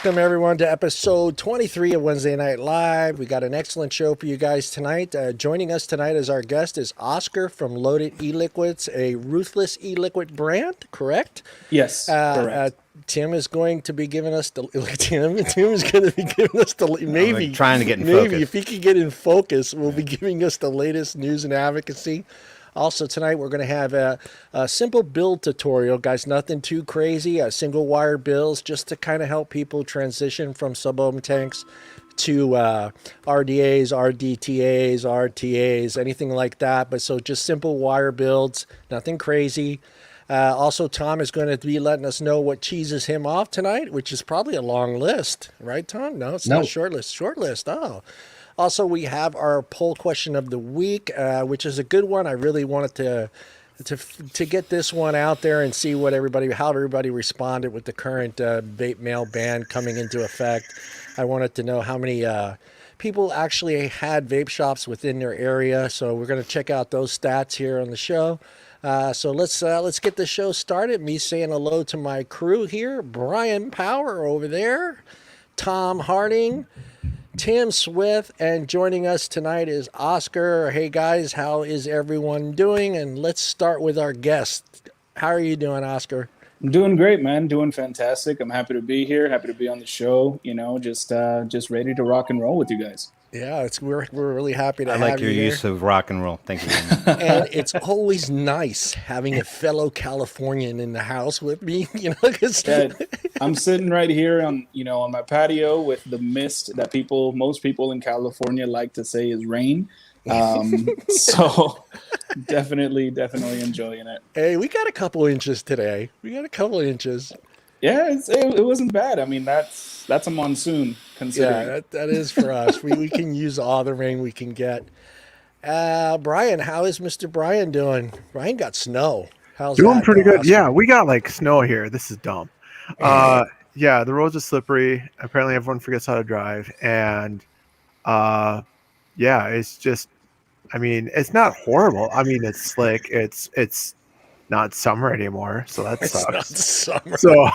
Welcome, everyone, to episode 23 of Wednesday Night Live. We got an excellent show for you guys tonight. Joining us tonight as our guest is Oscar from Loaded E-Liquids, a Ruthless E-Liquid brand, correct? Yes, correct. Tim is going to be giving us the Tim is going to be giving us the maybe trying to get in focus. If he can get in focus, will be giving us the latest news and advocacy. Also tonight we're going to have a simple build tutorial, guys. Nothing too crazy. Single wire builds just to kind of help people transition from sub-ohm tanks to RDAs, RDTAs, RTAs, anything like that. But so just simple wire builds, nothing crazy. Also, Tom is going to be letting us know what cheeses him off tonight, which is probably a long list, right, Tom? No, it's not short list. Short list. Oh. Also, we have our poll question of the week, which is a good one. I really wanted to get this one out there and see what how everybody responded with the current vape mail ban coming into effect. I wanted to know how many people actually had vape shops within their area. So we're going to check out those stats here on the show. So let's get the show started. Me saying hello to my crew here: Brian Power over there, Tom Harding, Tim Swift, and joining us tonight is Oscar. Hey guys, how is everyone doing? And let's start with our guest. How are you doing, Oscar? I'm doing great, man. Doing fantastic. I'm happy to be here. Happy to be on the show. You know, just ready to rock and roll with you guys. Yeah, we're really happy to have you. I like your use of rock and roll. Thank you very much. And it's always nice having a fellow Californian in the house with me. You know, because I'm sitting right here on my patio with the mist that most people in California like to say is rain. So definitely enjoying it. Hey, we got a couple inches today. Yeah, it wasn't bad. I mean, that's a monsoon. Yeah, that is for us. We can use all the rain we can get. Brian, how is Mr. Brian doing? Brian got snow. How's doing that, pretty good. Oscar? Yeah, we got like snow here. This is dumb. Yeah, the roads are slippery. Apparently, everyone forgets how to drive, and yeah, it's just. I mean, it's not horrible. I mean, it's slick. It's not summer anymore, so that sucks. Not summer. So,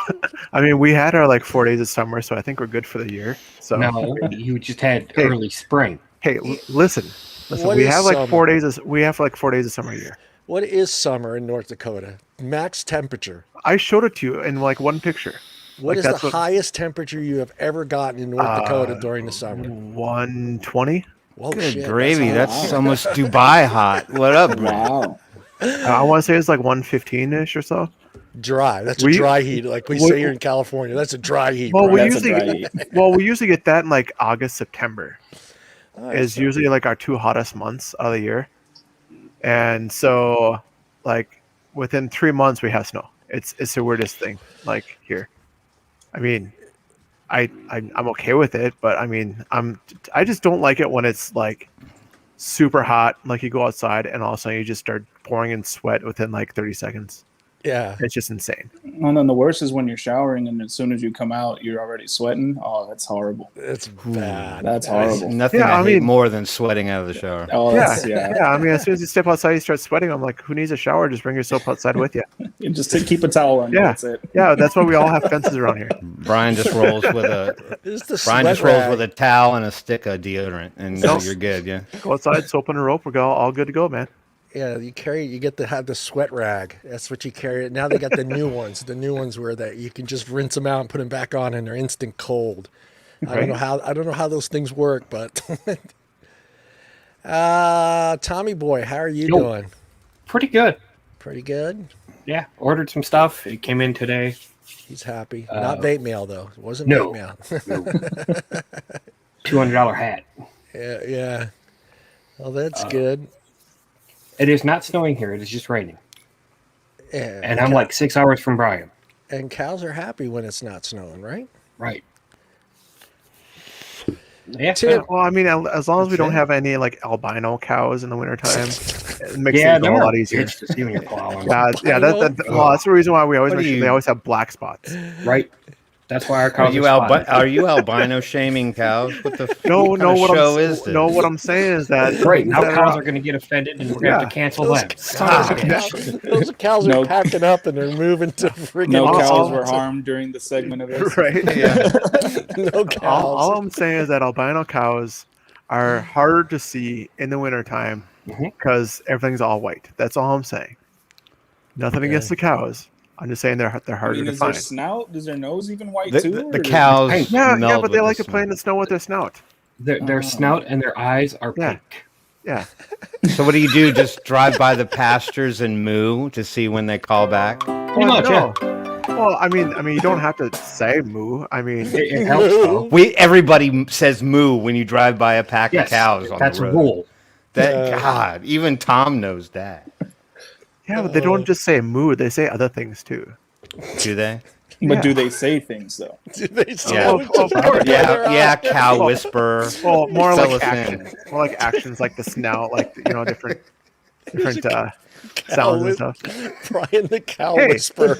I mean, we had our like 4 days of summer, so I think we're good for the year. So no, you just had early spring. Hey, listen. We have like summer? 4 days. We have like 4 days of summer a year. What is summer in North Dakota? Max temperature. I showed it to you in like one picture. What is the highest temperature you have ever gotten in North Dakota during the summer? 120. Whoa, good shit, gravy. That's almost Dubai hot. What up, bro? Wow. I want to say it's like 115-ish or so. Dry. That's a dry heat. Like we say here in California, that's a dry heat. Well, right? we usually get that in like August, September. Is usually like our two hottest months of the year. And so like within 3 months we have snow. It's the weirdest thing like here. I mean, I'm okay with it, but I mean, I just don't like it when it's like super hot, like you go outside and all of a sudden you just start pouring in sweat within like 30 seconds. Yeah. It's just insane. And then the worst is when you're showering and as soon as you come out, you're already sweating. Oh, that's horrible. It's bad. That's horrible. Nothing I hate more than sweating out of the shower. Oh, yeah. I mean, as soon as you step outside, you start sweating. I'm like, who needs a shower? Just bring yourself outside with you. You just keep a towel on. Yeah. That's it. Yeah, that's why we all have fences around here. Brian just rolls with a towel and a stick of deodorant, and you're good. Yeah. Go outside, soap and a rope. We're all good to go, man. Yeah, you get to have the sweat rag. That's what you carry. Now they got the new ones. The new ones where that you can just rinse them out and put them back on, and they're instant cold. Right. I don't know how those things work, but Tommy boy, how are you doing? Pretty good. Pretty good. Yeah, ordered some stuff. It came in today. He's happy. Not vape mail though. It wasn't vape mail. $200 hat. Yeah. Well, that's good. It is not snowing here. It is just raining. Yeah, and I'm like 6 hours from Brian. And cows are happy when it's not snowing, right? Right. Yeah. Well, I mean, as long as we don't have any like albino cows in the wintertime, it makes things a lot easier. To see when you're plowing. Well, that's the reason why we always make sure they always have black spots. Right. That's why our Are cows you are spotted. are you albino shaming cows? What the No, what no. kind of What show I'm is this? no, what I'm saying is that Great. Now that cows are going to get offended, and we're going to have to cancel them. Those cows are No. packing up and they're moving to freaking No cows all- were harmed during the segment of this. right. Yeah. No cows. All I'm saying is that albino cows are harder to see in the wintertime because everything's all white. That's all I'm saying. Nothing against the cows. I'm just saying they're I harder mean, to is their find. snout? Is their nose even white too? The or- cows. Yeah, meld but with they like the to play in the snow with their snout. Their snout and their eyes are Yeah. pink. Yeah. So what do you do? Just drive by the pastures and moo to see when they call back? Pretty much, yeah. Well, I mean, you don't have to say moo. I mean, It helps, though. Everybody says moo when you drive by a pack Yes, of cows on that's the a road. rule. God, even Tom knows that. yeah, but they don't just say moo. They say other things too. Do they? But do they say things though? Do they say Yeah. with just Of cover Yeah, their yeah, eyes? cow whisperer. Well, more Fill like us in. actions. More like actions, like the snout, like different Cow sounds and whis- stuff. Brian the cow Hey. whisperer.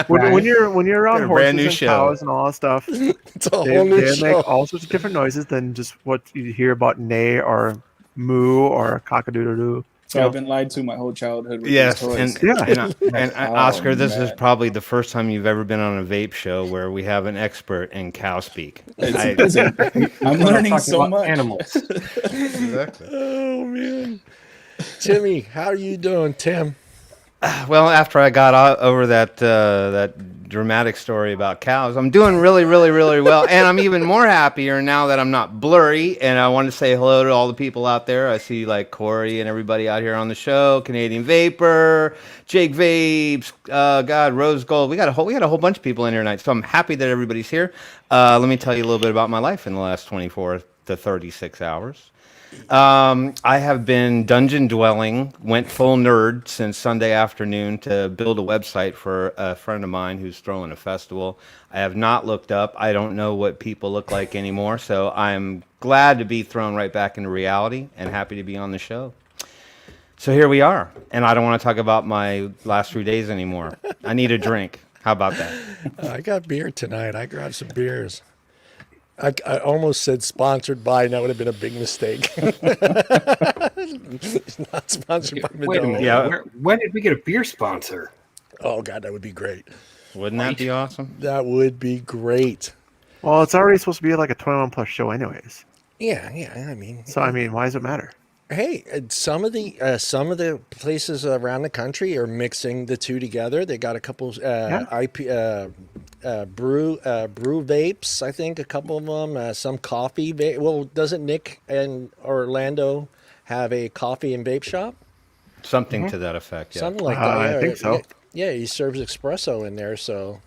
When you're around Got a horses brand new and show. cows and all that stuff, It's a they whole new make show. all sorts of different noises than just what you hear about neigh or moo or cock-a-doodle-doo. So I've been lied to my whole childhood with Yes, these toys. and Oh, Oscar, this is man. probably the first time you've ever been on a vape show where we have an expert in cow speak. Listen, I'm We're learning talking so about much. Animals. Exactly. Oh man, Timmy, how are you doing, Tim? Well, after I got over that dramatic story about cows, I'm doing really, really, really well, and I'm even more happier now that I'm not blurry. And I want to say hello to all the people out there. I see like Corey and everybody out here on the show, Canadian Vapor, Jake Vapes, God, Rose Gold. We got a whole bunch of people in here tonight, so I'm happy that everybody's here. Let me tell you a little bit about my life in the last 24 to 36 hours. I have been dungeon dwelling, went full nerd since Sunday afternoon to build a website for a friend of mine who's throwing a festival. I have not looked up. I don't know what people look like anymore, so I'm glad to be thrown right back into reality and happy to be on the show. So here we are, and I don't want to talk about my last 3 days anymore. I need a drink. How about that? I got beer tonight. I grabbed some beers. I almost said sponsored by, and that would have been a big mistake. It's not sponsored by Wait a Medalla. minute. Yeah. When did we get a beer sponsor? Oh God, that would be great. Wouldn't that be awesome? That would be great. Well, it's already supposed to be like a 21 plus show, anyways. Yeah. I mean, So I mean, why does it matter? hey, some of the places around the country are mixing the two together. They got a couple brew vapes. I think a couple of them. Some coffee. Well, doesn't Nick and Orlando have a coffee and vape shop? Something to that effect, yeah. Something like that. I Yeah, think so. Yeah, he serves espresso in there. So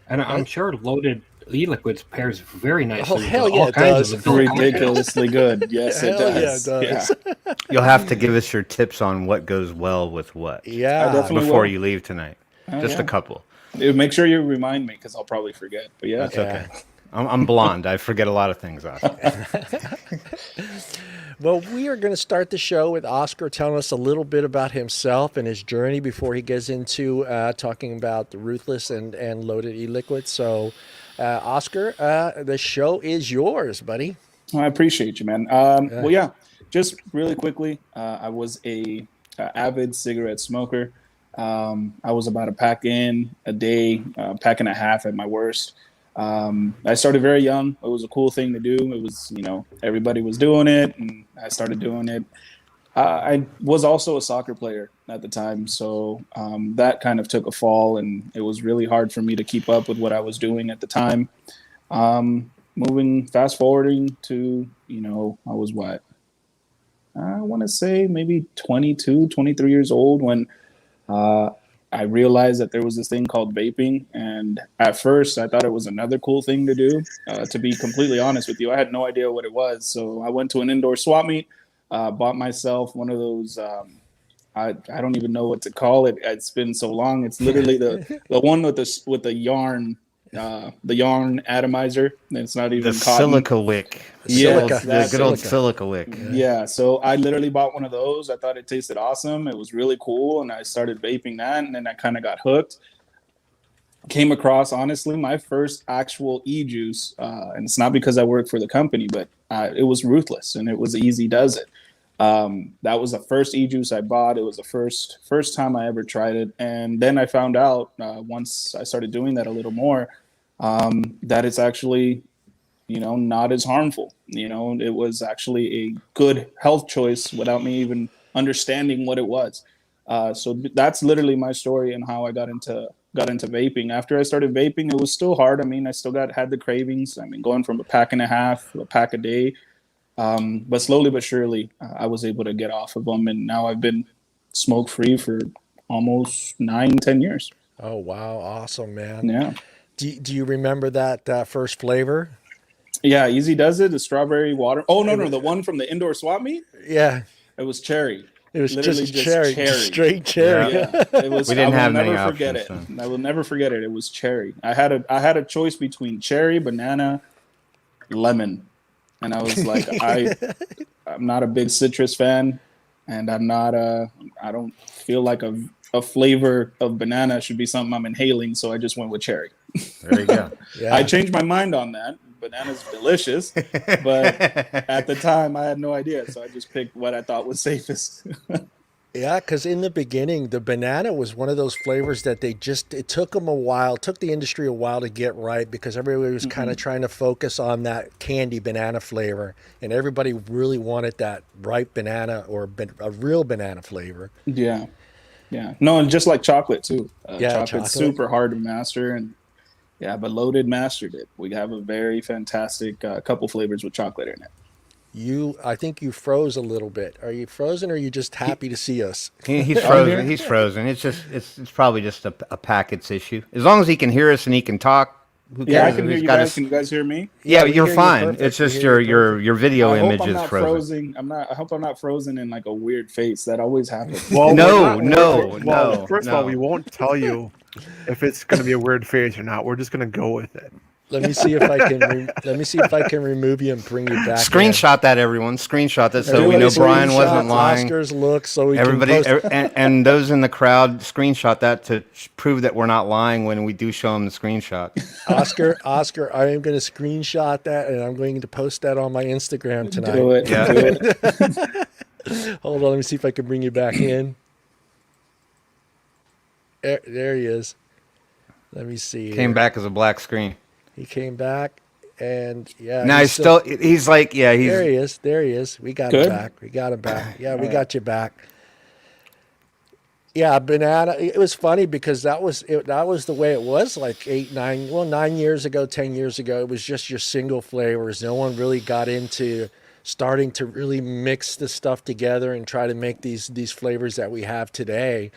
And I'm sure loaded e-liquids pairs very nicely. Oh, with hell all yeah, it kinds does. of adult Ridiculously good. Yes, it hell yeah, does. it does. Yeah. You'll have to give us your tips on what goes well with what. Yeah, I definitely Before will. you leave tonight. Just yeah. a couple. Make sure you remind me because I'll probably forget. But yeah, That's okay. I'm blonde. I forget a lot of things. Well, we are going to start the show with Oscar telling us a little bit about himself and his journey before he gets into talking about the Ruthless and loaded e-liquid. So, Oscar, the show is yours, buddy. I appreciate you, man. Well, yeah, just really quickly, I was a avid cigarette smoker. I was about a pack in a day, pack and a half at my worst. I started very young. It was a cool thing to do. It was, everybody was doing it, and I started doing it. I was also a soccer player at the time, so that kind of took a fall, and it was really hard for me to keep up with what I was doing at the time. Fast forwarding to, I was what? I want to say maybe 22, 23 years old when I realized that there was this thing called vaping. And at first I thought it was another cool thing to do. To be completely honest with you, I had no idea what it was. So I went to an indoor swap meet, bought myself one of those, I don't even know what to call it. It's been so long. It's literally the one with the yarn atomizer. It's not even The cotton. silica wick. Yes, The good old silica. silica wick. Yeah, so I literally bought one of those. I thought it tasted awesome. It was really cool, and I started vaping that, and then I kind of got hooked. came across, honestly, my first actual e-juice, and it's not because I work for the company, but it was Ruthless, and it was Easy Does It. That was the first e-juice I bought. It was the first time I ever tried it, and then I found out once I started doing that a little more, that it's actually, not as harmful. It was actually a good health choice without me even understanding what it was. So that's literally my story and how I got into vaping. After I started vaping, it was still hard. I mean, I still had the cravings. I mean, going from a pack and a half to a pack a day. But slowly but surely, I was able to get off of them, and now I've been smoke free for almost 9-10 years. Oh wow, awesome, man. Yeah. Do you remember that first flavor? Yeah, Easy Does It, the strawberry water. Oh no, the one from the indoor swap meet. Yeah, It was cherry. it was Literally just cherry, cherry. straight cherry. Yeah, it was. We didn't have many never forget options, it. so. I will never forget it. It was cherry. I had a choice between cherry, banana, lemon, and I was like, I'm not a big citrus fan, and I don't feel like a flavor of banana should be something I'm inhaling, so I just went with cherry. There you go. Yeah. I changed my mind on that. Banana's delicious, but at the time I had no idea, so I just picked what I thought was safest. Yeah, because in the beginning, the banana was one of those flavors that it took the industry a while to get right, because everybody was kind of trying to focus on that candy banana flavor, and everybody really wanted that ripe banana or a real banana flavor. Yeah. No, and just like chocolate too. Yeah, chocolate's chocolate. super hard to master, and but Loaded mastered it. We have a very fantastic couple flavors with chocolate in it. I think you froze a little bit. Are you frozen, or are you just happy to see us? He's frozen. He's frozen. It's probably just a packets issue. As long as he can hear us and he can talk, who cares? Yeah, I if can hear he's you got guys. his- Can you guys hear me? Yeah, we you're hear you fine. perfect. It's We just hear your you your video I hope image I'm is not frozen. I hope I'm not frozen in like a weird face. That always happens. Well, No, we're no, well, no, first of all, no. we won't tell you if it's going to be a weird phase or not. We're just going to go with it. Let me see if I can remove you and bring you back. Screenshot that, everyone. Screenshot that so Do we it. know Brian Screenshot wasn't lying. Oscar's look, so we Everybody can post. and those in the crowd, screenshot that to prove that we're not lying when we do show them the screenshot. Oscar, I am going to screenshot that, and I'm going to post that on my Instagram tonight. Do it. Yeah. Do it. Hold on, let me see if I can bring you back in. There he is. Let me see. Came back as a black screen. He came back, and yeah. Now he's still. He's like, yeah, he's. There he is. There he is. We got Good? him back. We got him back. Yeah, we got you back. Yeah, banana. It was funny because that was the way it was like 9 years ago, 10 years ago. It was just your single flavors. No one really got into starting to really mix the stuff together and try to make these flavors that we have today.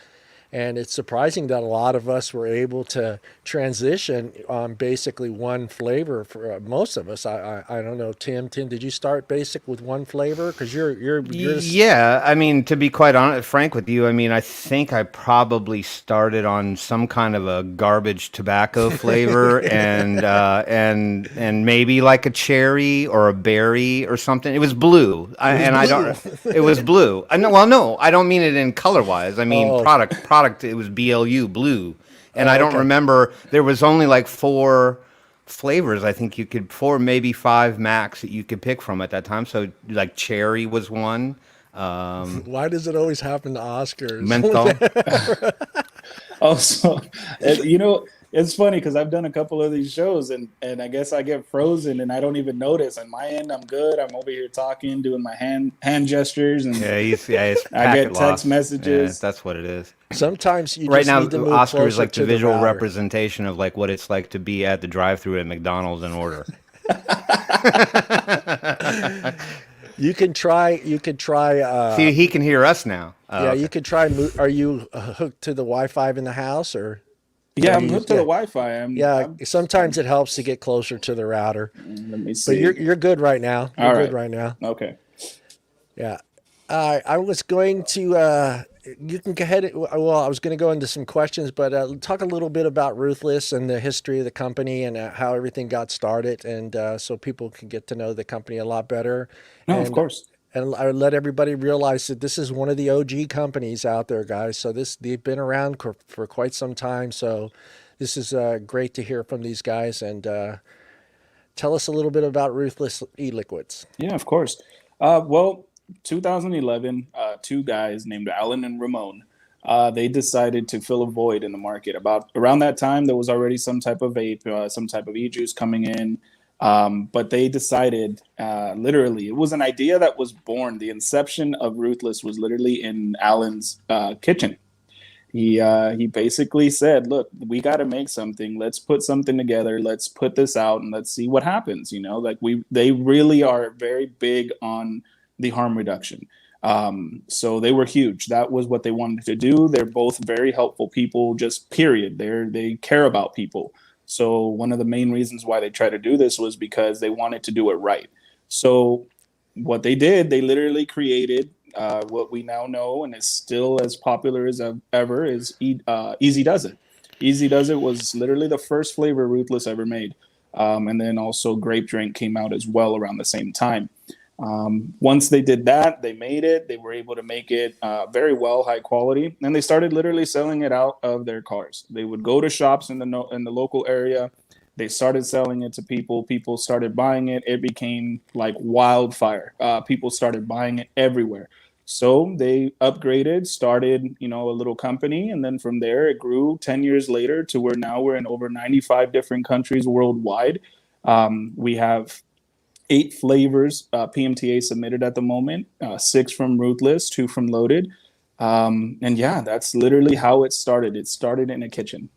And it's surprising that a lot of us were able to transition on basically one flavor for most of us. I don't know, Tim, did you start basic with one flavor? Because you're Yeah, I mean, to be quite honest, frank with you, I mean, I think I probably started on some kind of a garbage tobacco flavor, and maybe like a cherry or a berry or something. It was blue, it was blue. No, I don't mean it in color wise. I mean product. It was BLU, blue, and I don't okay. remember. There was only like 4 flavors. I think maybe 5 max that you could pick from at that time. So like cherry was one. Why does it always happen to Oscars? Menthol. Also, it's funny because I've done a couple of these shows, and I guess I get frozen and I don't even notice. On my end, I'm good. I'm over here talking, doing my hand gestures, and He's I packet get lost. text messages. Yeah, that's what it is. Sometimes you Right just now, need to move Oscar is closer like to the visual router. representation of like what it's like to be at the drive-thru at McDonald's and order. You could try. See, he can hear us now. Yeah, you could try. Are you hooked to the Wi-Fi in the house, or? Yeah, I'm hooked to the Wi-Fi. Yeah, sometimes it helps to get closer to the router. Let me see. But you're good right now. You're All good right. right now. Okay. Yeah. I was going to. You can go ahead. Well, I was going to go into some questions, but talk a little bit about Ruthless and the history of the company and how everything got started, and so people can get to know the company a lot better. No, and, of course. And I let everybody realize that this is one of the OG companies out there, guys. So they've been around for quite some time. So This is great to hear from these guys. And tell us a little bit about Ruthless E-Liquids. Yeah, of course. Well, 2011, two guys named Alan and Ramon, they decided to fill a void in the market. About around that time, there was already some type of vape, some type of e-juice coming in. But they decided, literally, it was an idea that was born. The inception of Ruthless was literally in Alan's kitchen. He basically said, "Look, we got to make something. Let's put something together. Let's put this out and let's see what happens." You know, like they really are very big on the harm reduction. So they were huge. That was what they wanted to do. They're both very helpful people. Just period. They care about people. So one of the main reasons why they tried to do this was because they wanted to do it right. So what they did, they literally created what we now know and is still as popular as ever is Easy Does It. Easy Does It was literally the first flavor Ruthless ever made. And then also Grape Drink came out as well around the same time. Once they did that, they made it. They were able to make it very well, high quality, and they started literally selling it out of their cars. They would go to shops in the local area. They started selling it to people. People started buying it. It became like wildfire. People started buying it everywhere. So they upgraded, started, a little company, and then from there it grew 10 years later to where now we're in over 95 different countries worldwide. We have 8 flavors PMTA submitted at the moment, 6 from Ruthless, 2 from Loaded. And yeah, that's literally how it started. It started in a kitchen.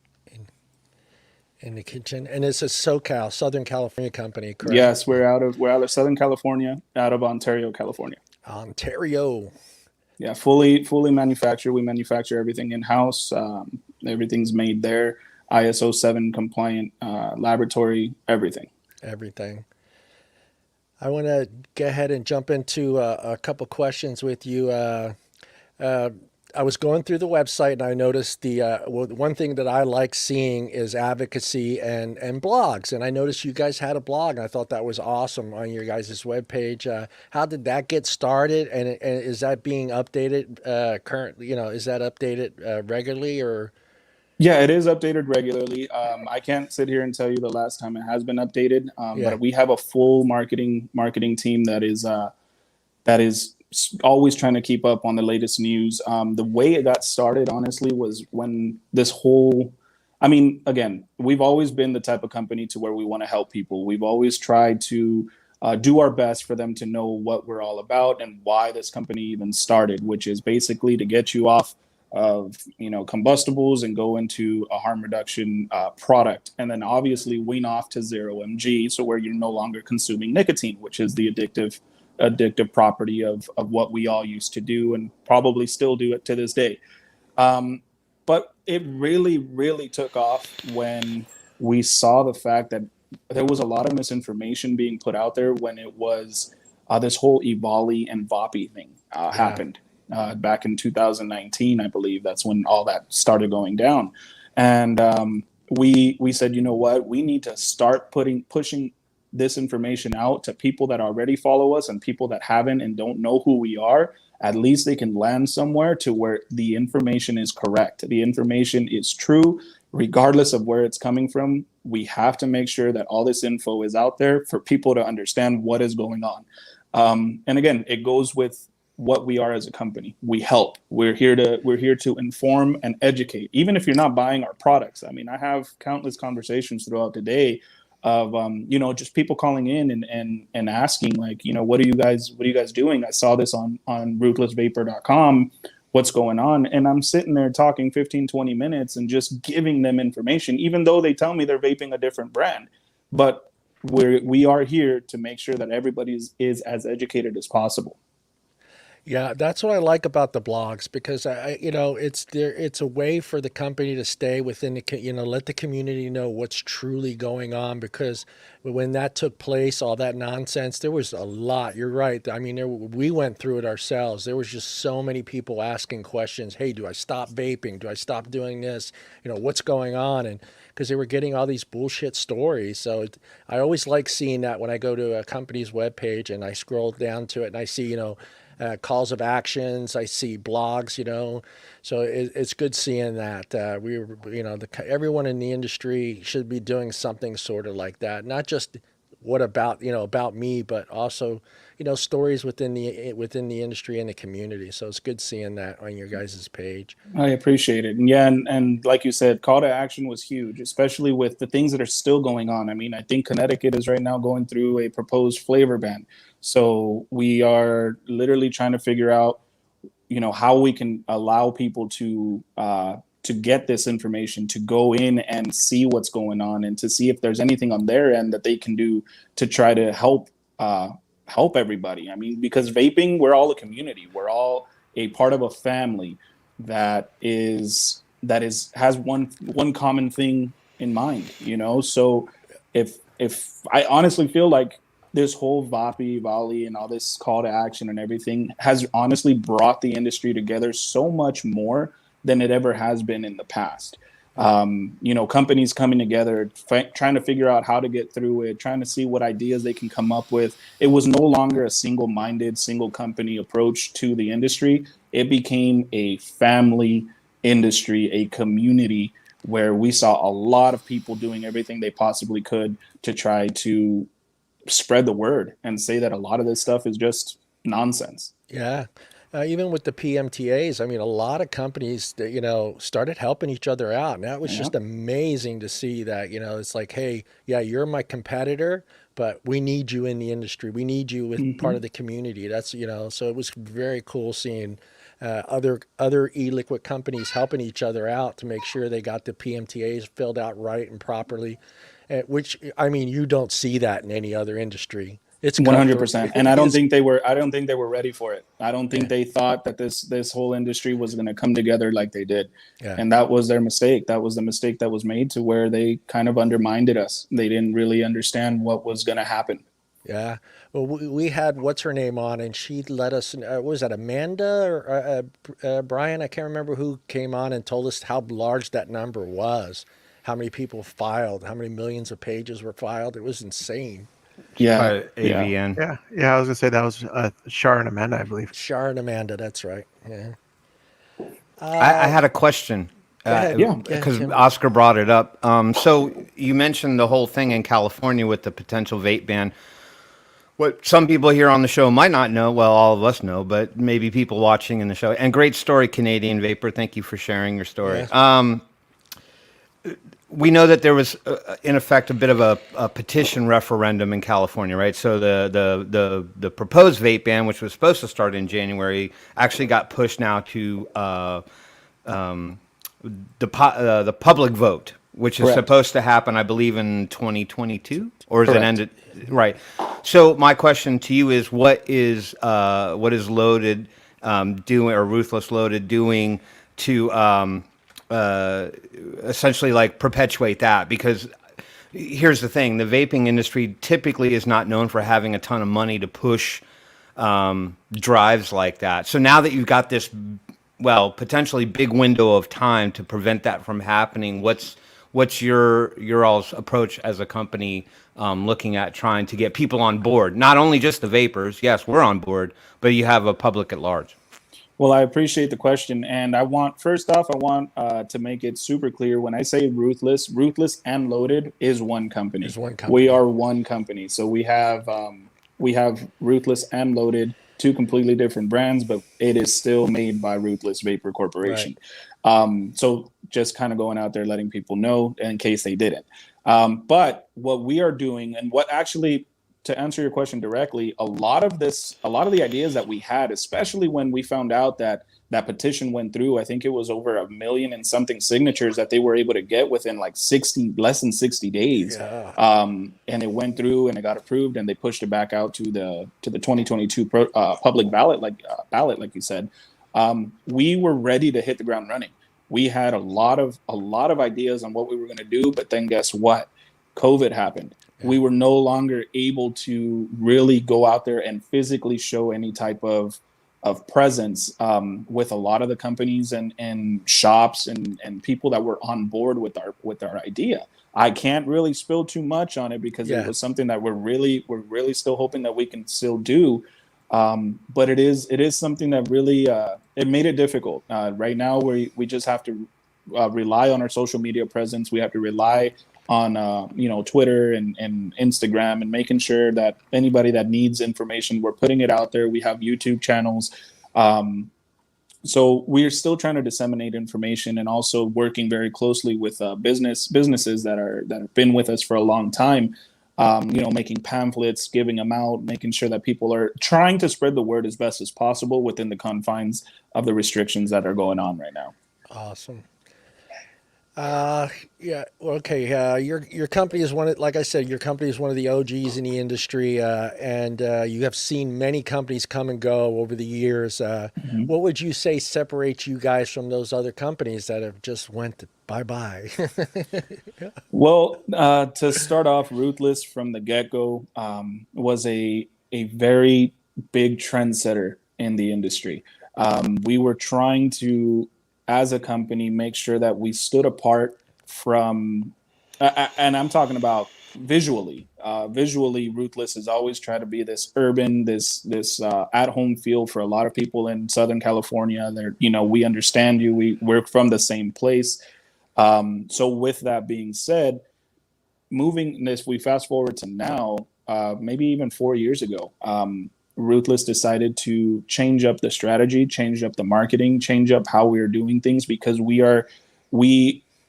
In the kitchen, and it's a SoCal, Southern California company, correct? Yes, we're out of Southern California, out of Ontario, California. Ontario. Yeah, fully manufactured. We manufacture everything in house. Everything's made there. ISO 7 compliant laboratory. Everything. Everything. I want to go ahead and jump into a couple questions with you. I was going through the website and I noticed one thing that I like seeing is advocacy and blogs. And I noticed you guys had a blog and I thought that was awesome on your guys' webpage. How did that get started? And is that being updated currently? Is that updated regularly or? Yeah, it is updated regularly. I can't sit here and tell you the last time it has been updated, but we have a full marketing team that is always trying to keep up on the latest news. The way it got started, honestly, was when this whole, I mean, again, we've always been the type of company to where we want to help people. We've always tried to do our best for them to know what we're all about and why this company even started, which is basically to get you off of combustibles and go into a harm reduction product, and then obviously wean off to 0 mg, so where you're no longer consuming nicotine, which is the addictive property of what we all used to do and probably still do it to this day. But it really took off when we saw the fact that there was a lot of misinformation being put out there when it was this whole EVALI and VAPI thing happened. Back in 2019, I believe that's when all that started going down. And we said, you know what, we need to start pushing this information out to people that already follow us and people that haven't and don't know who we are. At least they can land somewhere to where the information is correct. The information is true, regardless of where it's coming from. We have to make sure that all this info is out there for people to understand what is going on. And again, it goes with what we are as a company. We help. We're here to inform and educate. Even if you're not buying our products. I mean, I have countless conversations throughout the day of just people calling in and asking, like, what are you guys doing? I saw this on ruthlessvapor.com. What's going on? And I'm sitting there talking 15-20 minutes and just giving them information, even though they tell me they're vaping a different brand. But we are here to make sure that everybody is as educated as possible. Yeah, that's what I like about the blogs because it's a way for the company to stay within let the community know what's truly going on, because when that took place, all that nonsense, there was a lot. You're right. I mean, we went through it ourselves. There was just so many people asking questions. Hey, do I stop vaping? Do I stop doing this? What's going on? And because they were getting all these bullshit stories. So I always like seeing that when I go to a company's webpage and I scroll down to it and I see, calls of actions. I see blogs, so it's good seeing that. Everyone in the industry should be doing something sort of like that, not just what about me, but also stories within the industry and the community. So it's good seeing that on your guys' page. I appreciate it. And yeah, and like you said, call to action was huge, especially with the things that are still going on. I mean, I think Connecticut is right now going through a proposed flavor ban. So we are literally trying to figure out, how we can allow people to get this information, to go in and see what's going on, and to see if there's anything on their end that they can do to try to help everybody. I mean, because vaping, we're all a community. We're all a part of a family that has one common thing in mind. So if I honestly feel like this whole VAPI, Valley, and all this call to action and everything has honestly brought the industry together so much more than it ever has been in the past. Companies coming together, trying to figure out how to get through it, trying to see what ideas they can come up with. It was no longer a single-minded, single company approach to the industry. It became a family industry, a community where we saw a lot of people doing everything they possibly could to try to spread the word and say that a lot of this stuff is just nonsense. Yeah. Even with the PMTAs, I mean, a lot of companies that, started helping each other out. And that was just amazing to see that, it's like, hey, yeah, you're my competitor, but we need you in the industry. We need you with part of the community. That's, so it was very cool seeing other e-liquid companies helping each other out to make sure they got the PMTAs filled out right and properly, which, I mean, you don't see that in any other industry. It's 100%, and I don't think they were ready for it. I don't think they thought that this whole industry was going to come together like they did, and that was their mistake. That was the mistake that was made, to where they kind of undermined us. They didn't really understand what was going to happen. Yeah, well, we had what's her name on, and she let us. Was that Amanda or Brian? I can't remember who came on and told us how large that number was, how many people filed, how many millions of pages were filed. It was insane. Yeah, AVN. Yeah. I was gonna say that was Shar and Amanda, I believe. Shar and Amanda, that's right. Yeah. I had a question. Because Oscar brought it up. So you mentioned the whole thing in California with the potential vape ban. What some people here on the show might not know, well, all of us know, but maybe people watching in the show. And great story, Canadian Vapor. Thank you for sharing your story. Yeah. We know that there was, in effect, a bit of a petition referendum in California, right? So the proposed vape ban, which was supposed to start in January, actually got pushed now to the public vote, which is supposed to happen, I believe, in 2022, or is it ended? Right. So my question to you is, what is Loaded doing, or Ruthless Loaded doing to essentially like perpetuate that? Because here's the thing, the vaping industry typically is not known for having a ton of money to push drives like that. So now that you've got this, well, potentially big window of time to prevent that from happening, what's your all's approach as a company, looking at trying to get people on board? Not only just the vapors, yes, we're on board, but you have a public at large. Well, I appreciate the question, and I want to make it super clear. When I say Ruthless and Loaded is one company. We are one company. So we have Ruthless and Loaded, two completely different brands, but it is still made by Ruthless Vapor Corporation. Right. So just kind of going out there, letting people know in case they didn't. But what we are doing, and what actually, to answer your question directly, a lot of the ideas that we had, especially when we found out that petition went through, I think it was over 1 million and something signatures that they were able to get within like less than 60 days. Yeah. And it went through and it got approved, and they pushed it back out to the 2022 public ballot, like you said. We were ready to hit the ground running. We had a lot of ideas on what we were going to do, but then guess what? COVID happened. We were no longer able to really go out there and physically show any type of presence with a lot of the companies and shops and people that were on board with our idea. I can't really spill too much on it because it was something that we're really still hoping that we can still do. But it is something that really it made it difficult. Right now, we just have to rely on our social media presence. We have to rely on Twitter and Instagram, and making sure that anybody that needs information, we're putting it out there. We have YouTube channels. So we're still trying to disseminate information, and also working very closely with businesses that have been with us for a long time. Making pamphlets, giving them out, making sure that people are trying to spread the word as best as possible within the confines of the restrictions that are going on right now. Awesome. Yeah. Okay. Your company is like I said, your company is one of the OGs in the industry, and you have seen many companies come and go over the years. What would you say separates you guys from those other companies that have just went bye-bye? Well, to start off, Ruthless from the get-go was a very big trendsetter in the industry. We were trying to, as a company, make sure that we stood apart from, and I'm talking about visually. Visually, Ruthless has always tried to be this urban, this at-home feel for a lot of people in Southern California. We understand you. We're from the same place. So with that being said, moving this, we fast forward to now, maybe even 4 years ago, Ruthless decided to change up the strategy, change up the marketing, change up how we are doing things, because we were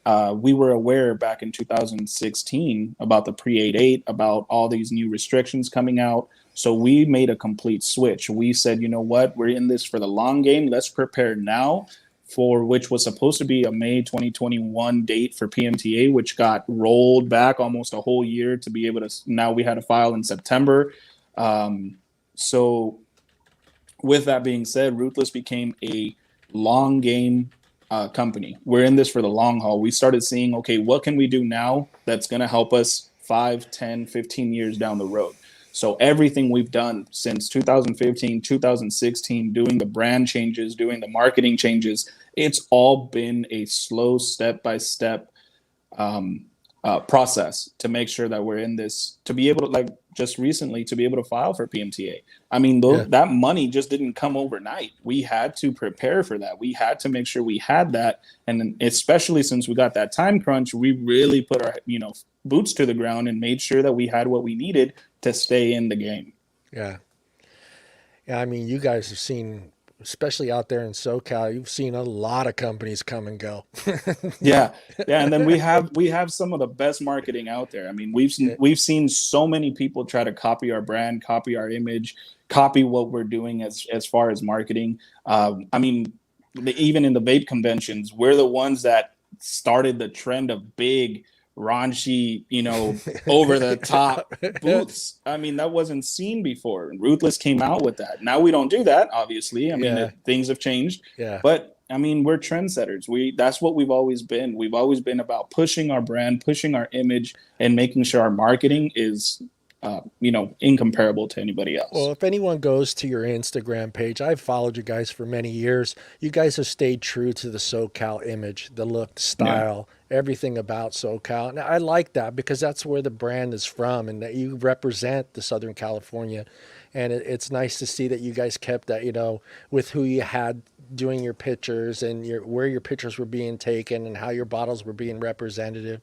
aware back in 2016 about the pre-8.8, about all these new restrictions coming out. So we made a complete switch. We said, you know what, we're in this for the long game. Let's prepare now, for which was supposed to be a May 2021 date for PMTA, which got rolled back almost a whole year to be able to. Now we had to file in September. So with that being said, Ruthless became a long game company. We're in this for the long haul. We started seeing, okay, what can we do now that's going to help us 5, 10, 15 years down the road? So everything we've done since 2015, 2016, doing the brand changes, doing the marketing changes, it's all been a slow step-by-step process to make sure that we're in this, to be able to, like just recently, to be able to file for PMTA. I mean, that money just didn't come overnight. We had to prepare for that. We had to make sure we had that. And especially since we got that time crunch, we really put our, boots to the ground and made sure that we had what we needed to stay in the game. Yeah. Yeah. I mean, you guys have seen, especially out there in SoCal, you've seen a lot of companies come and go. Yeah. And then we have some of the best marketing out there. I mean, we've seen so many people try to copy our brand, copy our image, copy what we're doing as far as marketing. I mean, even in the vape conventions, we're the ones that started the trend of big, raunchy, over the top booths. I mean, that wasn't seen before. And Ruthless came out with that. Now we don't do that, obviously. I mean, things have changed. Yeah. But I mean, we're trendsetters. That's what we've always been. We've always been about pushing our brand, pushing our image, and making sure our marketing is incomparable to anybody else. Well, if anyone goes to your Instagram page, I've followed you guys for many years. You guys have stayed true to the SoCal image, the look, the style, everything about SoCal. And I like that because that's where the brand is from, and that you represent the Southern California. And it's nice to see that you guys kept that, with who you had doing your pictures and where your pictures were being taken and how your bottles were being represented.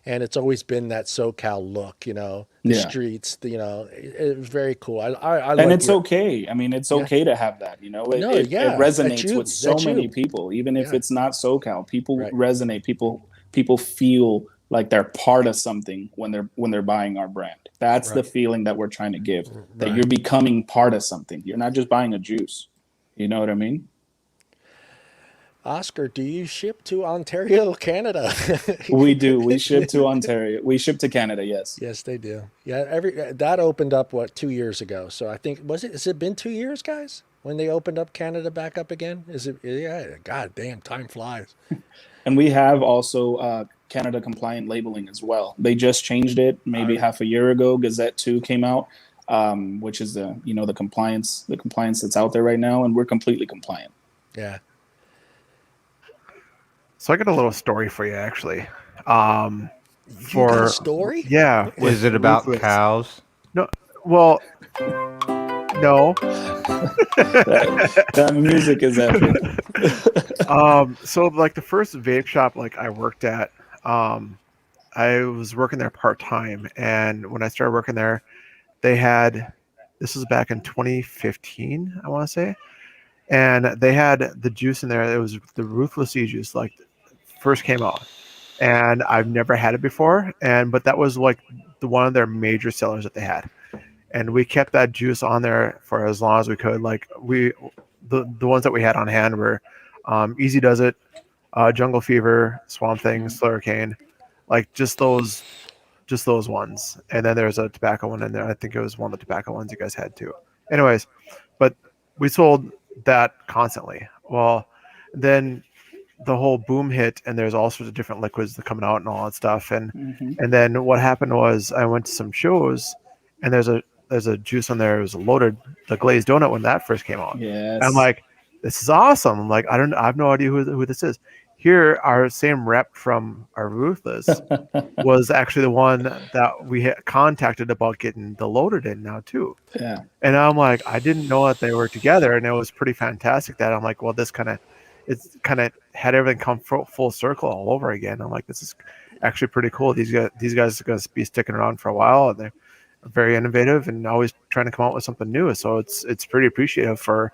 And it's always been that SoCal look, the streets, it was very cool. I and it's okay. I mean, it's okay to have that, it resonates with so many people, even if it's not SoCal. People resonate. People feel like they're part of something when they're buying our brand. That's the feeling that we're trying to give, that you're becoming part of something. You're not just buying a juice. You know what I mean? Oscar, do you ship to Ontario, Canada? We do. We ship to Ontario. We ship to Canada. Yes. Yes, they do. Yeah. That opened up 2 years ago. So I think has it been 2 years, guys, when they opened up Canada back up again? Is it? Yeah. God damn, time flies. And we have also Canada compliant labeling as well. They just changed it maybe half a year ago. Gazette 2 came out, which is the compliance that's out there right now, and we're completely compliant. Yeah. So I got a little story for you, actually. You got a story? Yeah. Is it about cows? No. Well, No. That music is epic. So like the first vape shop like I worked at, I was working there part time, and when I started working there, they had, this was back in 2015, I want to say, and they had the juice in there. It was the Ruthless E juice, like first came out, and I've never had it before, but that was like one of their major sellers that they had, and we kept that juice on there for as long as we could. Like the ones that we had on hand were Easy Does It, Jungle Fever, Swamp Thing, Slurricane, like just those ones. And then there's a tobacco one in there. I think it was one of the tobacco ones you guys had too. Anyways, but we sold that constantly. Well, then the whole boom hit, and there's all sorts of different liquids that coming out and all that stuff. And then what happened was I went to some shows, and there's a juice on there. It was loaded, the glazed donut when that first came out. Yes. I'm like, this is awesome. I'm like, I have no idea who this is. Here, our same rep from our Ruthless was actually the one that we had contacted about getting the loaded in now too. Yeah. And I'm like, I didn't know that they were together, and it was pretty fantastic. That I'm like, well, it's kind of had everything come full circle all over again. I'm like, this is actually pretty cool. These guys are going to be sticking around for a while, and they're very innovative and always trying to come out with something new. So it's pretty appreciative from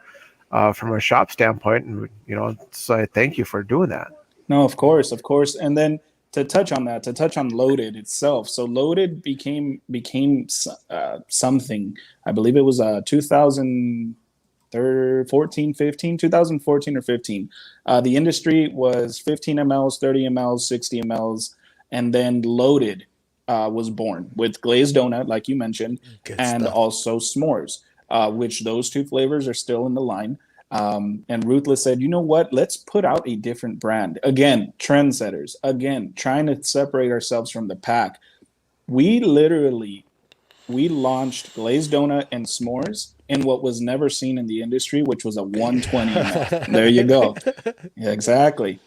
a shop standpoint, and so I thank you for doing that. No, of course. And then to touch on Loaded itself. So Loaded became something. I believe it was 2014 or 15. The industry was 15 mLs, 30 mLs, 60 mLs, and then Loaded was born with glazed donut, like you mentioned, and also s'mores, which those two flavors are still in the line. And Ruthless said, you know what, let's put out a different brand. Again, trendsetters, again, trying to separate ourselves from the pack. We launched glazed donut and s'mores in what was never seen in the industry, which was a 120 ml. There you go. Yeah, exactly.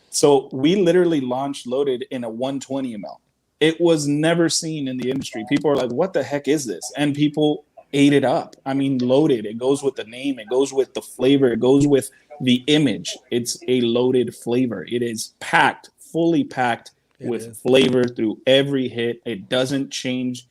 So we literally launched Loaded in a 120 ml. It was never seen in the industry. People are like, what the heck is this? And people ate it up. I mean, Loaded, it goes with the name, it goes with the flavor, it goes with the image. It's a loaded flavor. It is packed, fully packed with flavor through every hit. It doesn't change.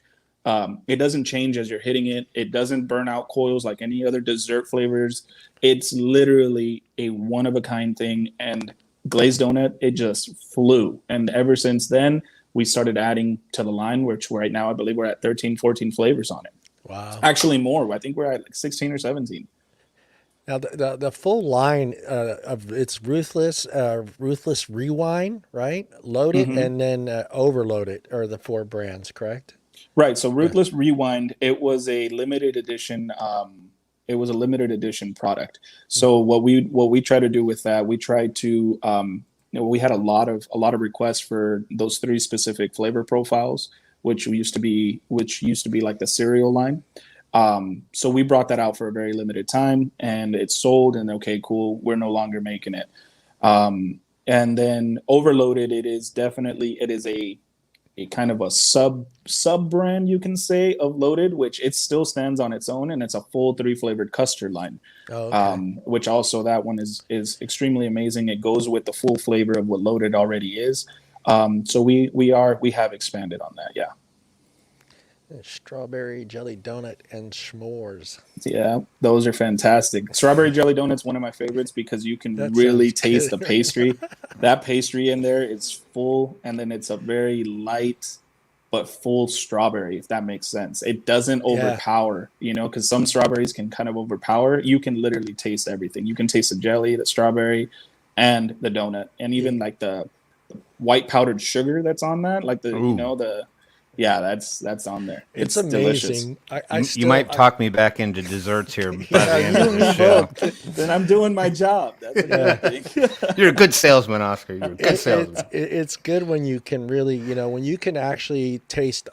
It doesn't change as you're hitting it. It doesn't burn out coils like any other dessert flavors. It's literally a one-of-a-kind thing. And glazed donut, it just flew. And ever since then, we started adding to the line, which right now I believe we're at 13, 14 flavors on it. Wow. Actually more. I think we're at like 16 or 17. Now the full line of it's Ruthless Rewind, right? Loaded and then Overloaded are the four brands, correct? Right. So Ruthless Rewind, it was a limited edition. It was a limited edition product. So what we try to do with that, we tried to we had a lot of requests for those three specific flavor profiles, which used to be like the cereal line. So we brought that out for a very limited time, and it sold. And okay, cool, we're no longer making it. And then Overloaded, it is a kind of a sub brand, you can say, of Loaded, which it still stands on its own, and it's a full 3 flavored custard line. Oh, okay. Which also, that one is extremely amazing. It goes with the full flavor of what Loaded already is. So we have expanded on that. Yeah. Strawberry jelly donut and s'mores. Yeah, those are fantastic. Strawberry jelly donut's one of my favorites because you can really taste the pastry. That pastry in there is full, and then it's a very light but full strawberry, if that makes sense. It doesn't overpower, because some strawberries can kind of overpower. You can literally taste everything. You can taste the jelly, the strawberry, and the donut, and even like the white powdered sugar that's on that, like that's on there. It's amazing. You might talk me back into desserts here by the end of the show. Then I'm doing my job. That's what I think. You're a good salesman, Oscar. You're a good salesman. It's good when you can really, when you can actually taste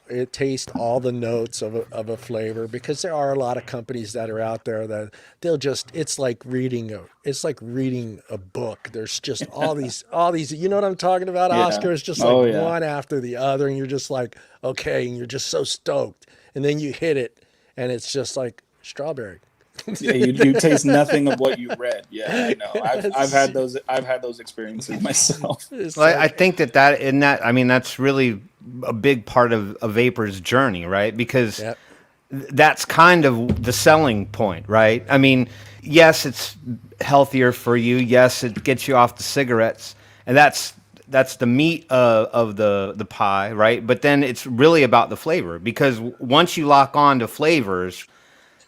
all the notes of a flavor, because there are a lot of companies that are out there that it's like reading a book. There's just all these, you know what I'm talking about, Oscar? It's just like one after the other, and you're just like, okay, and you're just so stoked, and then you hit it, and it's just like, Strawberry. Yeah, you taste nothing of what you read. Yeah, I know. I've had those experiences myself. It's Well, I like, think I mean, that's really a big part of a vapor's journey, right? Because yep. that's kind of the selling point, right? I mean, yes, it's healthier for you. Yes, it gets you off the cigarettes, and that's the meat of the pie, right? But then it's really about the flavor, because once you lock on to flavors,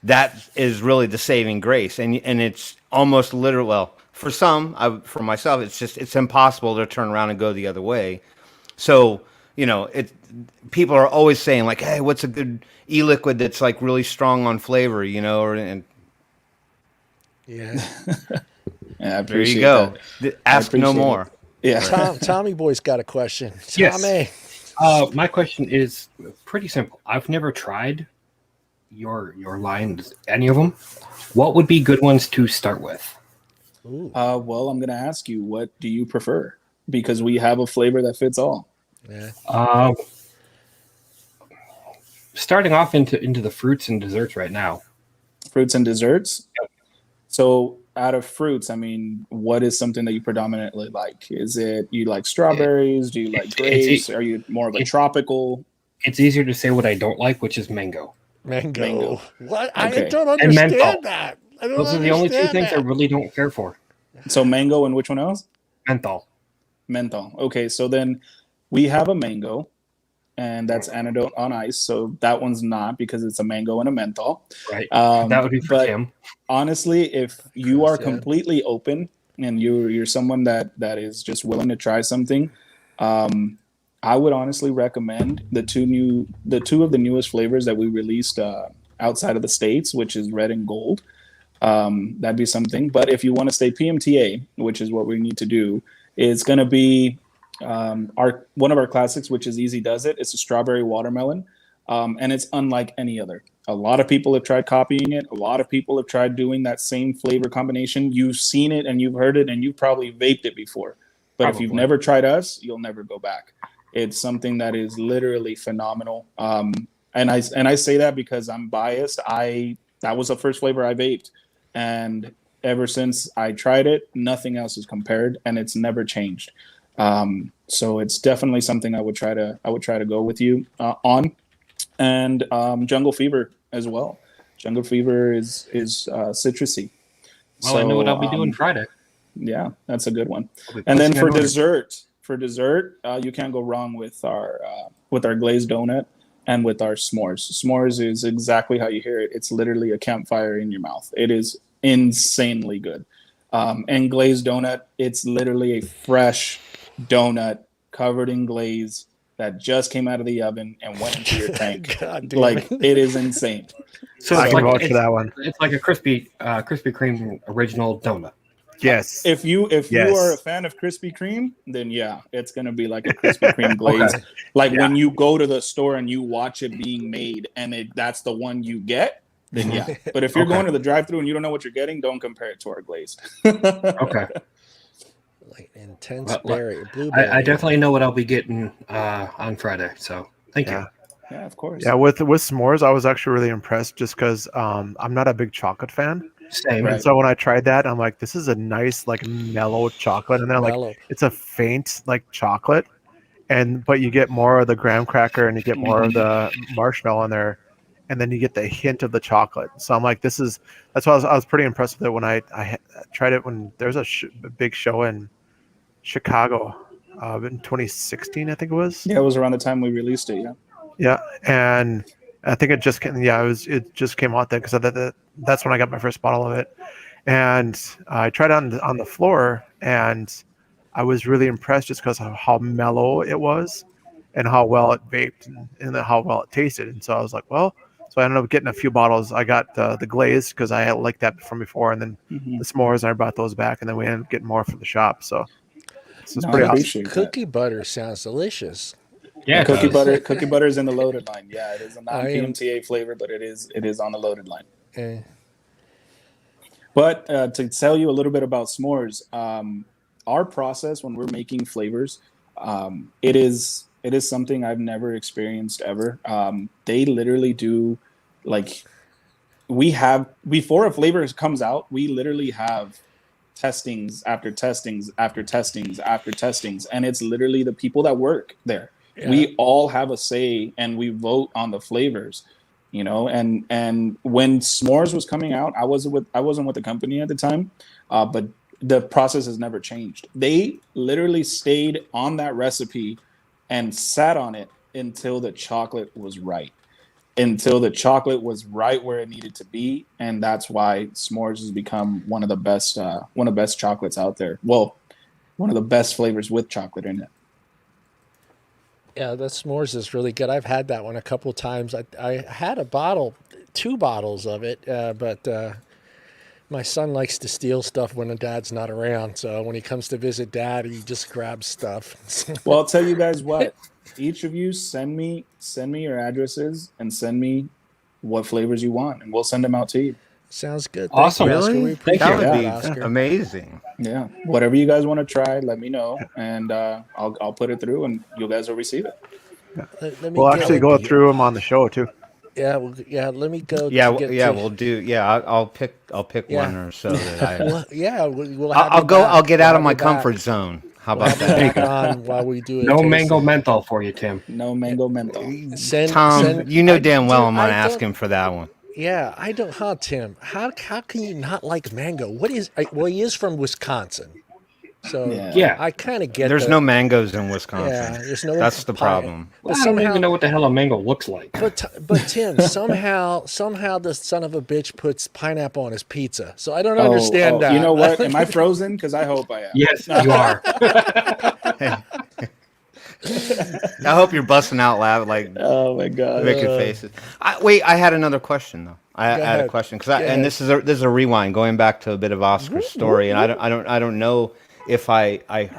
that is really the saving grace, and it's almost literal. Well, for some, for myself, it's impossible to turn around and go the other way. So, people are always saying like, "Hey, what's a good e-liquid that's like really strong on flavor?" And Yeah. Yeah, I there you appreciate go. that. Ask no appreciate it. more. Yeah. Tommy Boy's got a question. Yes. Tommy. My question is pretty simple. I've never tried your lines, any of them. What would be good ones to start with? Ooh. Well, I'm gonna ask you, what do you prefer? Because we have a flavor that fits all. Yeah. Starting off into the fruits and desserts right now. Fruits and desserts. Yep. So, out of fruits, I mean, what is something that you predominantly like? Is it you like strawberries? Do you like grapes? Are you more of a tropical? It's easier to say what I don't like, which is mango. Mango. What? I Okay. don't And menthol. understand that. I don't Those are the only two understand things I that. really don't care for. So mango and which one else? Menthol. Menthol. Okay, so then we have a mango, and that's antidote on ice. So that one's not, because it's a mango and a menthol. Right. That would be for but Tim. honestly, if you are Yeah. completely open and you're someone that is just willing to try something, I would honestly recommend the two of the newest flavors that we released outside of the States, which is red and gold. That'd be something. But if you want to stay PMTA, which is what we need to do, it's going to be one of our classics, which is Easy Does It. It's a strawberry watermelon, and it's unlike any other. A lot of people have tried copying it. A lot of people have tried doing that same flavor combination. You've seen it and you've heard it and you've probably vaped it before. But if you've Probably. never tried us, you'll never go back. It's something that is literally phenomenal. And I say that because I'm biased. That was the first flavor I vaped, and ever since I tried it, nothing else is compared, and it's never changed. So it's definitely something I would try to go with you on, and Jungle Fever as well. Jungle Fever is citrusy. Well, I know what I'll be doing Friday. Yeah, that's a good one. I'll be And then placing for an order. dessert, you can't go wrong with our glazed donut and with our s'mores. S'mores is exactly how you hear it. It's literally a campfire in your mouth. It is insanely good. And glazed donut, it's literally a fresh donut covered in glaze that just came out of the oven and went into your tank. God damn Like, it. it is insane. So I it's can like, vouch for that one. it's like a Krispy Kreme original donut. Yes. If you Yes. are a fan of Krispy Kreme, then yeah, it's gonna be like a Krispy Kreme glaze. Okay. Like Yeah. when you go to the store and you watch it being made, and that's the one you get, then yeah. But if you're Okay. going to the drive-through and you don't know what you're getting, don't compare it to our glaze. Okay. Like intense Well, berry, blueberry. I definitely know what I'll be getting on Friday. So thank Yeah. you. Yeah, of course. Yeah, with s'mores, I was actually really impressed just because I'm not a big chocolate fan. Same. Right. And so when I tried that, I'm like, this is a nice, like, mellow chocolate. And then, like, Mellow. it's a faint, like, chocolate. But you get more of the graham cracker and you get more of the marshmallow in there. And then you get the hint of the chocolate. So I'm like, that's why I was pretty impressed with it when I tried it when there's a big show in Chicago in 2016, I think it was. Yeah, it was around the time we released it. Yeah. Yeah, and I think it just came. Yeah, it just came out then because that's when I got my first bottle of it, and I tried it on the floor, and I was really impressed just because of how mellow it was, and how well it vaped, and how well it tasted. And so I was like, well, so I ended up getting a few bottles. I got the glaze because I had liked that from before, and then Mhm. the s'mores, and I brought those back, and then we ended up getting more for the shop. So it's No, pretty I awesome. appreciate that. Cookie butter sounds delicious. Yeah. it Cookie does. Cookie butter is in the loaded line. Yeah, it is a I am- non-PMTA flavor, but it is on the loaded line. Eh. But to tell you a little bit about s'mores, our process when we're making flavors, it is something I've never experienced ever. They literally do like we have, before a flavor comes out, we literally have testings after testings after testings after testings, and it's literally the people that work there. Yeah. We all have a say, and we vote on the flavors, you know. And when s'mores was coming out, I wasn't with the company at the time, but the process has never changed. They literally stayed on that recipe and sat on it until the chocolate was right, until the chocolate was right where it needed to be. And that's why s'mores has become one of the best chocolates out there. Well, one of the best flavors with chocolate in it. Yeah, the s'mores is really good. I've had that one a couple of times. I had a bottle, 2 bottles of it, but my son likes to steal stuff when the dad's not around. So when he comes to visit dad, he just grabs stuff. Well, I'll tell you guys what. Each of you send me your addresses and send me what flavors you want, and we'll send them out to you. Sounds good. Awesome. Thank you, Oscar. We Really? appreciate That would that, be Oscar. amazing. Yeah, whatever you guys want to try, let me know, and I'll put it through, and you guys will receive it. Let me We'll get- actually go through them on the show too. Yeah, yeah. Let me go. Yeah, get yeah, to- we'll do. Yeah, I'll pick Yeah. one or so that I. Well, yeah, we'll have I'll you go. back. I'll get We'll out have of my you back. comfort zone. How We'll about have you that? back on while we do it. No mango menthol for you, Tim. No mango menthol. Tom, you know damn well Tim, I'm not I don't- asking for that one. Yeah, I don't. Huh, Tim? How can you not like mango? What is? Well, he is from Wisconsin, so Yeah. I kind of get. There's no mangoes in Wisconsin. Yeah, there's no. That's the problem. But I don't even know what the hell a mango looks like. But Tim, somehow the son of a bitch puts pineapple on his pizza. So I don't understand that. You know what? Am I frozen? Because I hope I am. Yes, you are. I hope you're busting out loud like Oh my god. wicked faces. Wait, I had another question though. I had ahead. a question because Go ahead. and this is a rewind going back to a bit of Oscar's story, and I don't know if I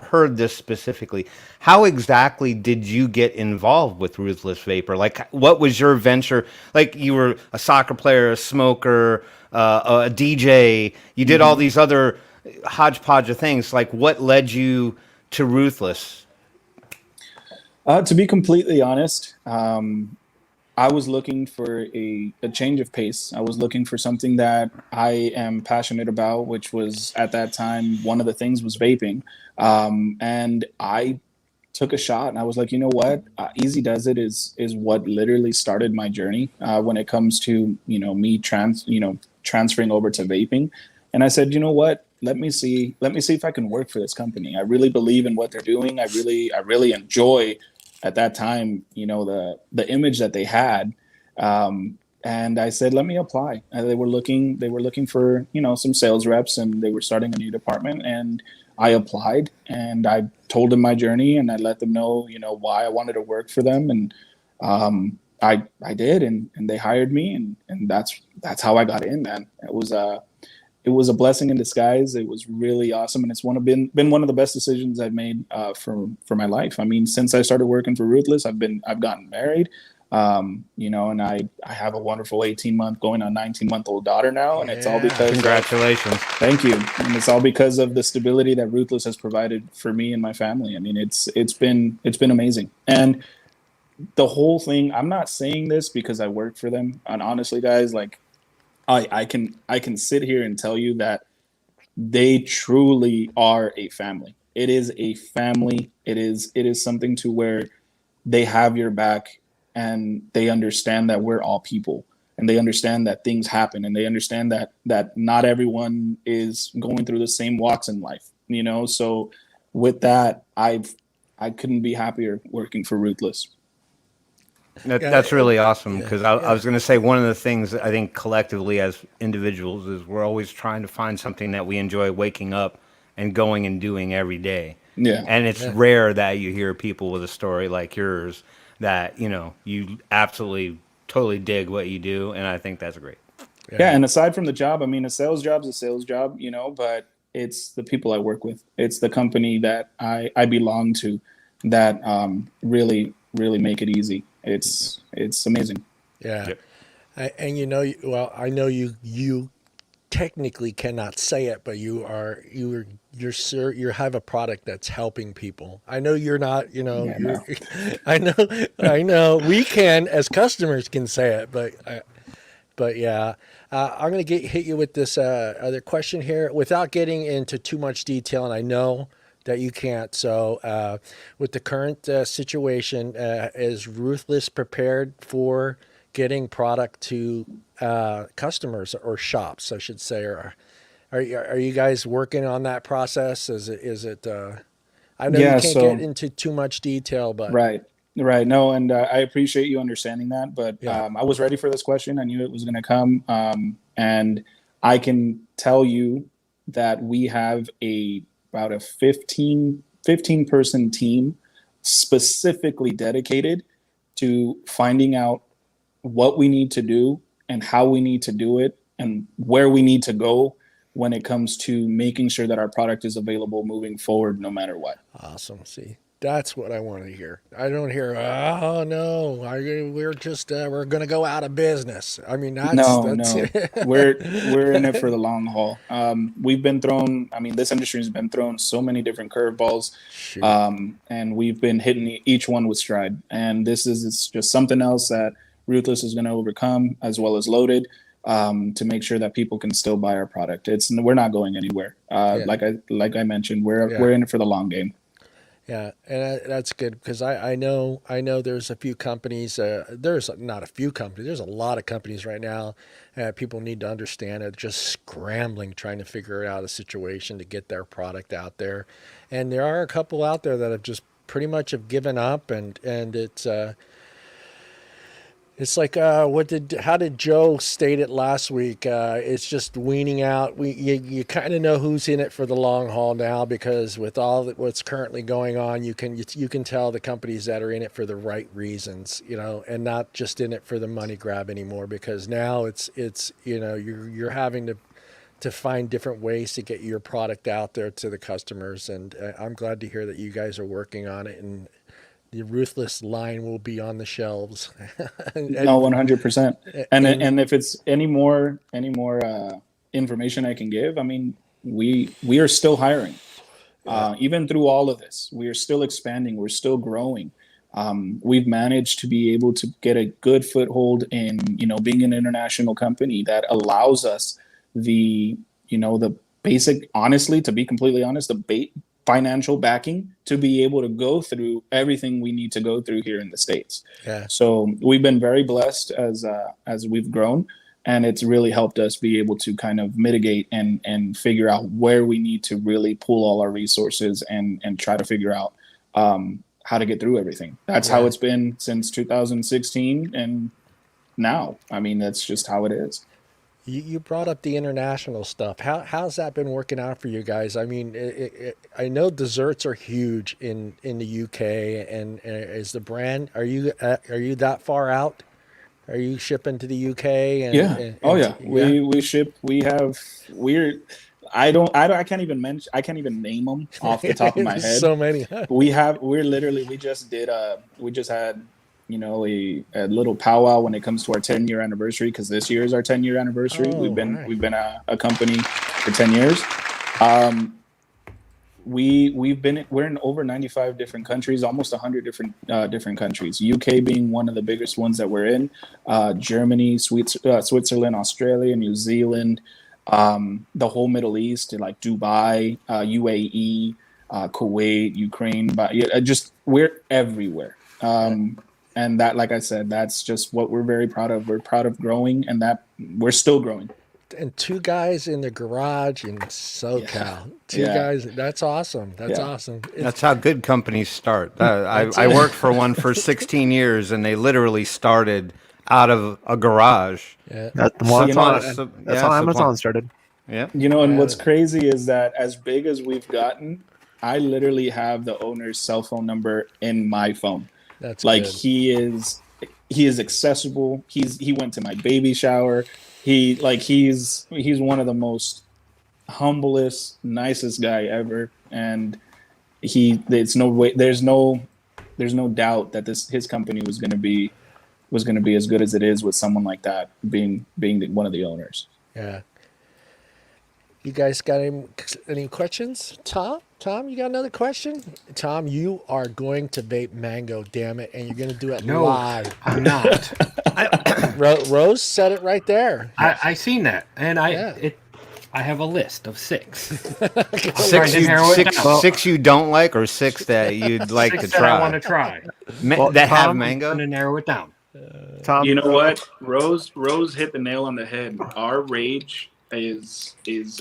heard this specifically. How exactly did you get involved with Ruthless Vapor? Like, what was your venture? Like, you were a soccer player, a smoker, a DJ. You did all these other hodgepodge of things. Like, what led you to Ruthless? To be completely honest, I was looking for a change of pace. I was looking for something that I am passionate about, which was at that time, one of the things was vaping. And I took a shot and I was like, you know what? Easy Does It is what literally started my journey when it comes to, me transferring over to vaping. And I said, you know what? Let me see if I can work for this company. I really believe in what they're doing. I really enjoy at that time, the image that they had. And I said, let me apply. And they were looking for, some sales reps, and they were starting a new department, and I applied and I told them my journey, and I let them know, why I wanted to work for them. And I did, and they hired me, and that's how I got in, man. It was a blessing in disguise. It was really awesome, and it's been one of the best decisions I've made for my life. I mean, since I started working for Ruthless, I've gotten married, and I have a wonderful 18-month going on 19-month-old daughter now, and it's all because Congratulations. thank you, and it's all because of the stability that Ruthless has provided for me and my family. I mean, it's been amazing, and the whole thing. I'm not saying this because I work for them, and honestly, guys, like. I can sit here and tell you that they truly are a family. It is a family. It is something to where they have your back, and they understand that we're all people, and they understand that things happen, and they understand that not everyone is going through the same walks in life, So with that, I couldn't be happier working for Ruthless. That's really awesome because I was going to say one of the things I think collectively as individuals is we're always trying to find something that we enjoy waking up and going and doing every day. Yeah. And it's rare that you hear people with a story like yours that, you absolutely totally dig what you do. And I think that's great. Yeah. And aside from the job, I mean, a sales job's a sales job, but it's the people I work with. It's the company that I belong to that really, really make it easy. It's amazing. Yeah. Yep. I know you technically cannot say it, but you have a product that's helping people. I know you're not, No. I know we can as customers can say it, but But yeah, I'm going to hit you with this other question here without getting into too much detail. And I know that you can't. So with the current situation, is Ruthless prepared for getting product to customers or shops, I should say? Or are you guys working on that process? Is it I know you Yeah, can't get so into too much detail, but right, right. No, and I appreciate you understanding that. But yeah. I was ready for this question. I knew it was going to come, and I can tell you that we have about a 15 person team specifically dedicated to finding out what we need to do and how we need to do it and where we need to go when it comes to making sure that our product is available moving forward no matter what. Awesome. See, that's what I want to hear. I don't hear, oh no, we're going to go out of business. I mean, No, that's no, we're in it for the long haul. We've been thrown. I mean, this industry has been thrown so many different curveballs, shoot. and we've been hitting each one with stride. And this is it's just something else that Ruthless is going to overcome, as well as Loaded, to make sure that people can still buy our product. We're not going anywhere. Yeah. Like I mentioned, we're Yeah. we're in it for the long game. Yeah, and that's good because I know there's a few companies. There's not a few companies. There's a lot of companies right now. People need to understand it. Just scrambling, trying to figure out a situation to get their product out there, and there are a couple out there that have just pretty much have given up, and it's like how did Joe state it last week? It's just weaning out. You kind of know who's in it for the long haul now because with what's currently going on, you can tell the companies that are in it for the right reasons, and not just in it for the money grab anymore. Because now it's you're having to find different ways to get your product out there to the customers, and I'm glad to hear that you guys are working on it and. The Ruthless line will be on the shelves. No, 100%. And if it's any more information I can give, I mean, we are still hiring. Even through all of this, we are still expanding. We're still growing. We've managed to be able to get a good foothold in, being an international company that allows us the basic, honestly, to be completely honest, financial backing to be able to go through everything we need to go through here in the States. Yeah. So we've been very blessed as we've grown, and it's really helped us be able to kind of mitigate and figure out where we need to really pull all our resources and try to figure out how to get through everything. That's how it's been since 2016 and now. I mean, that's just how it is. You brought up the international stuff. How's that been working out for you guys? I mean, I know desserts are huge in the UK, and is the brand? Are you that far out? Are you shipping to the UK? We ship. I can't even name them off the top of my head. So many. We just had a little powwow when it comes to our 10-year anniversary, because this year is our 10-year anniversary. Oh, we've been a company for 10 years. We're in over 95 different countries, almost 100 different countries. UK being one of the biggest ones that we're in. Germany, Switzerland, Australia, New Zealand, the whole Middle East, like Dubai, UAE, Kuwait, Ukraine. But we're everywhere. And that, like I said, that's just what we're very proud of. We're proud of growing, and that we're still growing. And 2 guys in the garage in SoCal. Two guys. That's awesome. That's awesome. That's how good companies start. I worked for one for 16 years, and they literally started out of a garage. Yeah. That's how Amazon started. Yeah. And what's crazy is that as big as we've gotten, I literally have the owner's cell phone number in my phone. That's like good. he is accessible. He went to my baby shower. He's one of the most humblest, nicest guy ever, and there's no doubt that his company was going to be as good as it is with someone like that being one of the owners. Yeah. You guys got any questions, Tom? Tom, you got another question? Tom, you are going to vape mango, damn it, and you're going to do it No, live. I'm not. Rose said it right there. I seen that, and Yeah. I have a list of 6. I'm trying Six to you narrow it six down. six you don't like, or 6 that you'd like 6 to that I want to try try. Well, that have Tom- mango. I'm trying to narrow it down. Tom, You know what? Rose hit the nail on the head. Our rage is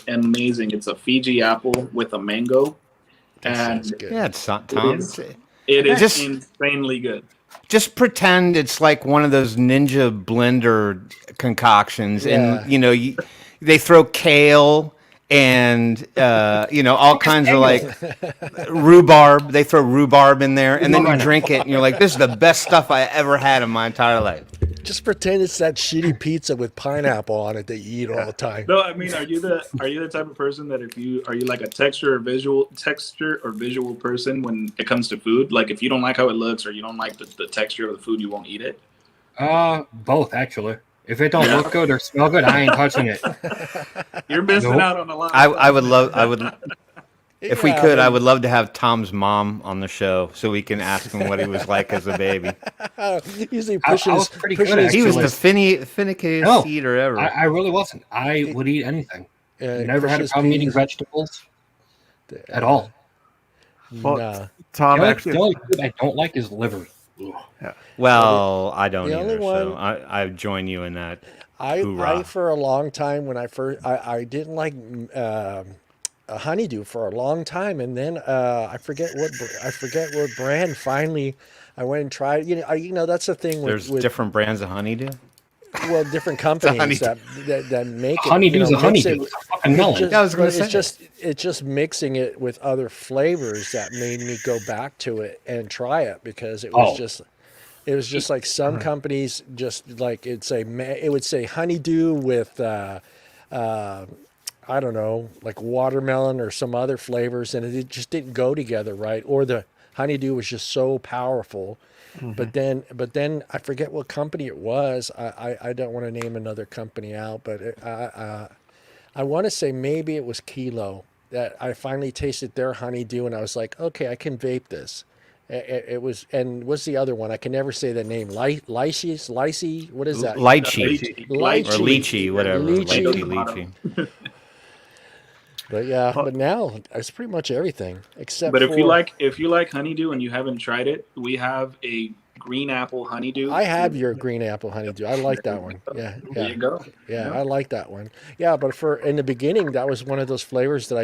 amazing. It's a Fiji apple with a mango, Sounds and good. Yeah, it's not, it Tom. is, it is Just- insanely good. Just pretend it's like one of those ninja blender concoctions, Yeah. and they throw kale and all kinds of like rhubarb. They throw rhubarb in there, and then you drink it, and you're like, "This is the best stuff I ever had in my entire life." Just pretend it's that shitty pizza with pineapple on it that you eat all the time. No, I mean, are you the type of person that are you like a texture or visual person when it comes to food? Like if you don't like how it looks or you don't like the texture of the food, you won't eat it. Both actually. If it don't look good or smell good, I ain't touching it. You're missing Nope. out on a lot. I would. If we Yeah, could, I but- would love to have Tom's mom on the show so we can ask him what he was like as a baby. Usually I pushing was his, pretty pushing good, his He was Actually- the finickiest No, eater ever. I really wasn't. I would eat anything. Never had a pushes problem eating peas. vegetables at all. Well, Nah. Tom, The actually, only food I don't like is liver. Ugh. well, I don't the only either, so one- I join you in that. I Hoorah. for a long time when I didn't like a honeydew for a long time, and then I forget what brand. Finally, I went and tried. That's the thing There's with different brands of honeydew. different companies honeydew. that make it. Honeydew's a mix honeydew. it- It's a fucking melon. Just, Yeah, I was gonna but say. it's just mixing it with other flavors that made me go back to it and try it, because it was just like some companies just like it would say honeydew with I don't know, like watermelon or some other flavors, and it just didn't go together right, or the honeydew was just so powerful. But then I forget what company it was. I don't want to name another company out, but I want to say maybe it was Kilo that I finally tasted their honeydew, and I was like, okay, I can vape this. It was, and what's the other one? I can never say the name. Lychee? What is that? Lychee. Or Lychee. lychee, whatever. Lychee. Lychee. But yeah, but now it's pretty much everything except. But if for, you like honeydew and you haven't tried it, we have a green apple honeydew. I have your green apple honeydew. I like that one. Yeah, There you go. yeah, I like that one. Yeah, but in the beginning, that was one of those flavors that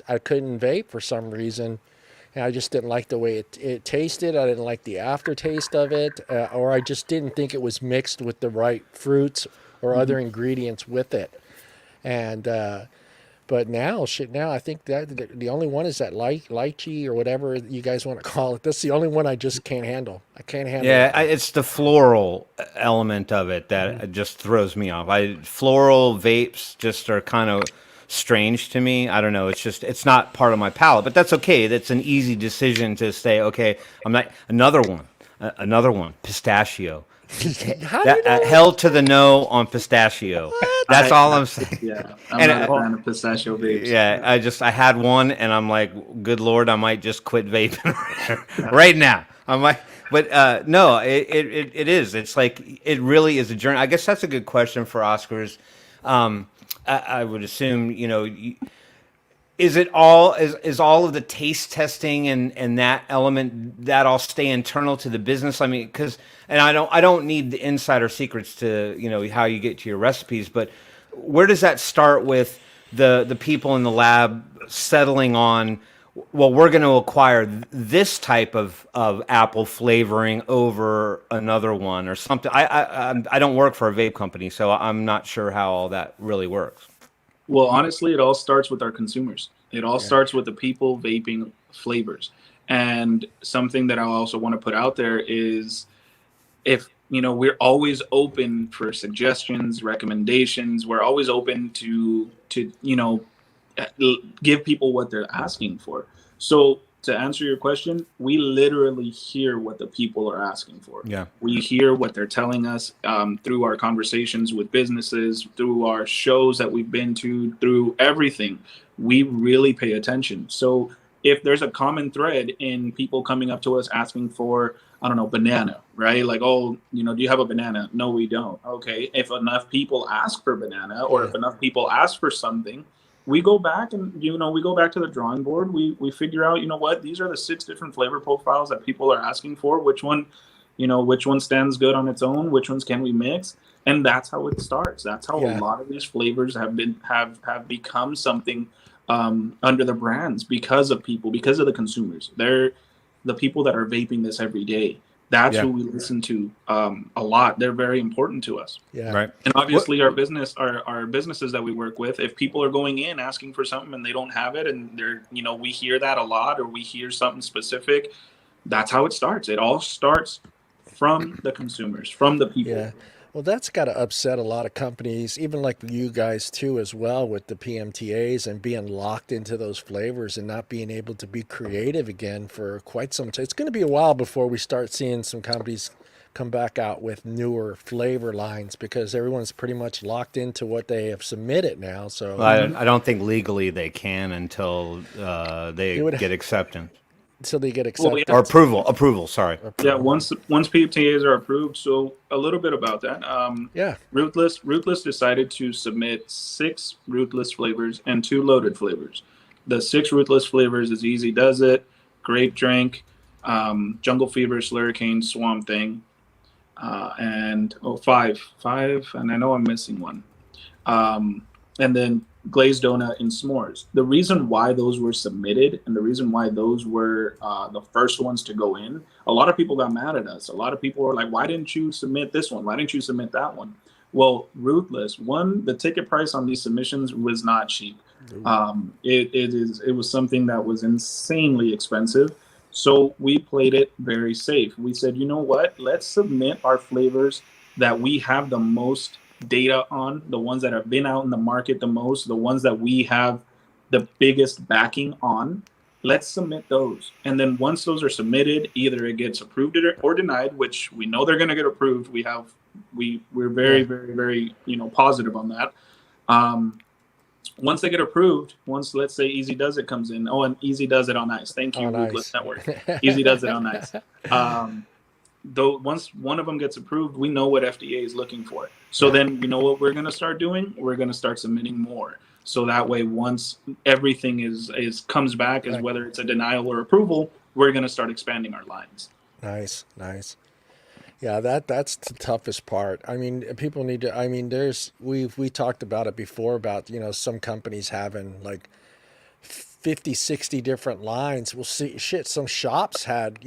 I couldn't vape for some reason. And I just didn't like the way it tasted. I didn't like the aftertaste of it, or I just didn't think it was mixed with the right fruits or other ingredients with it. And but now I think that the only one is that lychee or whatever you guys want to call it. That's the only one I just can't handle. I can't handle it. Yeah, it's the floral element of it that just throws me off. Floral vapes just are kind of strange to me. I don't know. It's not part of my palate, but that's okay. That's an easy decision to say, okay, I'm not another one, pistachio. How do you know? Hell to the no on pistachio. That's all I'm saying. Yeah, I'm And not a fan of pistachio vapes. Yeah, I had one, and I'm like, good Lord, I might just quit vaping right now. I'm like, but no, it is. It's like it really is a journey. I guess that's a good question for Oscars. I would assume, is it all is all of the taste testing and that element that all stay internal to the business? I mean, I don't need the insider secrets to how you get to your recipes, but where does that start with the people in the lab settling on? Well, we're going to acquire this type of apple flavoring over another one or something. I don't work for a vape company, so I'm not sure how all that really works. Well, honestly, it all starts with our consumers. It all starts with the people vaping flavors. And something that I also want to put out there is if, we're always open for suggestions, recommendations. We're always open to give people what they're asking for. So to answer your question, we literally hear what the people are asking for. Yeah. We hear what they're telling us through our conversations with businesses, through our shows that we've been to, through everything. We really pay attention. So if there's a common thread in people coming up to us asking for, I don't know, banana, right? Like, oh, do you have a banana? No, we don't. Okay. If enough people ask for banana, or if enough people ask for something, we go back and, we go back to the drawing board. We figure out, what, these are the 6 different flavor profiles that people are asking for. Which one stands good on its own? Which ones can we mix? And that's how it starts. That's how a lot of these flavors have become something under the brands, because of the consumers. They're the people that are vaping this every day. That's who we listen to a lot. They're very important to us. Yeah. Right. And obviously our businesses that we work with, if people are going in asking for something and they don't have it, and they're, we hear that a lot, or we hear something specific, that's how it starts. It all starts from the consumers, from the people. Yeah. Well, that's got to upset a lot of companies, even like you guys too, as well, with the PMTAs and being locked into those flavors and not being able to be creative again for quite some time. It's going to be a while before we start seeing some companies come back out with newer flavor lines, because everyone's pretty much locked into what they have submitted now. So I don't think legally they can until they get acceptance. So they get accepted. Or approval, sorry. Yeah, once PMTAs are approved. So a little bit about that. Ruthless decided to submit 6 Ruthless flavors and 2 loaded flavors. The 6 Ruthless flavors is Easy Does It, Grape Drink, Jungle Fever, Slurricane, Swamp Thing, and 5, and I know I'm missing one. And then glazed donut and s'mores. The reason why those were submitted, and the reason why those were the first ones to go in, a lot of people got mad at us. A lot of people were like, why didn't you submit this one? Why didn't you submit that one? Well, Ruthless, the ticket price on these submissions was not cheap. It was something that was insanely expensive. So we played it very safe. We said, you know what? Let's submit our flavors that we have the most data on, the ones that have been out in the market the most, the ones that we have the biggest backing on. Let's submit those. And then once those are submitted, either it gets approved or denied, which we know they're going to get approved. We're very, very, very, positive on that. Once they get approved, once, let's say, Easy Does It comes in. Oh, and Easy Does It on ice. Thank you, Ruthless Network. Easy Does It on ice. Though once one of them gets approved, we know what FDA is looking for. So then, what we're going to start doing? We're going to start submitting more. So that way, once everything comes back, as whether it's a denial or approval, we're going to start expanding our lines. Nice. Yeah, that's the toughest part. I mean, people need to. I mean, we talked about it before about some companies having like 50, 60 different lines. We'll see. Some shops had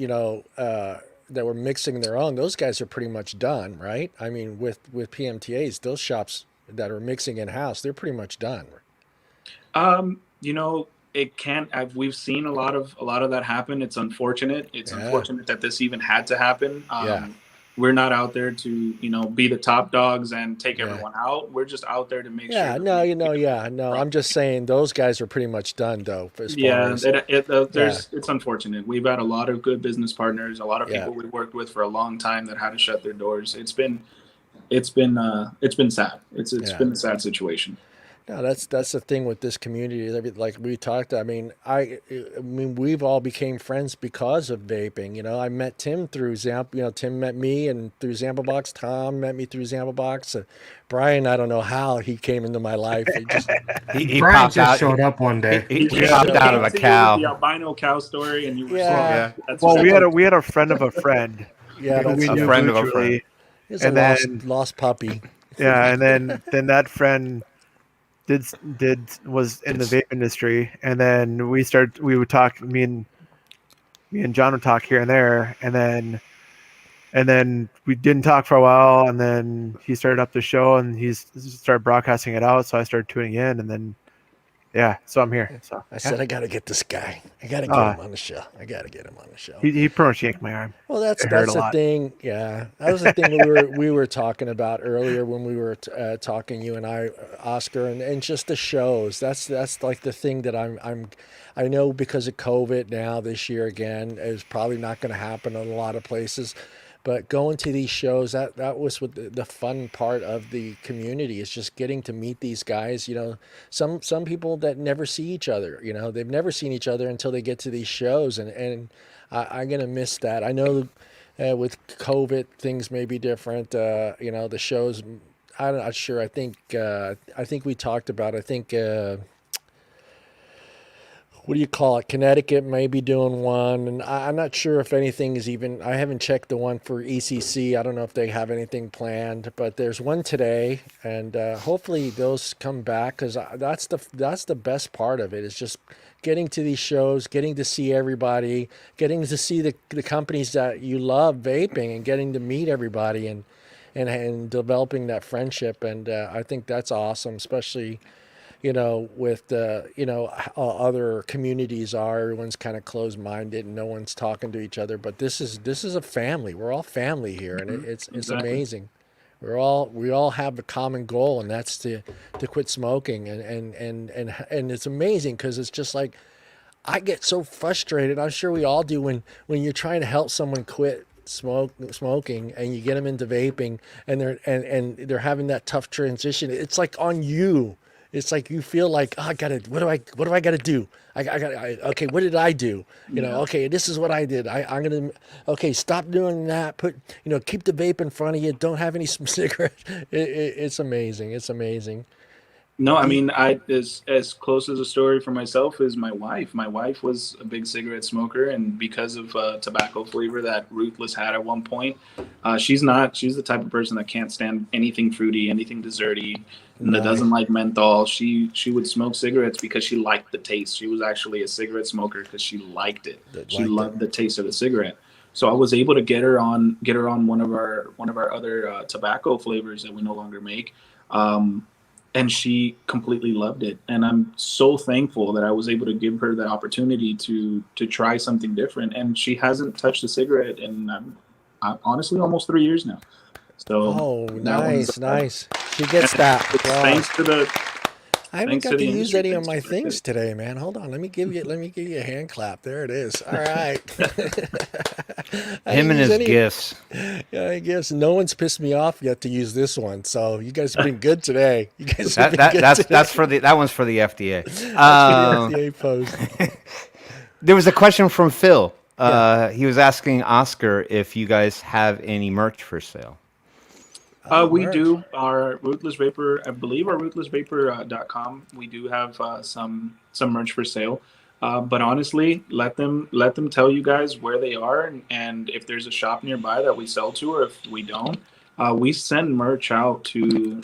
that were mixing their own. Those guys are pretty much done, right? I mean, with PMTAs, those shops that are mixing in house, they're pretty much done. It can't. We've seen a lot of that happen. It's unfortunate. It's unfortunate that this even had to happen. We're not out there to be the top dogs and take everyone out. We're just out there to make sure. I'm just saying those guys are pretty much done though. It's unfortunate. We've had a lot of good business partners, a lot of people we worked with for a long time that had to shut their doors. It's been sad. It's been a sad situation. No, that's the thing with this community. Like we talked, I mean, we've all became friends because of vaping. I met Tim through Tim met me and through ZampleBox. Tom met me through ZampleBox. Brian, I don't know how he came into my life. He Brian popped just out. showed up one day. He popped out of a cow. The albino cow story, and you were Well, we had a friend of a friend. Yeah, that's we a knew friend of a mutually. friend. He's a lost puppy. Yeah, and then that friend was in the vape industry, and then we would talk. Me and John would talk here and there, and then we didn't talk for a while, and then he started up the show and he started broadcasting it out. So I started tuning in, and then so I'm here. So I said, I got to get this guy. I got to get him on the show. I got to get him on the show. He pretty much yanked my arm. Well, that's the thing. Yeah, that was the thing we were talking about earlier when we were talking, you and I, Oscar, and just the shows. That's like the thing that I know because of COVID now this year again is probably not going to happen in a lot of places. But going to these shows, that was what the fun part of the community is, just getting to meet these guys. You know, some people that never see each other. You know, they've never seen each other until they get to these shows, and I'm gonna miss that. I know with COVID things may be different. You know, the shows. I'm not sure. I think we talked about. I think. What do you call it? Connecticut may be doing one, and I'm not sure if anything is even. I haven't checked the one for ECC. I don't know if they have anything planned, but there's one today, and hopefully those come back, because that's the best part of it, is just getting to these shows, getting to see everybody, getting to see the companies that you love vaping, and getting to meet everybody, and developing that friendship, and I think that's awesome, especially. You know, with other communities are, everyone's kind of closed-minded and no one's talking to each other. But this is a family. We're all family here, and it's Exactly. amazing. We all have a common goal, and that's to quit smoking. And it's amazing, because it's just like, I get so frustrated. I'm sure we all do when you're trying to help someone quit smoking, and you get them into vaping, and they're having that tough transition. It's like on you. It's like you feel like, oh, what do I gotta do? Okay, what did I do? You know, okay, this is what I did. I'm gonna, okay, stop doing that. Keep the vape in front of you. Don't have any cigarettes. It's amazing. It's amazing. No, I mean, as close as a story for myself is my wife. My wife was a big cigarette smoker, and because of tobacco flavor that Ruthless had at one point, she's the type of person that can't stand anything fruity, anything desserty, and that doesn't like menthol. She would smoke cigarettes because she liked the taste. She was actually a cigarette smoker because she liked it. She loved the taste of the cigarette. So I was able to get her on one of our other tobacco flavors that we no longer make. And she completely loved it. And I'm so thankful that I was able to give her the opportunity to try something different. And she hasn't touched a cigarette in honestly almost 3 years now. So nice. She gets that. Thanks to the. I haven't got to use any of my things today, man. Hold on. Let me give you a hand clap. There it is. All right. Him and his gifts. Yeah, I guess no one's pissed me off yet to use this one. So you guys have been good today. You guys have been good today. That one's for the FDA. That's for the FDA post. There was a question from Phil. He was asking Oscar if you guys have any merch for sale. We do. Our Ruthless Vapor, I believe our ruthlessvapor.com, we do have some merch for sale. But honestly, let them tell you guys where they are, and if there's a shop nearby that we sell to, or if we don't, we send merch out to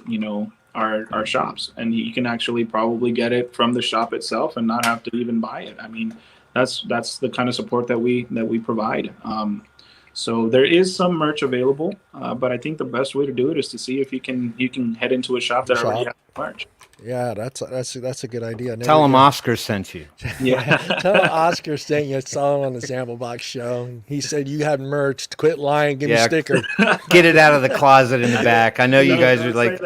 our shops, and you can actually probably get it from the shop itself and not have to even buy it. I mean, that's the kind of support that we provide. So there is some merch available, but I think the best way to do it is to see if you can head into a shop that already has merch. Yeah, that's a good idea. Tell him Oscar sent you. Yeah. Tell him Oscar sent you. I saw him on the ZampleBox show. He said you had merch. Quit lying. Give me a sticker. Get it out of the closet in the back. I know you guys are like,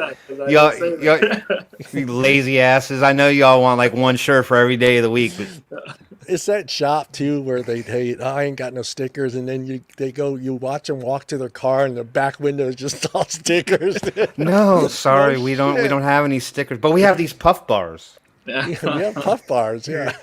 you lazy asses. I know y'all want like one shirt for every day of the week. But it's that shop too where they tell you, I ain't got no stickers, and then you watch them walk to their car, and the back window is just all stickers. No, sorry, we don't have any stickers, but we have these puff bars. Yeah, we have puff bars. Yeah.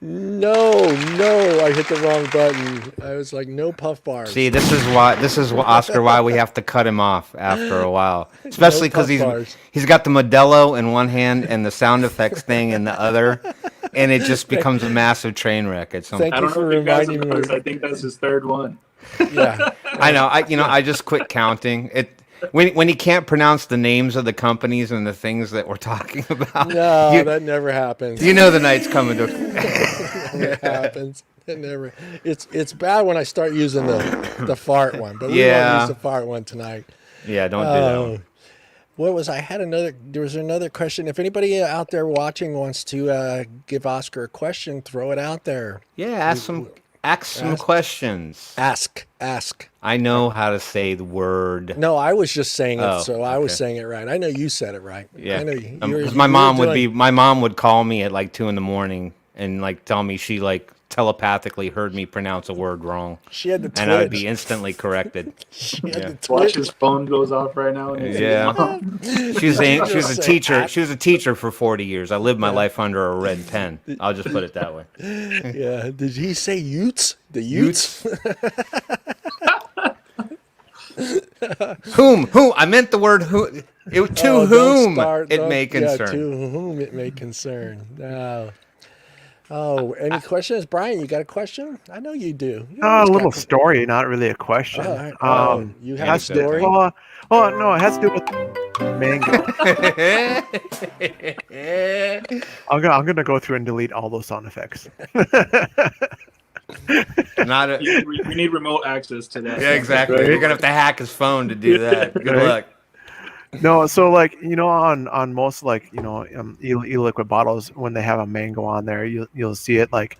No, I hit the wrong button. I was like, no puff bars. See, this is Oscar why we have to cut him off after a while, especially because he's got the Modelo in one hand and the sound effects thing in the other, and it just becomes a massive train wreck at some point. Thank you for reminding me. I think that's his third one. Yeah, I know. I just quit counting it. When he can't pronounce the names of the companies and the things that we're talking about. No, that never happens. You know the night's coming to. It happens. It never. It's bad when I start using the fart one, but we won't use the fart one tonight. Yeah, don't do that one. What was there was another question. If anybody out there watching wants to give Oscar a question, throw it out there. Yeah, ask some questions. Ask. I know how to say the word. No, I was just saying it, I was okay. saying it right. I know you said it right. Yeah, I know because my mom would call me at like 2 a.m. and like tell me she like telepathically heard me pronounce a word wrong, She had the and I would twitch. be instantly corrected. She had Yeah. the Watch twitch. his phone goes off right now. And Yeah. She was Did you a just say teacher. at? She was a teacher for 40 years. I lived my life under a red pen. I'll just put it that way. Yeah. Did he say Utes? The Utes? Whom? I meant the word who. To Oh, don't whom start- it don't- may concern. Yeah, to whom it may concern. No. Oh, any questions, Brian? You got a question? I know you do. You A always got little some- story, not really a question. Oh, all right. Oh, you have a has to- story? Well, no, it has to do with mango. I'm gonna go through and delete all those sound effects. Not a, we need remote access to that. yeah, exactly. Right? You're gonna have to hack his phone to do that. Good Right. luck. No, so like on most like e-liquid bottles, when they have a mango on there, you'll see it like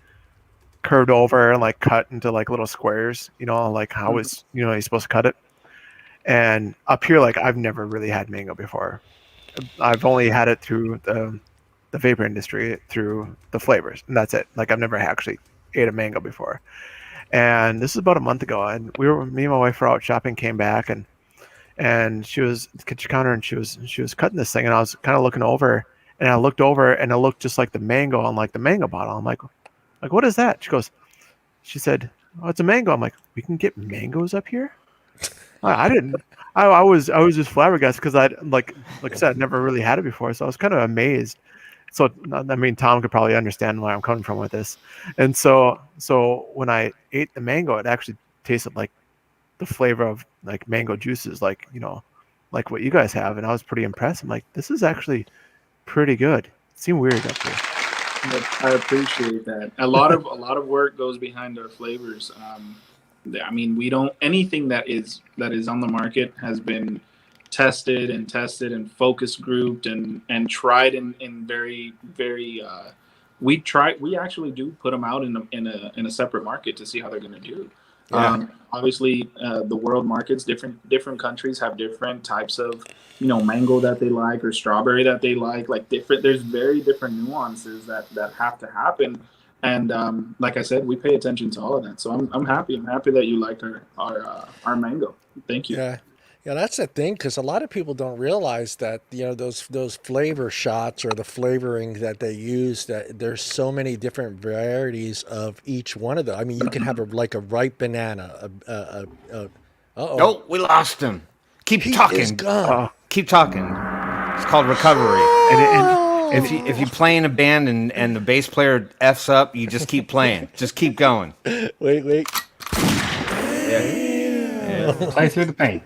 curved over and like cut into like little squares. Like how it's you're supposed to cut it. And up here, like I've never really had mango before. I've only had it through the vapor industry, through the flavors, and that's it. Like I've never actually ate a mango before. And this is about a month ago, and me and my wife were out shopping, came back, and she was at the kitchen counter, and she was cutting this thing, and I was kind of looking over, and I looked over, and it looked just like the mango on like the mango bottle. I'm like what is that? She said, oh, it's a mango. I'm like, we can get mangoes up here? I didn't. I was just flabbergasted because like I said, I'd never really had it before, so I was kind of amazed. So I mean, Tom could probably understand where I'm coming from with this. And so when I ate the mango, it actually tasted like the flavor of like mango juices, like like what you guys have, and I was pretty impressed. I'm like, this is actually pretty good. It seemed weird up here. I appreciate that. A lot of work goes behind our flavors. I mean, we don't anything that is on the market has been tested and focus grouped and tried in very we actually do put them out in a separate market to see how they're going to do. Yeah. Obviously, the world markets, different countries have different types of mango that they like or strawberry that they like there's very different nuances that have to happen. And like I said, we pay attention to all of that. So I'm happy that you like our mango. Thank you. Yeah. Yeah, that's the thing, because a lot of people don't realize that those flavor shots or the flavoring that they use, that there's so many different varieties of each one of them. I mean, you can have a ripe banana. Oh, we lost him. Keep He talking. is gone. Keep talking. It's called recovery. And If you play in a band and the bass player f's up, you just keep playing. Just keep going. Wait. Play through the pain.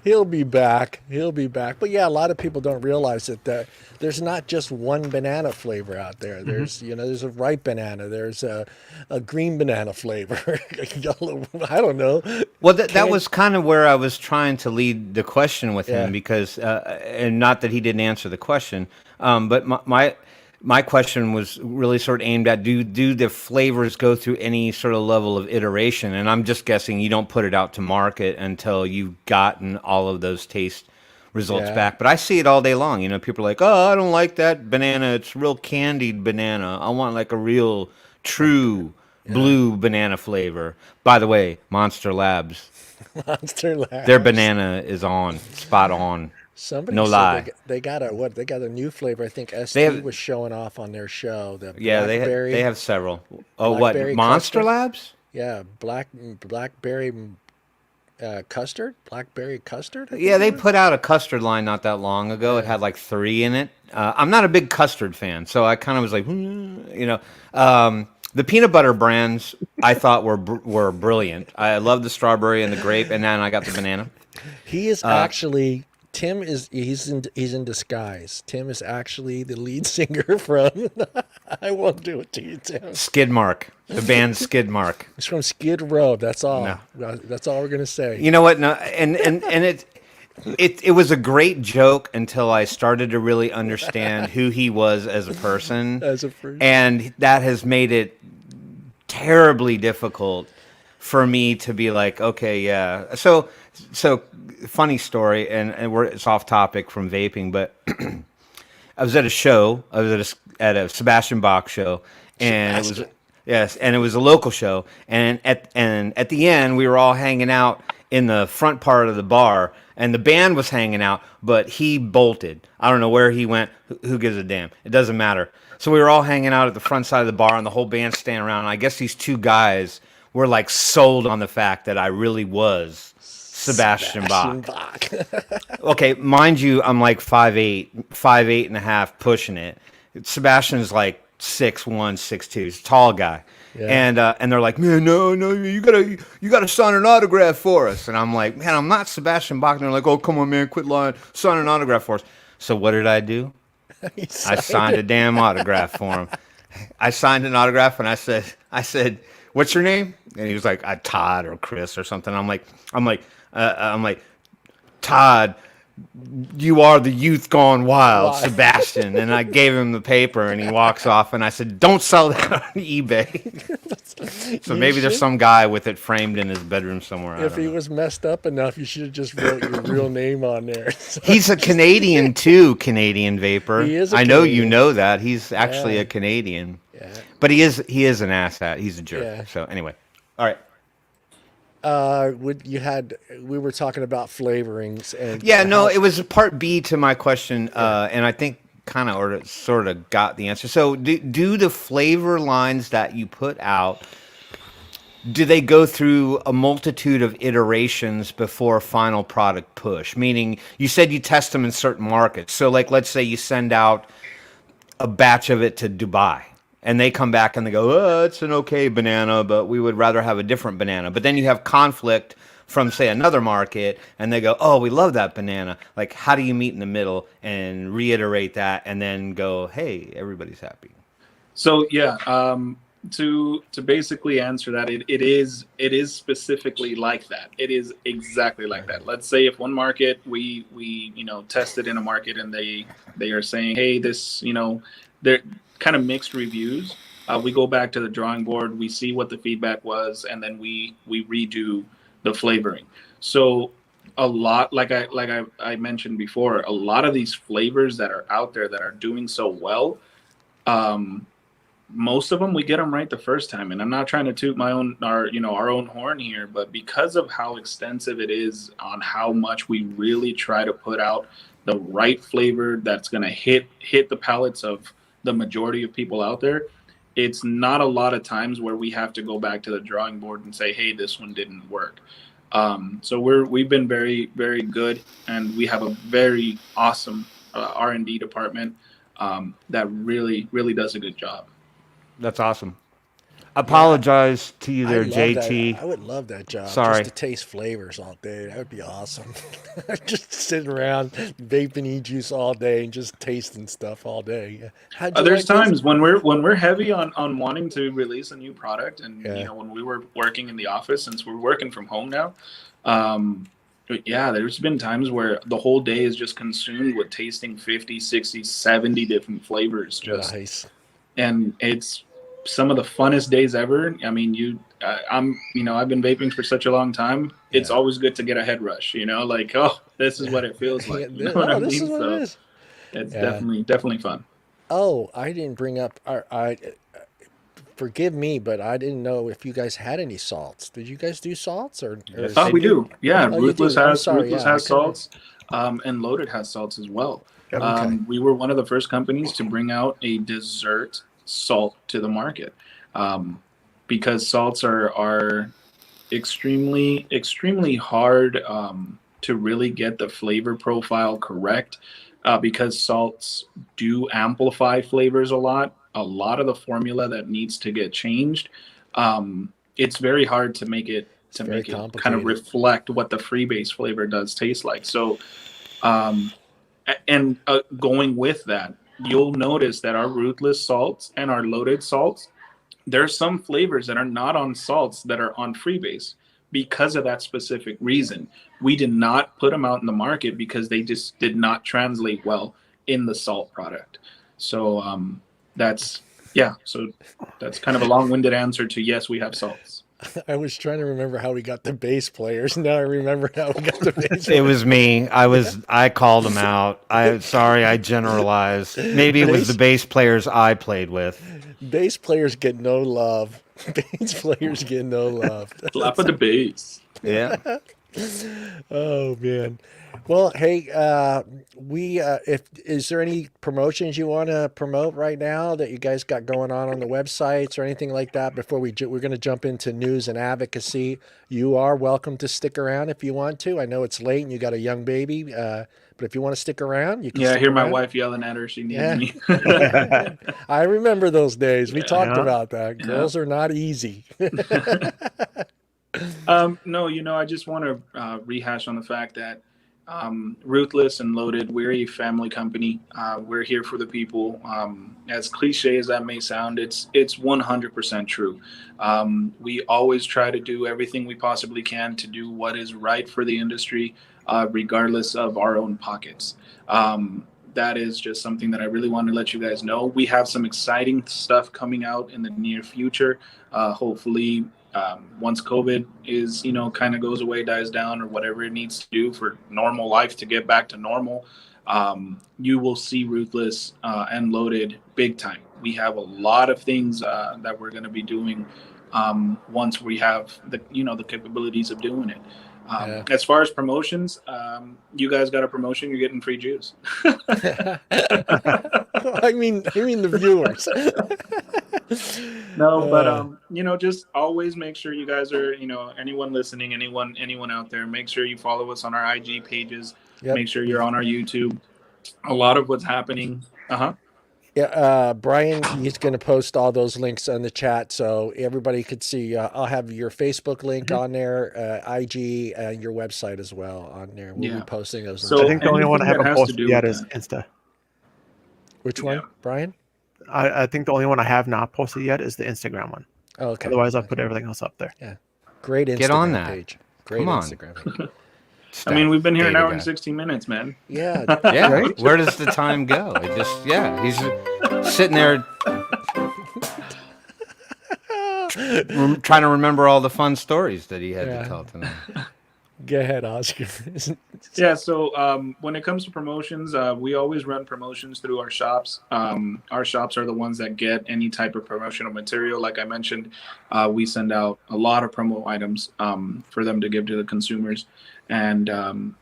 He'll be back. But yeah, a lot of people don't realize that there's not just one banana flavor out there. There's there's a ripe banana. There's a green banana flavor. Yellow. I don't know. Well, that was kind of where I was trying to lead the question with him, Yeah. because, and not that he didn't answer the question, but my question was really sort of aimed at, do the flavors go through any sort of level of iteration? And I'm just guessing you don't put it out to market until you've gotten all of those taste results Yeah. back. But I see it all day long. People are like, oh, I don't like that banana. It's real candied banana. I want like a real true blue banana flavor. By the way, Monster Labs, Monster Labs. their banana is spot on. Somebody No said lie. they got a new flavor. I think ST They have- was showing off on their show. The Yeah, blackberry. they have several. Oh, what? blackberry Monster custard? Labs? Yeah, blackberry custard. Blackberry custard. I think Yeah, it they was? put out a custard line not that long ago. It had like 3 in it. I'm not a big custard fan, so I kind of was like, the peanut butter brands I thought were brilliant. I love the strawberry and the grape, and then I got the banana. He is actually Tim is he's in disguise. Tim is actually the lead singer from I won't do it to you, Tim. Skidmark, the band Skidmark. It's from Skid Row. That's all. No. That's all we're gonna say. You know what? No, and it was a great joke until I started to really understand who he was as a person. As a person. And that has made it terribly difficult for me to be like, okay, yeah. So funny story, and it's off topic from vaping, but I was at a show. I was at a Sebastian Bach show, and it Yes, and it was a local show. And at the end, we were all hanging out in the front part of the bar, and the band was hanging out, but he bolted. I don't know where he went. Who gives a damn? It doesn't matter. So we were all hanging out at the front side of the bar, and the whole band standing around. And I guess these two guys were like sold on the fact that I really was Sebastian Bach. Okay, mind you, I'm like 5'8", 5'8.5", pushing it. Sebastian's like 6'1", 6'2". He's a tall guy. Yeah. And they're like, man, no, you gotta sign an autograph for us. And I'm like, man, I'm not Sebastian Bach. And they're like, oh, come on, man, quit lying. Sign an autograph for us. So what did I do? I signed a damn autograph for him. I signed an autograph, and I said, what's your name? And he was like, Todd or Chris or something. I'm like, Todd, you are the youth gone wild, Sebastian. And I gave him the paper, and he walks off, and I said, don't sell that on eBay. So maybe there's some guy with it framed in his bedroom somewhere. If he was messed up enough, you should have just wrote your real name on there. He's a Canadian too, Canadian Vapor. He is I know you know that. He's actually a Canadian. Yeah. But he is an asshat. He's a jerk. Yeah. So anyway. All right. We were talking about flavorings and it was part B to my question, and I think kind of or sort of got the answer. So do the flavor lines that you put out, do they go through a multitude of iterations before final product push? Meaning, you said you test them in certain markets. So like, let's say you send out a batch of it to Dubai, and they come back and they go, oh, it's an okay banana, but we would rather have a different banana. But then you have conflict from, say, another market, and they go, oh, we love that banana. Like, how do you meet in the middle and reiterate that and then go, hey, everybody's happy? So, to basically answer that, it is specifically like that. It is exactly like that. Let's say if one market we tested in a market and they are saying, hey, this, they're kind of mixed reviews. We go back to the drawing board, we see what the feedback was, and then we redo the flavoring. So a lot, like I mentioned before, a lot of these flavors that are out there that are doing so well, most of them we get them right the first time. And I'm not trying to toot our own horn here, but because of how extensive it is on how much we really try to put out the right flavor that's going to hit the palates of the majority of people out there, it's not a lot of times where we have to go back to the drawing board and say, hey, this one didn't work. So we've been very, very good, and we have a very awesome R&D department that really, really does a good job. That's awesome. Apologize to you there, JT. I would love that job. Sorry. Just to taste flavors all day. That would be awesome. Just sitting around vaping e-juice all day and just tasting stuff all day. There's times when we're heavy on wanting to release a new product, and when we were working in the office, since we're working from home now, there's been times where the whole day is just consumed with tasting 50, 60, 70 different flavors. Nice. And it's some of the funnest days ever. I mean, I've been vaping for such a long time. It's always good to get a head rush, like, oh, this is what it feels like. You know what I mean? This is what it is. It's definitely fun. Oh, I didn't bring up forgive me, but I didn't know if you guys had any salts. Did you guys do salts or we do. Yeah, Oh, Ruthless has has salts, and Loaded has salts as well. Okay. We were one of the first companies to bring out a dessert salt to the market, because salts are extremely hard to really get the flavor profile correct, because salts do amplify flavors a lot of the formula that needs to get changed, it's very hard to make it kind of reflect what the freebase flavor does taste like. So going with that, you'll notice that our Ruthless salts and our Loaded salts, there's some flavors that are not on salts that are on freebase because of that specific reason. We did not put them out in the market because they just did not translate well in the salt product. So that's kind of a long-winded answer to yes, we have salts. I was trying to remember how we got the bass players. Now I remember how we got the bass. It was me. I called him out. Sorry, I generalized. Maybe it was the bass players I played with. Bass players get no love. Bass players get no love. Slap of the bass. Yeah. Oh man. Well, hey, if is there any promotions you want to promote right now that you guys got going on the websites or anything like that before we're going to jump into news and advocacy? You are welcome to stick around if you want to. I know it's late and you got a young baby, but if you want to stick around, you can. Yeah, I stick hear my around. wife yelling at her. She needs Yeah. me. I remember those days. We talked Yeah. about that. Girls are not easy. No, I just want to rehash on the fact that Ruthless and Loaded, we're a family company. We're here for the people. As cliche as that may sound, it's 100% true. We always try to do everything we possibly can to do what is right for the industry, regardless of our own pockets. That is just something that I really want to let you guys know. We have some exciting stuff coming out in the near future. Hopefully, once COVID is, kind of goes away, dies down, or whatever it needs to do for normal life to get back to normal, you will see Ruthless and Loaded big time. We have a lot of things that we're going to be doing once we have the capabilities of doing it. As far as promotions, you guys got a promotion. You're getting free juice. I mean the viewers. No, but just always make sure you guys are, anyone listening, anyone out there, make sure you follow us on our IG pages. Yep. Make sure you're on our YouTube. A lot of what's happening. Yeah, Brian, he's going to post all those links in the chat so everybody could see. I'll have your Facebook link on there, IG, and your website as well on there. We'll be posting those. So I think the only one I anything that haven't has to posted do yet with is Insta. Which one, Brian? I think the only one I have not posted yet is the Instagram one. Oh, okay. Otherwise, I'll put everything else up there. Yeah. Great Instagram Get on that. page. Great Come on. Instagram. I mean, we've been here an Data hour guy. and 16 minutes, man. Yeah. Yeah. Right? Where does the time go? It just, he's sitting there trying to remember all the fun stories that he had to tell tonight. Go ahead, Oscar. Yeah, so when it comes to promotions, we always run promotions through our shops. Our shops are the ones that get any type of promotional material. Like I mentioned, we send out a lot of promo items for them to give to the consumers. And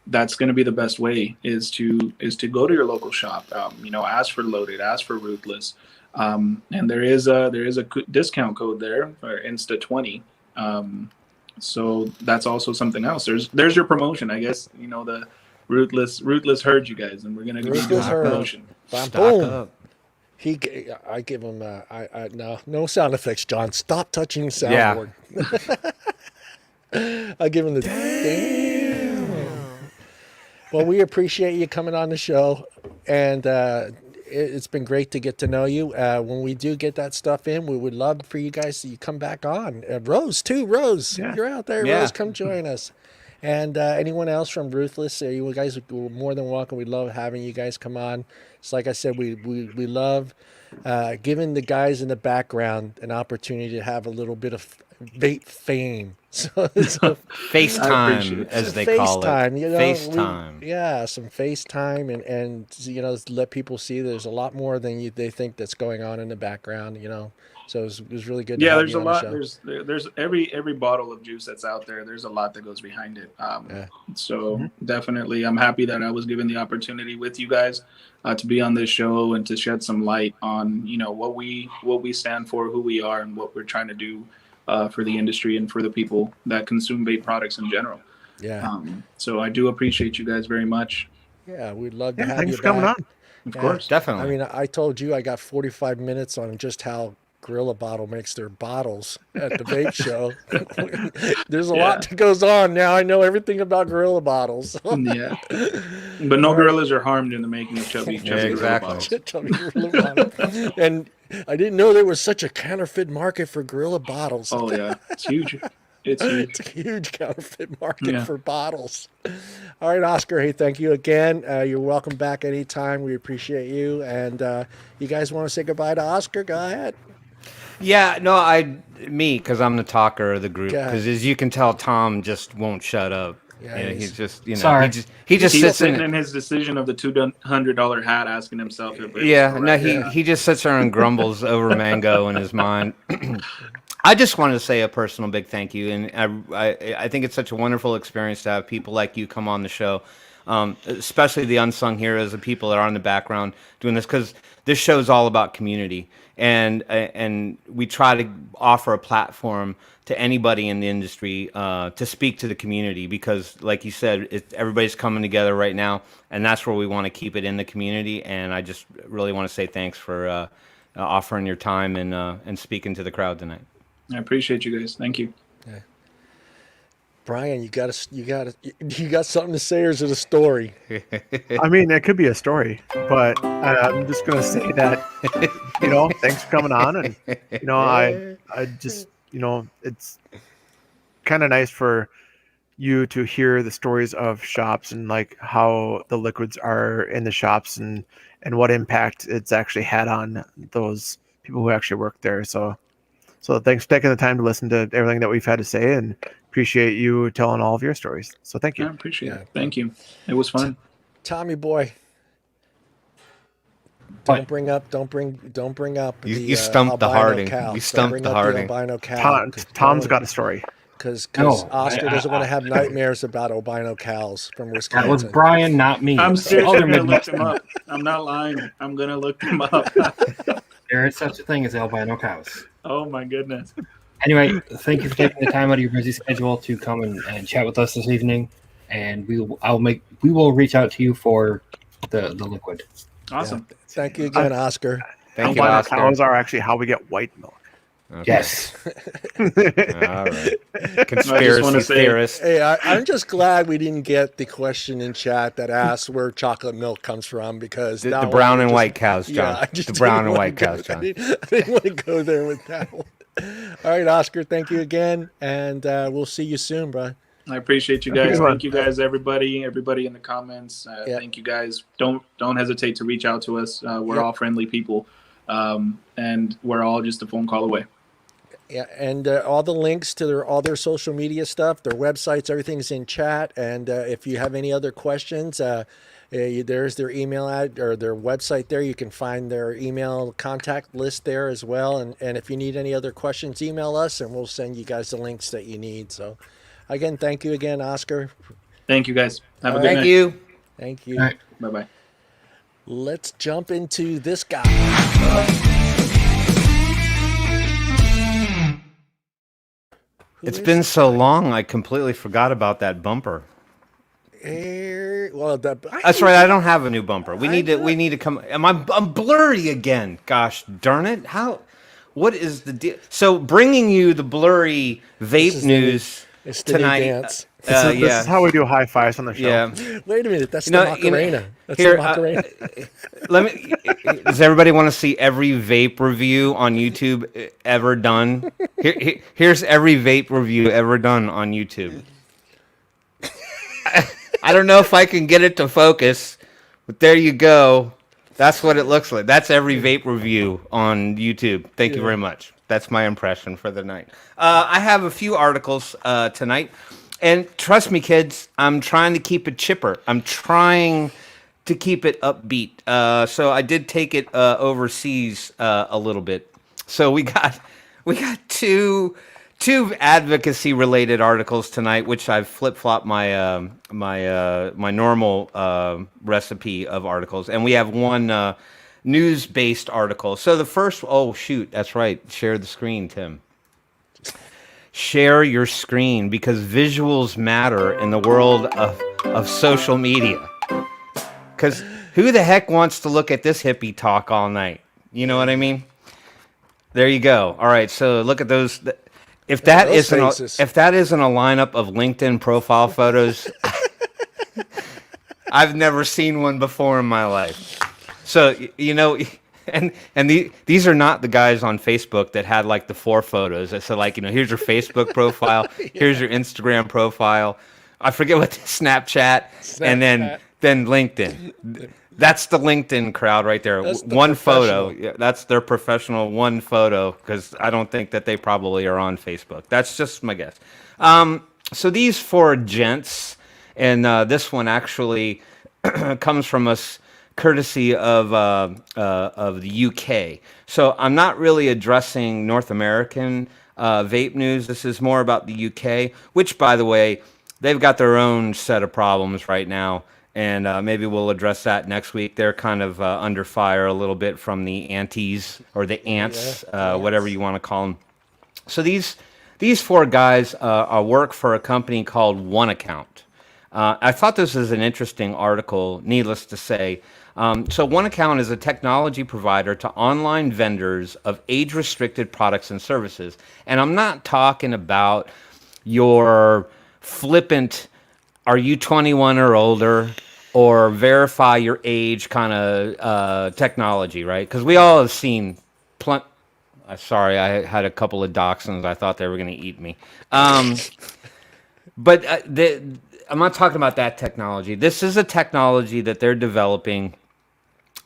that's going to be the best way is to go to your local shop, ask for Loaded, ask for Ruthless. And there is a discount code there for Insta20. So that's also something else. There's your promotion, I guess. The Ruthless heard you guys, and we're gonna give you a promotion. Boom. I give him no sound effects, John. Stop touching the soundboard. I give him the damn. Well, we appreciate you coming on the show, and it's been great to get to know you. When we do get that stuff in, we would love for you guys to come back on. Rose, too. Rose, you're out there. Yeah. Rose, come join us. And anyone else from Ruthless, you guys are more than welcome. We love having you guys come on. It's like I said, we love giving the guys in the background an opportunity to have a little bit of vape fame. So FaceTime, as they call it. FaceTime. Some FaceTime and let people see there's a lot more than they think that's going on in the background. So it was really good. Yeah, there's a lot. There's every bottle of juice that's out there. There's a lot that goes behind it. So definitely, I'm happy that I was given the opportunity with you guys to be on this show and to shed some light on what we stand for, who we are, and what we're trying to do for the industry and for the people that consume vape products in general. Yeah. So I do appreciate you guys very much. Yeah, we'd love to have thanks you for coming back. on. Of course, definitely. I mean, I told you I got 45 minutes on just how Gorilla Bottle makes their bottles at the vape show. There's a lot that goes on now. I know everything about Gorilla Bottles. Yeah, but no gorillas are harmed in the making of chubby exactly. Gorilla bottles. And I didn't know there was such a counterfeit market for Gorilla Bottles. Oh yeah, it's huge. It's huge. It's a huge counterfeit market for bottles. All right, Oscar. Hey, thank you again. You're welcome back anytime. We appreciate you. And you guys want to say goodbye to Oscar? Go ahead. Yeah, no, because I'm the talker of the group. God. Because as you can tell, Tom just won't shut up. Yeah, You know, he's- he's just, you know, Sorry. he just He's sits sitting in. in his decision of the $200 hat, asking himself if it was Yeah, no, correct. he just sits there and grumbles over mango in his mind. I just wanted to say a personal big thank you, and I think it's such a wonderful experience to have people like you come on the show, especially the unsung heroes, the people that are in the background doing this, because this show is all about community, and we try to offer a platform to anybody in the industry to speak to the community, because, like you said, everybody's coming together right now, and that's where we want to keep it, in the community. And I just really want to say thanks for offering your time and speaking to the crowd tonight. I appreciate you guys. Thank you. Brian, you got something to say, or is it a story? I mean, it could be a story, but I'm just gonna say that, thanks for coming on, and I just, it's kind of nice for you to hear the stories of shops and like how the liquids are in the shops and what impact it's actually had on those people who actually work there. So thanks for taking the time to listen to everything that we've had to say, and appreciate you telling all of your stories. So thank you. I appreciate it. Thank you. It was fun. Tommy boy, What? don't bring up. You stumped the albino Harding. cows. You stumped Don't bring the up Harding. albino cow. Tom's got a story. Because No, Oscar doesn't want to I- have nightmares about albino cows from That was Wisconsin. Brian, not me. I'm seriously Other going to look Midwestern- them up. I'm not lying. I'm going to look them up. There is such a thing as albino cows. Oh, my goodness. Anyway, thank you for taking the time out of your busy schedule to come and chat with us this evening. And we will reach out to you for the liquid. Awesome. Thank you again, Oscar. Thank you, Albino Oscar. cows are actually how we get white milk. Okay. Yes. All right. Conspiracy say- theorist. Hey, I'm just glad we didn't get the question in chat that asks where chocolate milk comes from, because The that one brown I and just- white cows, John. I just The brown didn't and wanna white go- cows, John. I didn't want to go there with that one. All right, Oscar, thank you again, and we'll see you soon, bro. I appreciate you guys. Everyone. Thank you guys, everybody in the comments. Yeah. Thank you guys. Don't hesitate to reach out to us. We're Yep. all friendly people, and we're all just a phone call away. Yeah, and all the links to all their social media stuff, their websites, everything's in chat. And if you have any other questions, there's their email ad or their website there. You can find their email contact list there as well. And if you need any other questions, email us and we'll send you guys the links that you need. So, again, thank you again, Oscar. Thank you guys. Have a good Thank night. you. Thank you. All right. Bye-bye. Let's jump into this guy. It's been so long, I completely forgot about that bumper. Well, That's right. I don't have a new bumper. We need to come. I'm blurry again. Gosh darn it! What is the deal? So bringing you the blurry vape is the news it's the new tonight. dance. This is how we do high fives on the show. Yeah. Wait a minute, that's No, the Macarena. That's here, the Macarena. Let me. Does everybody want to see every vape review on YouTube ever done? Here's every vape review ever done on YouTube. I don't know if I can get it to focus, but there you go. That's what it looks like. That's every vape review on YouTube. Thank you very much. That's my impression for the night. I have a few articles tonight. And trust me, kids, I'm trying to keep it chipper. I'm trying to keep it upbeat. So I did take it overseas a little bit. So we got two advocacy related articles tonight, which I've flip flopped my my normal recipe of articles, and we have one news based article. So the first, oh shoot, that's right. Share the screen, Tim. Share your screen, because visuals matter in the world of social media. Because who the heck wants to look at this hippie talk all night? You know what I mean? There you go. All right, so look at those. If that those isn't faces. if that isn't a lineup of LinkedIn profile photos, I've never seen one before in my life. So you know. And these are not the guys on Facebook that had like the 4 photos. So like, you know, here's your Facebook profile, here's your Instagram profile. I forget what the Snapchat, and then than LinkedIn. That's the LinkedIn crowd right there. That's the One photo. professional. Yeah, that's their professional one photo, because I don't think that they probably are on Facebook. That's just my guess. So these four gents, and this one actually comes from us courtesy of the UK. So I'm not really addressing North American vape news. This is more about the UK, which, by the way, they've got their own set of problems right now. And maybe we'll address that next week. They're kind of under fire a little bit from the antis or the ants, whatever you want to call them. So these four guys work for a company called One Account. I thought this was an interesting article, needless to say. So One Account is a technology provider to online vendors of age-restricted products and services. And I'm not talking about your flippant, are you 21 or older, or verify your age kind of technology, right? Because we all have seen sorry, I had a couple of dachshunds. I thought they were going to eat me. But I'm not talking about that technology. This is a technology that they're developing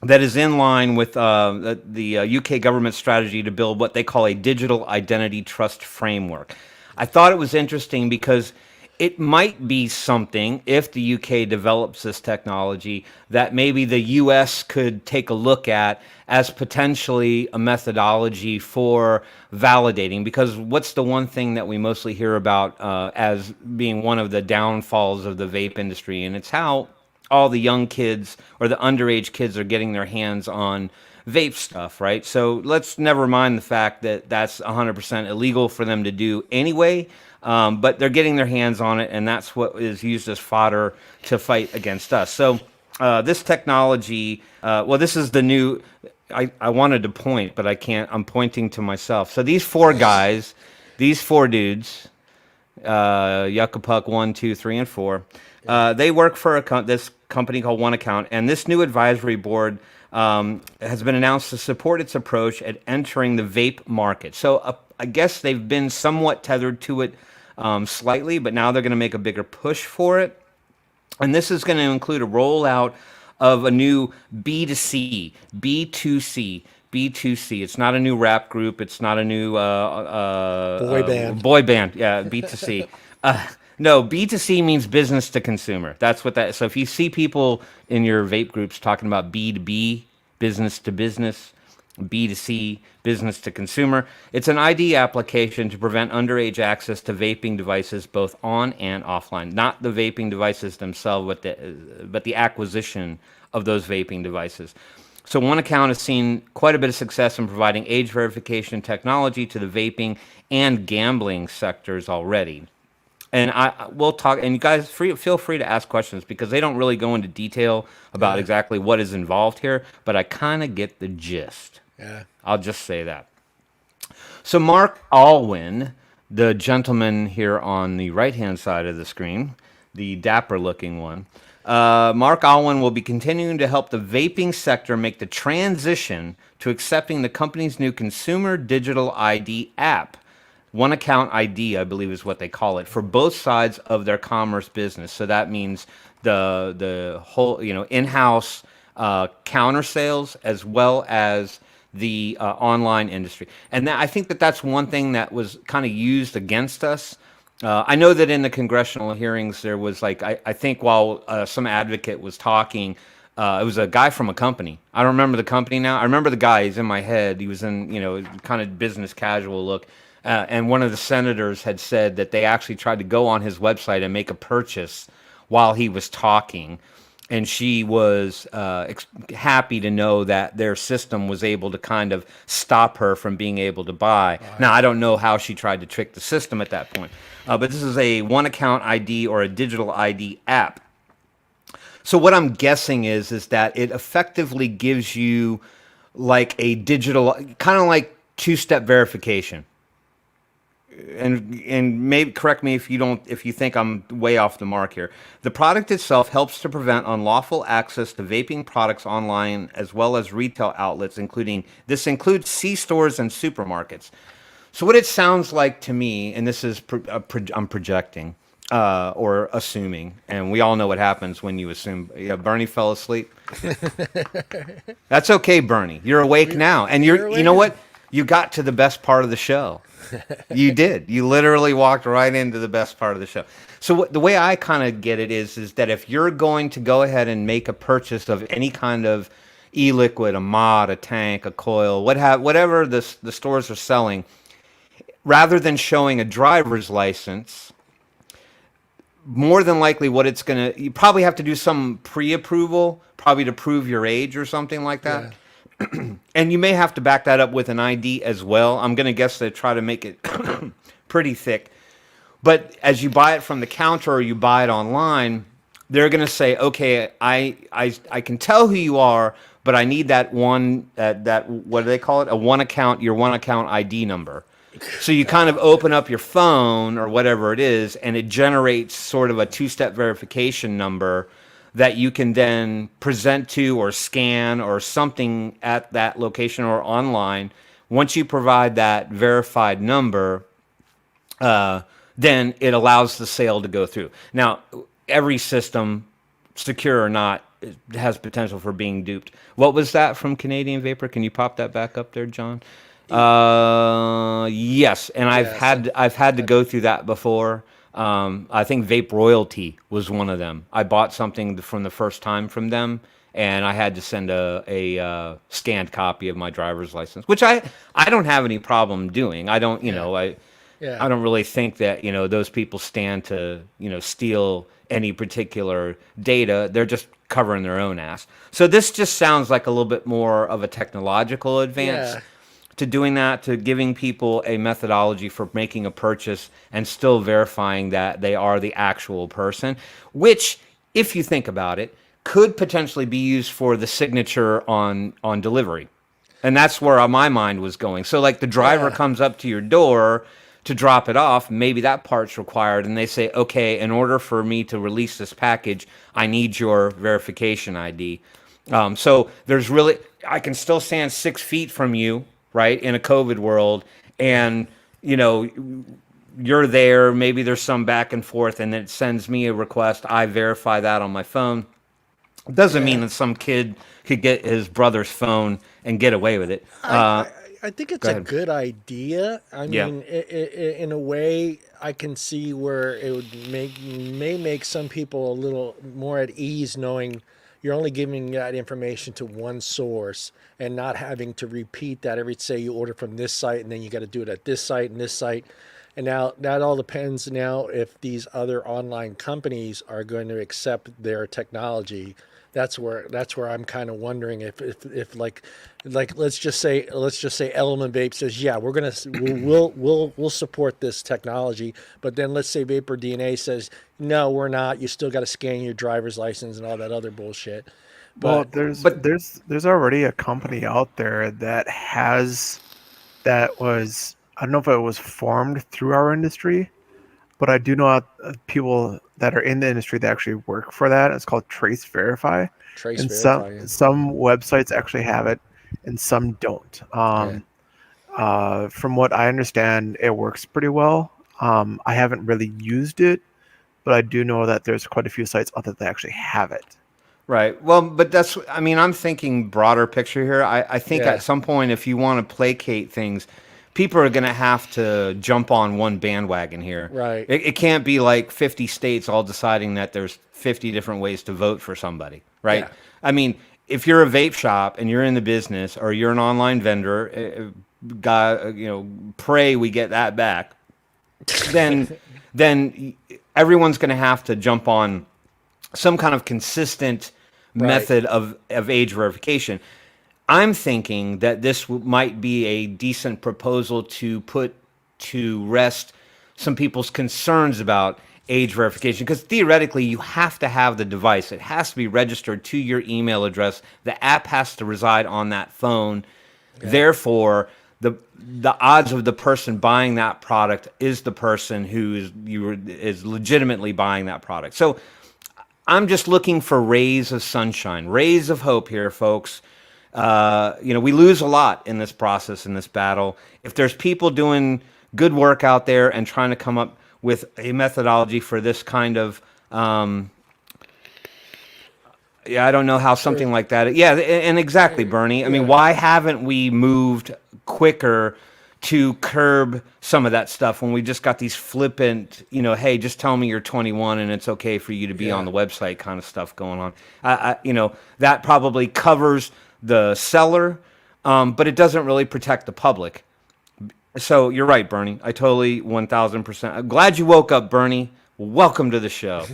that is in line with the UK government strategy to build what they call a digital identity trust framework. I thought it was interesting because it might be something, if the UK develops this technology, that maybe the US could take a look at as potentially a methodology for validating. Because what's the one thing that we mostly hear about as being one of the downfalls of the vape industry? And it's how all the young kids or the underage kids are getting their hands on vape stuff, right? So let's never mind the fact that that's 100% illegal for them to do anyway. But they're getting their hands on it, and that's what is used as fodder to fight against us. So this technology, this is the new. I wanted to point, but I can't. I'm pointing to myself. So these four guys, these four dudes, Yucca 1, 2, 3, and 4, they work for this company called One Account, and this new advisory board has been announced to support its approach at entering the vape market. So I guess they've been somewhat tethered to it slightly, but now they're going to make a bigger push for it. And this is going to include a rollout of a new B2C, B2C, B2C. It's not a new rap group. It's not a new Boy band. Boy band, yeah, B2C. No, B2C means business to consumer. That's what that is. So if you see people in your vape groups talking about B2B, business to business, B2C, business to consumer, it's an ID application to prevent underage access to vaping devices both on and offline. Not the vaping devices themselves, but the acquisition of those vaping devices. So One Account has seen quite a bit of success in providing age verification technology to the vaping and gambling sectors already. And we'll talk, and you guys feel free to ask questions because they don't really go into detail about exactly what is involved here, but I kind of get the gist. Yeah. I'll just say that. So Mark Alwyn, the gentleman here on the right-hand side of the screen, the dapper-looking one, Mark Alwyn will be continuing to help the vaping sector make the transition to accepting the company's new consumer digital ID app. One Account ID, I believe, is what they call it, for both sides of their commerce business. So that means the whole, in-house counter sales as well as the online industry. And I think that's one thing that was kind of used against us. I know that in the congressional hearings there was I think while some advocate was talking, it was a guy from a company. I don't remember the company now. I remember the guy. He's in my head. He was in, kind of business casual look. And one of the senators had said that they actually tried to go on his website and make a purchase while he was talking. And she was happy to know that their system was able to kind of stop her from being able to buy. Now, I don't know how she tried to trick the system at that point. But this is a One Account ID or a digital ID app. So what I'm guessing is that it effectively gives you like a digital, kind of like two-step verification. And maybe correct me if you think I'm way off the mark here. The product itself helps to prevent unlawful access to vaping products online as well as retail outlets, includes C-stores and supermarkets. So what it sounds like to me, and this is I'm projecting, or assuming, and we all know what happens when you assume. Yeah, Bernie fell asleep. That's okay, Bernie. You're awake now, and you know what? You got to the best part of the show. You did. You literally walked right into the best part of the show. So the way I kind of get it is that if you're going to go ahead and make a purchase of any kind of e-liquid, a mod, a tank, a coil, whatever the stores are selling, rather than showing a driver's license, more than likely what it's going to, you probably have to do some pre-approval, probably to prove your age or something like that. Yeah. And you may have to back that up with an ID as well. I'm going to guess they try to make it pretty thick. But as you buy it from the counter or you buy it online, they're going to say, okay, I can tell who you are, but I need that one, that what do they call it? Your one account ID number. So you kind of open up your phone or whatever it is, and it generates sort of a two-step verification number that you can then present to or scan or something at that location or online. Once you provide that verified number, then it allows the sale to go through. Now, every system, secure or not, has potential for being duped. What was that from Canadian Vapor? Can you pop that back up there, John? Yes, and I've had to go through that before. I think Vape Royalty was one of them. I bought something from the first time from them, and I had to send a scanned copy of my driver's license, which I don't have any problem doing. I don't, I don't really think that, those people stand to, steal any particular data. They're just covering their own ass. So this just sounds like a little bit more of a technological advance. To doing that, to giving people a methodology for making a purchase and still verifying that they are the actual person, which, if you think about it, could potentially be used for the signature on delivery. And that's where my mind was going. So like the driver comes up to your door to drop it off, maybe that part's required, and they say, okay, in order for me to release this package, I need your verification ID. So there's really, I can still stand 6 feet from you, right, in a COVID world, and you're there, maybe there's some back and forth, and then it sends me a request, I verify that on my phone. It doesn't mean that some kid could get his brother's phone and get away with it. I think it's a good idea. I mean, in a way, I can see where it would may make some people a little more at ease knowing you're only giving that information to one source and not having to repeat that every, say you order from this site and then you got to do it at this site and this site. And now that all depends now if these other online companies are going to accept their technology. That's where I'm kind of wondering if like let's just say Element Vape says, yeah, we'll support this technology, but then let's say Vapor DNA says, no, we're not. You still got to scan your driver's license and all that other bullshit. But, there's already a company out there that was, I don't know if it was formed through our industry, but I do know people that are in the industry that actually work for that. It's called Trace Verify. Some websites actually have it, and some don't. From what I understand, it works pretty well. I haven't really used it, but I do know that there's quite a few sites out there that actually have it. Right. Well, but I'm thinking broader picture here. I think at some point, if you want to placate things, people are going to have to jump on one bandwagon here. Right. It can't be like 50 states all deciding that there's 50 different ways to vote for somebody, right? Yeah. I mean, if you're a vape shop and you're in the business or you're an online vendor, pray we get that back, then everyone's going to have to jump on some kind of consistent method of age verification. I'm thinking that this might be a decent proposal to put to rest some people's concerns about age verification, because theoretically you have to have the device. It has to be registered to your email address. The app has to reside on that phone. Okay. Therefore, the odds of the person buying that product is the person who is legitimately buying that product. So I'm just looking for rays of sunshine, rays of hope here, folks. We lose a lot in this process, in this battle. If there's people doing good work out there and trying to come up with a methodology for this kind of yeah, I don't know how something like that. Yeah, and exactly, Bernie. I mean, why haven't we moved quicker to curb some of that stuff when we just got these flippant, hey, just tell me you're 21 and it's okay for you to be on the website kind of stuff going on. That probably covers the seller, but it doesn't really protect the public. So you're right, Bernie. I totally 1,000%. I'm glad you woke up, Bernie. Welcome to the show.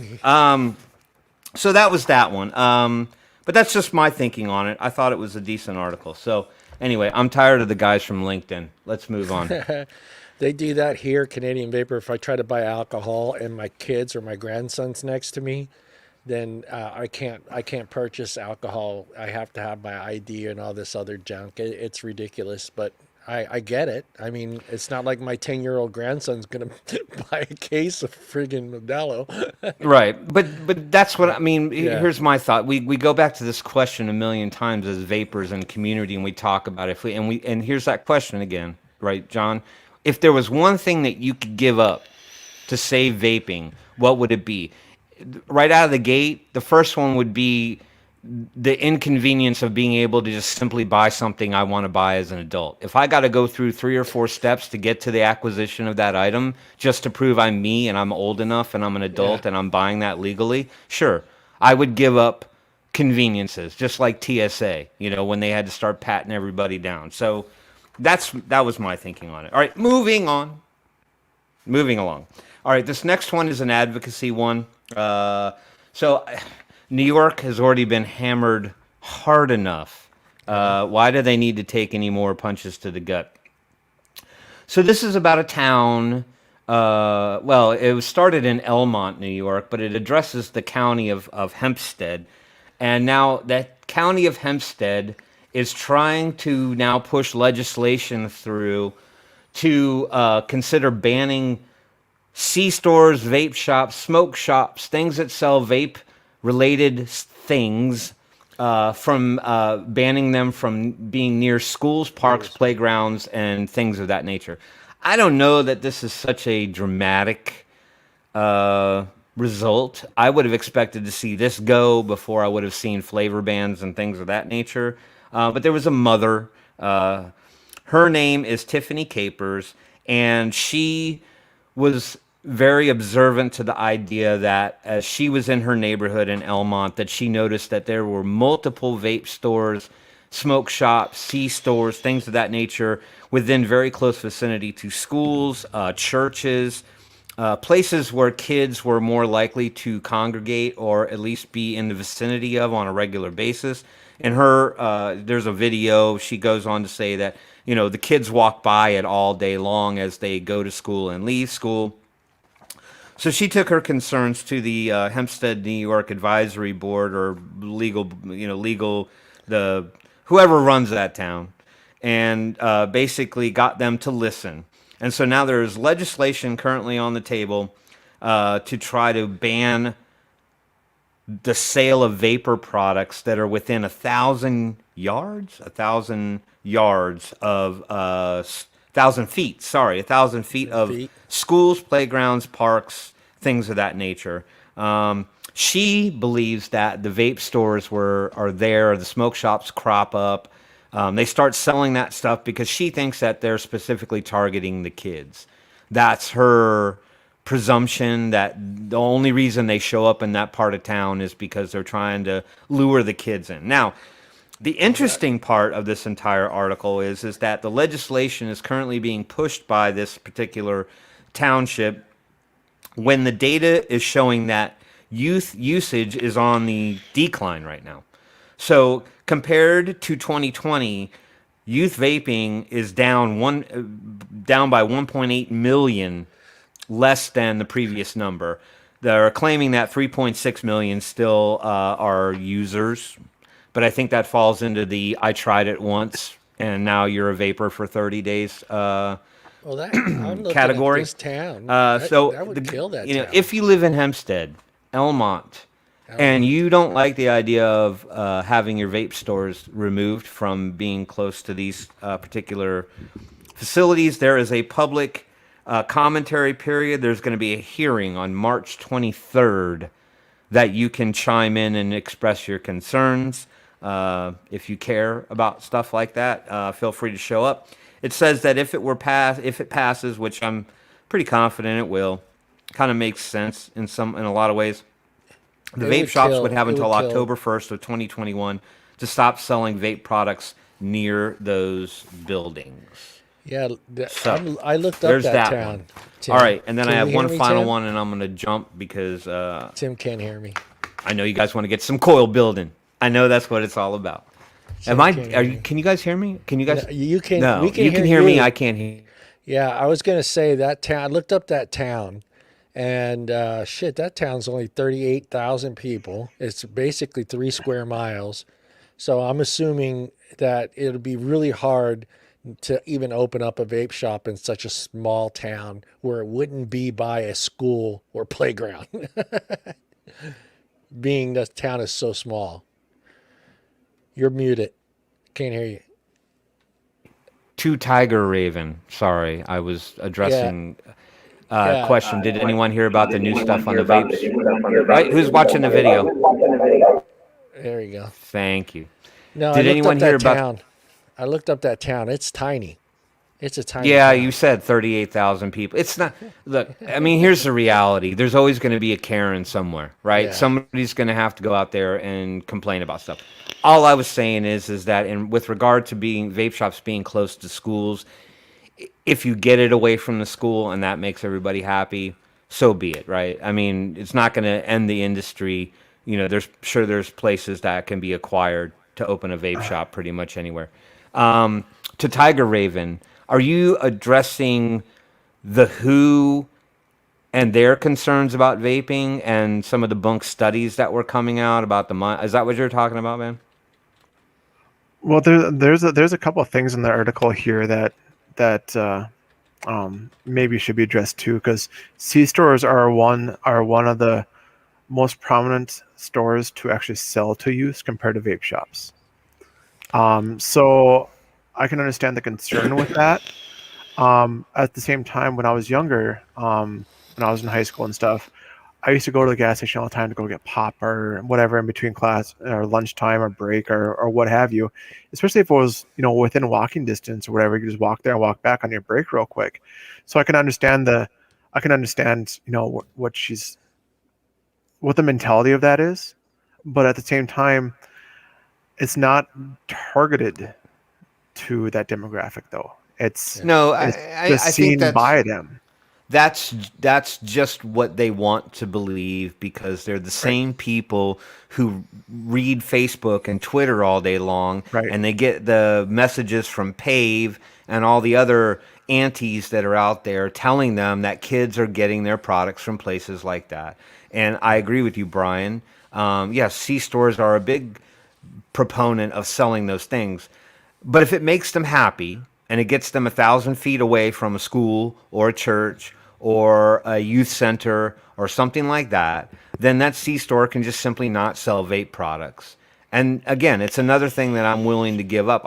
So that was that one. But that's just my thinking on it. I thought it was a decent article. So anyway, I'm tired of the guys from LinkedIn. Let's move on. They do that here, Canadian Vapor. If I try to buy alcohol and my kids or my grandson's next to me, then I can't purchase alcohol. I have to have my ID and all this other junk. It's ridiculous, but I get it. I mean, it's not like my 10-year-old grandson's gonna buy a case of friggin' Modelo. Right, but that's what I mean. Here's my thought. We go back to this question a million times as vapors and community, and we talk about it. And here's that question again, right, John? If there was one thing that you could give up to save vaping, what would it be? Right out of the gate, the first one would be the inconvenience of being able to just simply buy something I want to buy as an adult. If I got to go through 3 or 4 steps to get to the acquisition of that item just to prove I'm me and I'm old enough and I'm an adult and I'm buying that legally, sure, I would give up conveniences, just like TSA, when they had to start patting everybody down. So that was my thinking on it. All right, moving along. All right, this next one is an advocacy one. So New York has already been hammered hard enough. Why do they need to take any more punches to the gut? So this is about a town. Well, it was started in Elmont, New York, but it addresses the county of Hempstead. And now that county of Hempstead is trying to now push legislation through to consider banning C-stores, vape shops, smoke shops, things that sell vape-related things, from banning them from being near schools, parks, playgrounds, and things of that nature. I don't know that this is such a dramatic result. I would have expected to see this go before I would have seen flavor bans and things of that nature. But there was a mother. Her name is Tiffany Capers, and she was very observant to the idea that as she was in her neighborhood in Elmont, that she noticed that there were multiple vape stores, smoke shops, C-stores, things of that nature within very close vicinity to schools, churches, places where kids were more likely to congregate or at least be in the vicinity of on a regular basis. And there's a video. She goes on to say that, the kids walk by it all day long as they go to school and leave school. So she took her concerns to the Hempstead, New York Advisory Board, or legal, whoever runs that town, and basically got them to listen. And so now there's legislation currently on the table to try to ban the sale of vapor products that are within 1,000 yards of 1,000 feet. Sorry, 1,000 feet of schools, playgrounds, parks, things of that nature. She believes that the vape stores are there, the smoke shops crop up. They start selling that stuff because she thinks that they're specifically targeting the kids. That's her presumption, that the only reason they show up in that part of town is because they're trying to lure the kids in. Now, the interesting part of this entire article is that the legislation is currently being pushed by this particular township when the data is showing that youth usage is on the decline right now. So compared to 2020, youth vaping is down by 1.8 million less than the previous number. They're claiming that 3.6 million still are users, but I think that falls into the I tried it once and now you're a vapor for 30 days I'm category. At this town. That would kill that town. If you live in Hempstead, Elmont, and you don't like the idea of having your vape stores removed from being close to these particular facilities, there is a public commentary period. There's going to be a hearing on March 23rd that you can chime in and express your concerns. If you care about stuff like that, feel free to show up. It says that if it passes, which I'm pretty confident it will, kind of makes sense in a lot of ways. The vape shops would have until October 1st of 2021 to stop selling vape products near those buildings. Yeah, So, I looked up there's that that town. one. Tim. All right, and then Can I have you hear one me, final Tim? one, and I'm going to jump because Tim can't hear me. I know you guys want to get some coil building. I know that's what it's all about. Tim can't hear me. Can you guys hear me? Can you guys? No, you can. No, We can you hear can hear me. you. I can't hear. Yeah, I was gonna say that town. I looked up that town, and shit, that town's only 38,000 people. It's basically 3 square miles. So I'm assuming that it'll be really hard to even open up a vape shop in such a small town where it wouldn't be by a school or playground, being the town is so small. You're muted. Can't hear you. To Tiger Raven. Sorry, I was addressing question. Did anyone hear about the new stuff on the vapes? Right? Who's watching the video? There you go. Thank you. No, Did I looked anyone up hear that about? town. I looked up that town. It's tiny. It's a tiny Yeah, town. you said 38,000 people. It's not. Look, I mean, here's the reality. There's always going to be a Karen somewhere, right? Yeah. Somebody's going to have to go out there and complain about stuff. All I was saying is that, with regard to being vape shops being close to schools, if you get it away from the school and that makes everybody happy, so be it, right? I mean, it's not going to end the industry. You know, there's places that can be acquired to open a vape shop pretty much anywhere. To Tiger Raven, are you addressing the WHO and their concerns about vaping and some of the bunk studies that were coming out about is that what you're talking about, man? Well, there's a couple of things in the article here that maybe should be addressed too, because C stores are one of the most prominent stores to actually sell to use compared to vape shops. So I can understand the concern with that. At the same time, when I was younger, when I was in high school and stuff, I used to go to the gas station all the time to go get pop or whatever in between class or lunchtime or break or what have you, especially if it was, within walking distance or whatever. You could just walk there and walk back on your break real quick. So I can understand what the mentality of that is, but at the same time, it's not targeted to that demographic though. It's I just seen think by them. That's just what they want to believe, because they're the same people who read Facebook and Twitter all day long, Right. and they get the messages from Pave and all the other aunties that are out there telling them that kids are getting their products from places like that. And I agree with you, Brian. Yes, C stores are a big proponent of selling those things, but if it makes them happy and it gets them 1,000 feet away from a school or a church or a youth center or something like that, then that C store can just simply not sell vape products. And again, it's another thing that I'm willing to give up.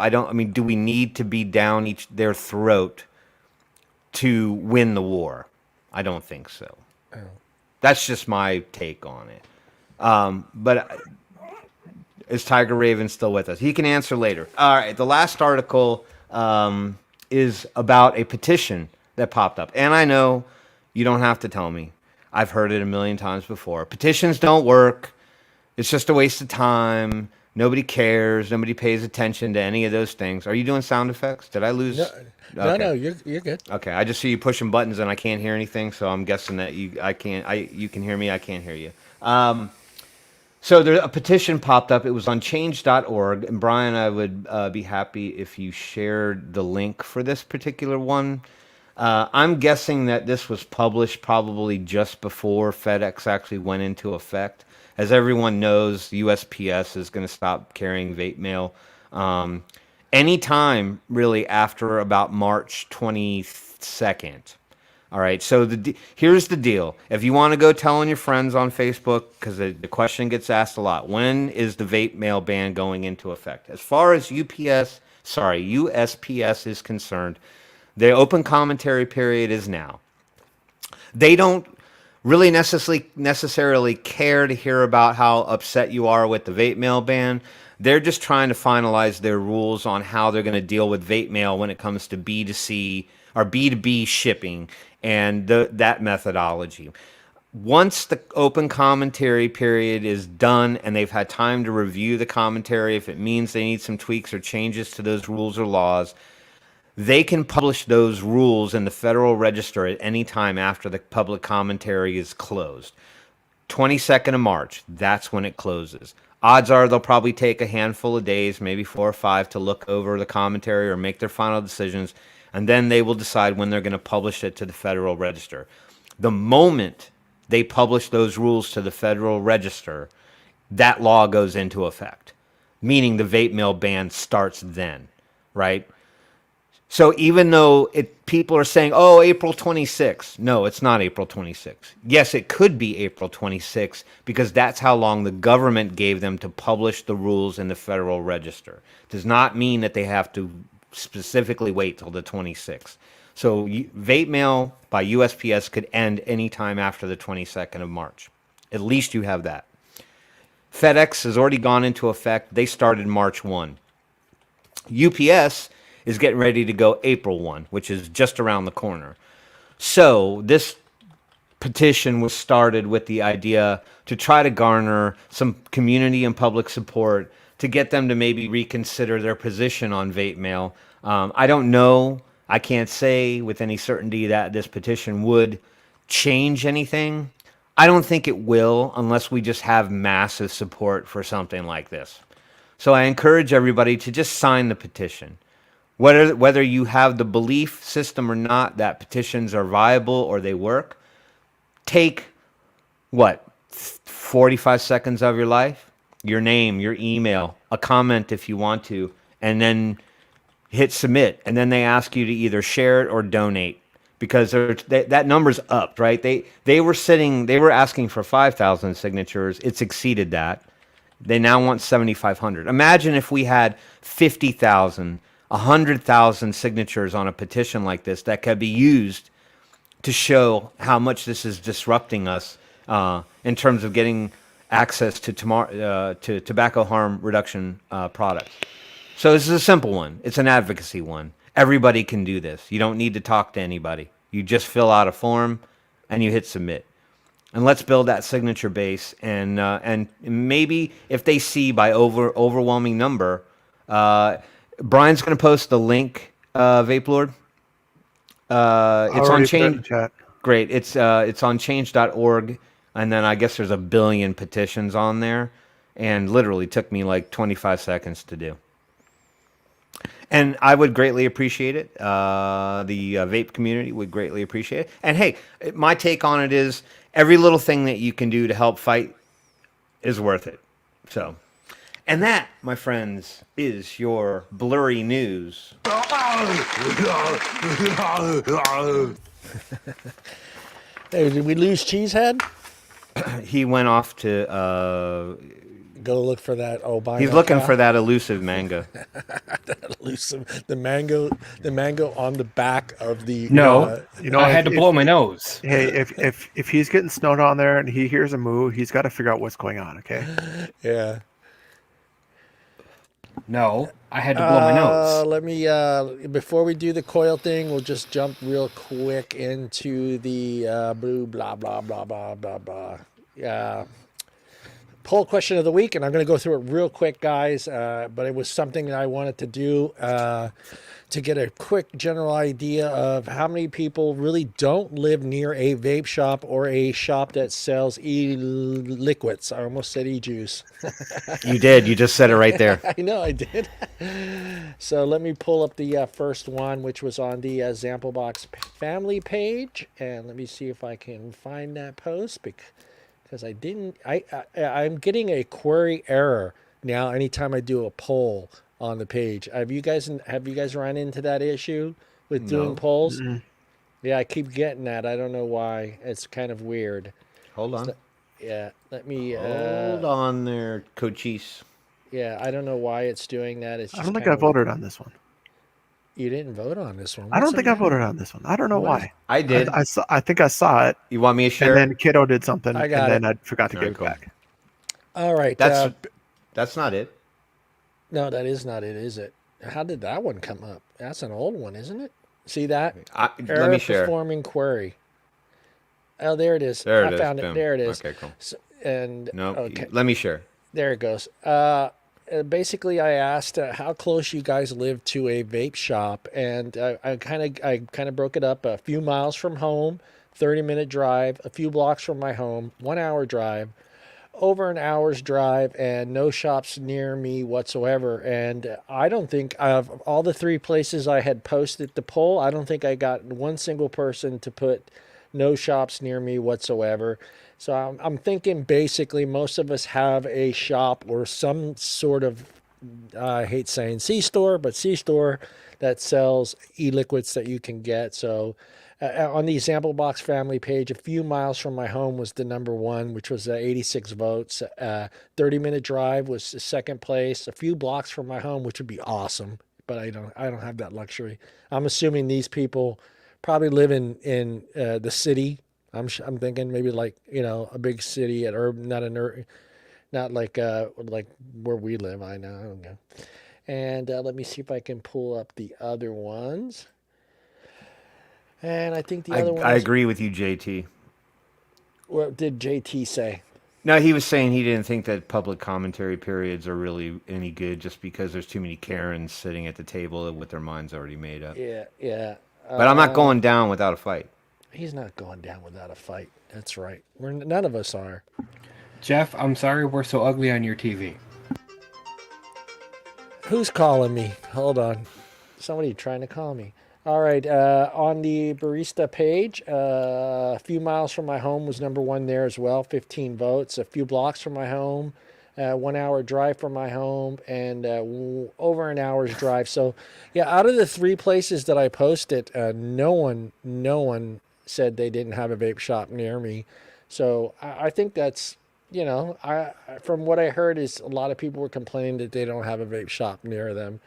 Do we need to be down their throat to win the war? I don't think so. That's just my take on it. But is Tiger Raven still with us? He can answer later. All right, the last article is about a petition that popped up. And I know you don't have to tell me. I've heard it a million times before. Petitions don't work. It's just a waste of time. Nobody cares. Nobody pays attention to any of those things. Are you doing sound effects? Did I lose? No, you're good. Okay, I just see you pushing buttons and I can't hear anything, so I'm guessing that you can hear me. I can't hear you. So a petition popped up. It was on change.org. And Brian, I would be happy if you shared the link for this particular one. I'm guessing that this was published probably just before FedEx actually went into effect. As everyone knows, USPS is going to stop carrying vape mail anytime really after about March 22nd. All right, so here's the deal. If you want to go telling your friends on Facebook, because the question gets asked a lot, when is the vape mail ban going into effect? As far as USPS is concerned, the open commentary period is now. They don't really necessarily care to hear about how upset you are with the vape mail ban. They're just trying to finalize their rules on how they're going to deal with vape mail when it comes to B2C or B2B shipping and that methodology. Once the open commentary period is done and they've had time to review the commentary, if it means they need some tweaks or changes to those rules or laws, they can publish those rules in the Federal Register at any time after the public commentary is closed. 22nd of March, that's when it closes. Odds are they'll probably take a handful of days, maybe 4 or 5, to look over the commentary or make their final decisions, and then they will decide when they're going to publish it to the Federal Register. The moment they publish those rules to the Federal Register, that law goes into effect, meaning the vape mail ban starts then, right? So even though people are saying, oh, April 26th, no, it's not April 26th. Yes, it could be April 26th because that's how long the government gave them to publish the rules in the Federal Register. Does not mean that they have to specifically wait till the 26th. So vape mail by USPS could end anytime after the 22nd of March. At least you have that. FedEx has already gone into effect. They started March 1. UPS is getting ready to go April 1, which is just around the corner. So this petition was started with the idea to try to garner some community and public support to get them to maybe reconsider their position on vape mail. I don't know. I can't say with any certainty that this petition would change anything. I don't think it will unless we just have massive support for something like this. So I encourage everybody to just sign the petition. Whether you have the belief system or not that petitions are viable or they work, take, 45 seconds of your life? Your name, your email, a comment if you want to, and then hit submit. And then they ask you to either share it or donate because that number's up, right? They were asking for 5,000 signatures. It's exceeded that. They now want 7,500. Imagine if we had 50,000 100,000 signatures on a petition like this that could be used to show how much this is disrupting us in terms of getting access to tobacco harm reduction products. So this is a simple one. It's an advocacy one. Everybody can do this. You don't need to talk to anybody. You just fill out a form and you hit submit. And let's build that signature base. And maybe if they see by overwhelming number, Brian's going to post the link, Vape Lord. It's on Change. Great. It's on change.org. And then I guess there's 1 billion petitions on there. And literally took me like 25 seconds to do. And I would greatly appreciate it. The vape community would greatly appreciate it. And hey, my take on it is every little thing that you can do to help fight is worth it. So... And that, my friends, is your blurry news. Hey, did we lose Cheesehead? He went off to go look for that. Oh, he's looking for that elusive mango. the mango on the back of the. No, I had to blow my nose. Hey, if he's getting snowed on there and he hears a moo, he's got to figure out what's going on. Okay. Yeah. No, I had to blow my nose. Let me, before we do the coil thing, we'll just jump real quick into the blah, blah, blah, blah, blah, blah. Poll question of the week, and I'm going to go through it real quick, guys, but it was something that I wanted to do to get a quick general idea of how many people really don't live near a vape shop or a shop that sells e-liquids. I almost said e-juice. You did. You just said it right there. I know I did. So let me pull up the first one, which was on the ZampleBox family page. And let me see if I can find that post because I didn't. I'm getting a query error now anytime I do a poll on the page. Have you guys run into that issue with doing polls? Mm-hmm. Yeah, I keep getting that. I don't know why. It's kind of weird. Hold on. Yeah, let me hold on there, Cochise. Yeah, I don't know why it's doing that. It's just I don't think I voted on this one. You didn't vote on this one. I don't What's the think I matter? voted on this one. I don't know What is- why. I did. I saw. I think I saw it, You want me to share? and then Kiddo did something, I and got then it. I forgot to All right, give cool. it back. All right. That's not it. No, that is not it, is it? How did that one come up? That's an old one, isn't it? See that? Let Error me share. performing query. Oh, there it is. There it I is. found it. Boom. There it is. Okay, cool. So, and No, okay, let me share. there it goes. Basically, I asked how close you guys live to a vape shop, and I kind of broke it up. A few miles from home, 30-minute drive. A few blocks from my home, 1 hour drive. Over an hour's drive, and no shops near me whatsoever. And I don't think, of all the 3 places I had posted the poll, I don't think I got one single person to put no shops near me whatsoever. So I'm thinking basically most of us have a shop or some sort of, I hate saying C-store, but C-store that sells e-liquids that you can get. So on the ZampleBox family page, a few miles from my home was the number one, which was 86 votes. 30-minute drive was the second place. A few blocks from my home, which would be awesome, but I don't have that luxury. I'm assuming these people probably live in the city. I'm thinking maybe like, a big city at urban, not like where we live. I don't know. And let me see if I can pull up the other ones. And I think the other one. I agree with you, JT. What did JT say? No, he was saying he didn't think that public commentary periods are really any good just because there's too many Karens sitting at the table with their minds already made up. Yeah. But I'm not going down without a fight. He's not going down without a fight. That's right. None of us are. Jeff, I'm sorry we're so ugly on your TV. Who's calling me? Hold on. Somebody trying to call me. All right. On the barista page, a few miles from my home was number one there as well. 15 votes. A few blocks from my home, 1 hour drive from my home, and over an hour's drive. So, yeah, out of the 3 places that I posted, no one said they didn't have a vape shop near me. So I think that's, from what I heard is a lot of people were complaining that they don't have a vape shop near them,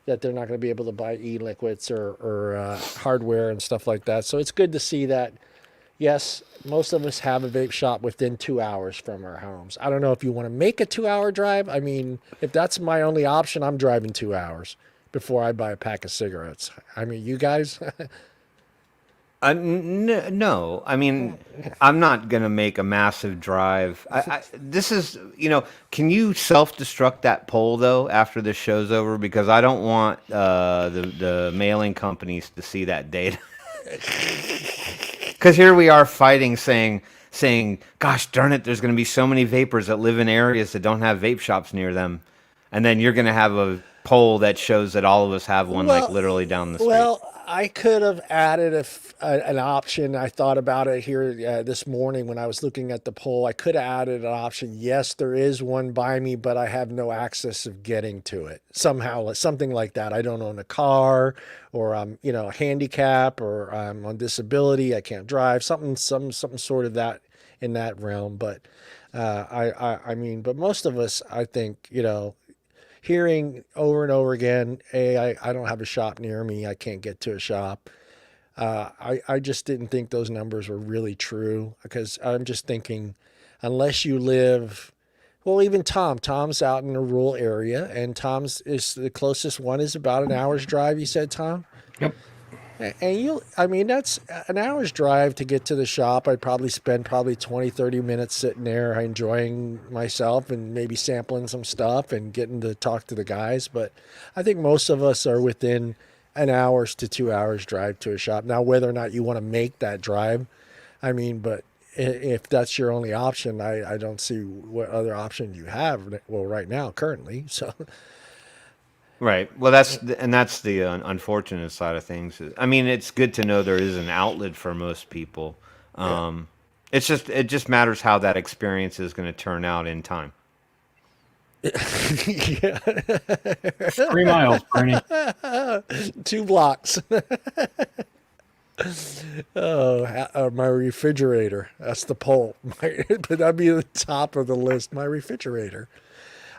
that they're not going to be able to buy e-liquids or hardware and stuff like that. So it's good to see that, yes, most of us have a vape shop within 2 hours from our homes. I don't know if you want to make a 2-hour drive. I mean, if that's my only option, I'm driving 2 hours before I buy a pack of cigarettes. I mean, you guys... No, I mean, I'm not going to make a massive drive. This is, can you self-destruct that poll, though, after this show's over? Because I don't want the mailing companies to see that data. Because here we are fighting, saying, gosh darn it, there's going to be so many vapors that live in areas that don't have vape shops near them. And then you're going to have a poll that shows that all of us have one, like, literally down the street. Well, I could have added an option. I thought about it here this morning when I was looking at the poll. I could have added an option. Yes, there is one by me, but I have no access of getting to it somehow, something like that. I don't own a car, or I'm, handicapped, or I'm on disability. I can't drive. Something sort of that in that realm. But I mean, but most of us, I think, hearing over and over again, hey, I don't have a shop near me. I can't get to a shop. I just didn't think those numbers were really true, because I'm just thinking, unless you live, well, even Tom's out in a rural area, and Tom's is the closest one is about an hour's drive. You said, Tom? Yep. And that's an hour's drive to get to the shop. I'd probably spend 20, 30 minutes sitting there enjoying myself and maybe sampling some stuff and getting to talk to the guys. But I think most of us are within an hour's to 2 hours drive to a shop. Now, whether or not you want to make that drive, but if that's your only option, I don't see what other option you have. Well, right now, currently. So. Right. Well, that's the unfortunate side of things. I mean, it's good to know there is an outlet for most people. It just matters how that experience is going to turn out in time. Yeah. 3 miles, Bernie. 2 blocks. My refrigerator. That's the poll. But that'd be the top of the list. My refrigerator.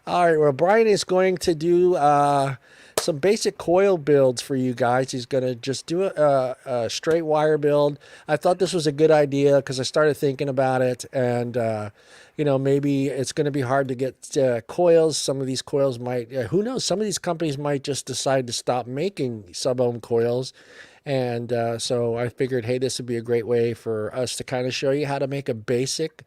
All right. Well, Brian is going to do some basic coil builds for you guys. He's going to just do a straight wire build. I thought this was a good idea because I started thinking about it, and maybe it's going to be hard to get coils. Some of these coils might, who knows? Some of these companies might just decide to stop making sub-ohm coils. And so I figured, hey, this would be a great way for us to kind of show you how to make a basic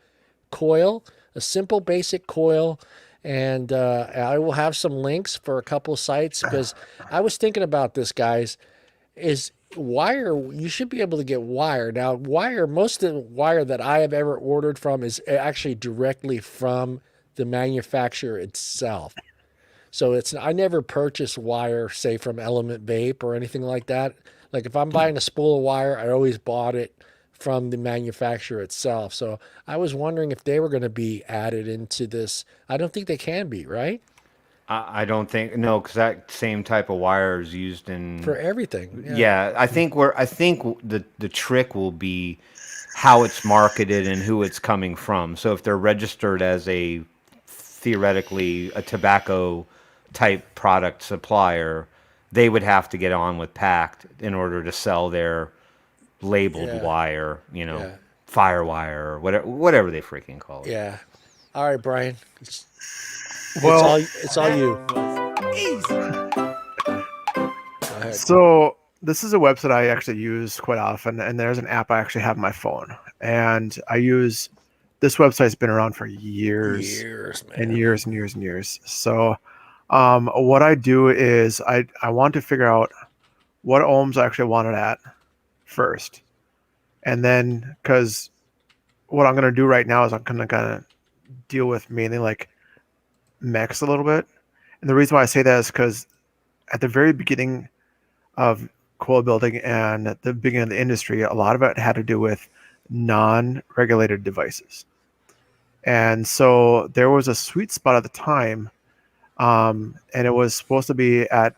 coil, a simple basic coil. And I will have some links for a couple sites because I was thinking about this, guys. Is wire, you should be able to get wire. Now, wire, most of the wire that I have ever ordered from is actually directly from the manufacturer itself. So I never purchase wire, say, from Element Vape or anything like that. Like if I'm buying a spool of wire, I always bought it from the manufacturer itself. So I was wondering if they were going to be added into this. I don't think they can be, right? I don't think no, because that same type of wire is used in For everything. Yeah, I think the trick will be how it's marketed and who it's coming from. So if they're registered as theoretically a tobacco type product supplier, they would have to get on with Pact in order to sell their labeled wire, Firewire or whatever they freaking call it. Yeah. All right, Brian. It's all you. So this is a website I actually use quite often, and there's an app I actually have on my phone, and I use this website's been around for years, Man. and years and years and years. So what I do is I want to figure out what ohms I actually want it at first, and then because what I'm going to do right now is I'm going to deal with mainly like mechs a little bit, and the reason why I say that is because at the very beginning of coil building and at the beginning of the industry, a lot of it had to do with non-regulated devices. And so there was a sweet spot at the time, and it was supposed to be at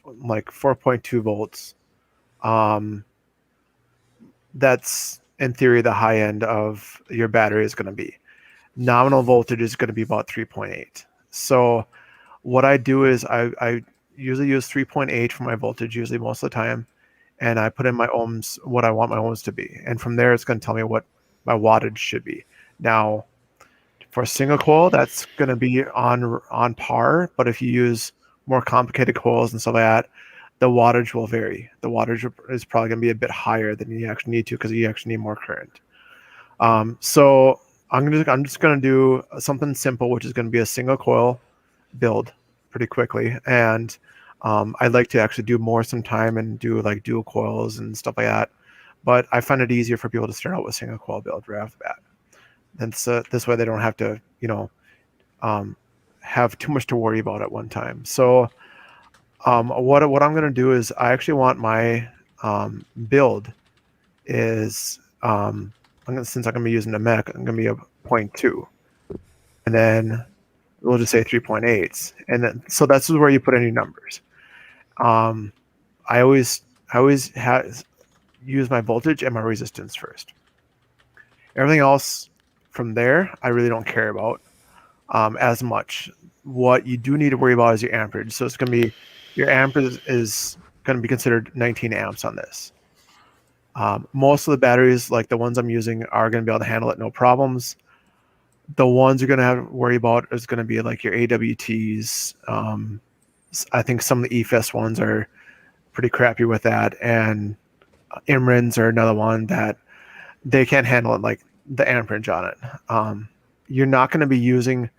like 4.2 volts. That's in theory the high end of your battery is going to be. Nominal voltage is going to be about 3.8. So what I do is I usually use 3.8 for my voltage, usually most of the time, and I put in my ohms, what I want my ohms to be, and from there it's going to tell me what my wattage should be. Now, for a single coil, that's going to be on par, but if you use more complicated coils and stuff like that, the wattage will vary. The wattage is probably going to be a bit higher than you actually need to because you actually need more current. So I'm just going to do something simple, which is going to be a single coil build pretty quickly, and I'd like to actually do more sometime and do like dual coils and stuff like that, but I find it easier for people to start out with single coil build right off the bat, and so this way they don't have to have too much to worry about at one time. So what I'm going to do is I actually want my build is since I'm going to be using a mech, I'm going to be a 0.2, and then we'll just say 3.8, and then so that's where you put in your numbers. I always use my voltage and my resistance first. Everything else from there, I really don't care about as much. What you do need to worry about is your amperage. So it's going to be your amperage is going to be considered 19 amps on this. Most of the batteries, like the ones I'm using, are going to be able to handle it no problems. The ones you're going to have to worry about is going to be like your AWTs. I think some of the EFS ones are pretty crappy with that, and IMRINs are another one that they can't handle it, like the amperage on it. You're not going to be using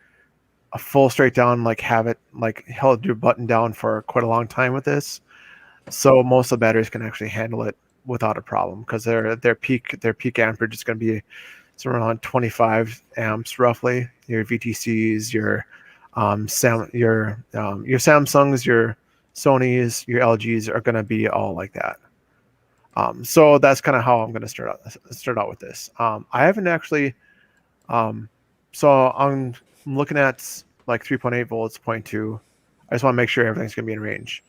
a full straight down, like have it like held your button down for quite a long time with this. So most of the batteries can actually handle it without a problem because their peak amperage is going to be around 25 amps roughly. Your VTCs, your Samsungs, your Sonys, your LGs are going to be all like that. So that's kind of how I'm going to start out with this. I haven't actually. So I'm looking at like 3.8 volts, 0.2. I just want to make sure everything's going to be in range.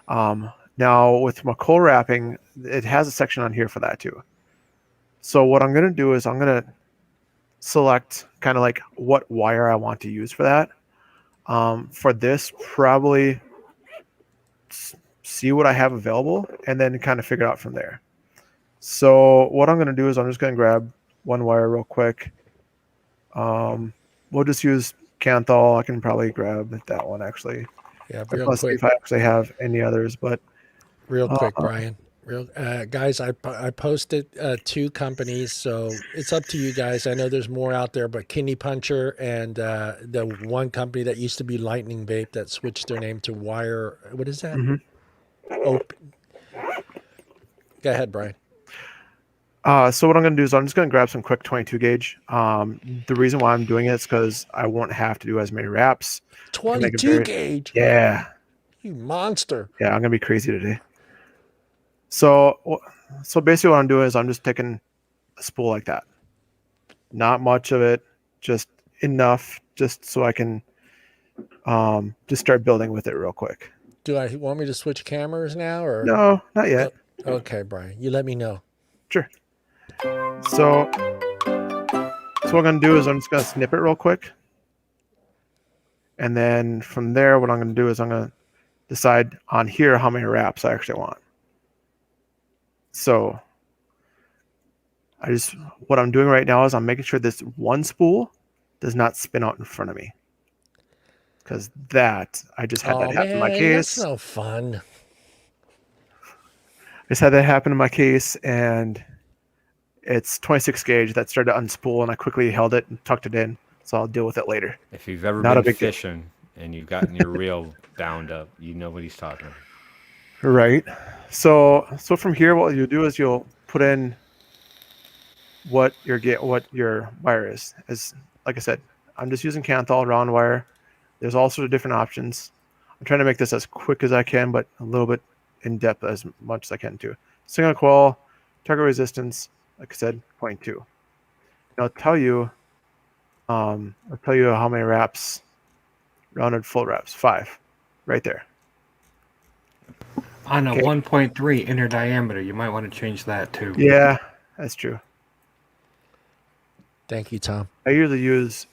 Now with my coil wrapping, it has a section on here for that too. So what I'm going to do is I'm going to select kind of like what wire I want to use for that. For this, probably see what I have available and then kind of figure it out from there. So what I'm going to do is I'm just going to grab one wire real quick. We'll just use Canthal. I can probably grab that one actually. Yeah, Let's see if I actually have any others, but real quick, Brian. Guys, I posted 2 companies, so it's up to you guys. I know there's more out there, but Kidney Puncher and the one company that used to be Lightning Vape that switched their name to Wire. What is that? Oh, go ahead, Brian. So what I'm going to do is I'm just going to grab some quick 22 gauge. The reason why I'm doing it is because I won't have to do as many wraps. 22 gauge. Yeah. You monster. Yeah, I'm going to be crazy today. So basically what I'm doing is I'm just taking a spool like that. Not much of it, just enough just so I can just start building with it real quick. Do I want me to switch cameras now or No, not yet. Okay, Brian. You let me know. Sure. So what I'm going to do is I'm just going to snip it real quick. And then from there, what I'm going to do is I'm going to decide on here how many wraps I actually want. So what I'm doing right now is I'm making sure this one spool does not spin out in front of me. Because I just had that happen in my case. That's no fun. I just had that happen in my case, and it's 26 gauge that started to unspool, and I quickly held it and tucked it in. So I'll deal with it later. If you've ever been fishing and you've gotten your reel bound up, you know what he's talking about. Right. So from here, what you'll do is you'll put in what your wire is. As like I said, I'm just using Canthal round wire. There's all sorts of different options. I'm trying to make this as quick as I can, but a little bit in depth as much as I can too. Single coil, target resistance, like I said, 0.2. And I'll tell you how many wraps, rounded full wraps, 5, right there. On a 1.3 inner diameter, you might want to change that too. Yeah, that's true. Thank you, Tom. I usually use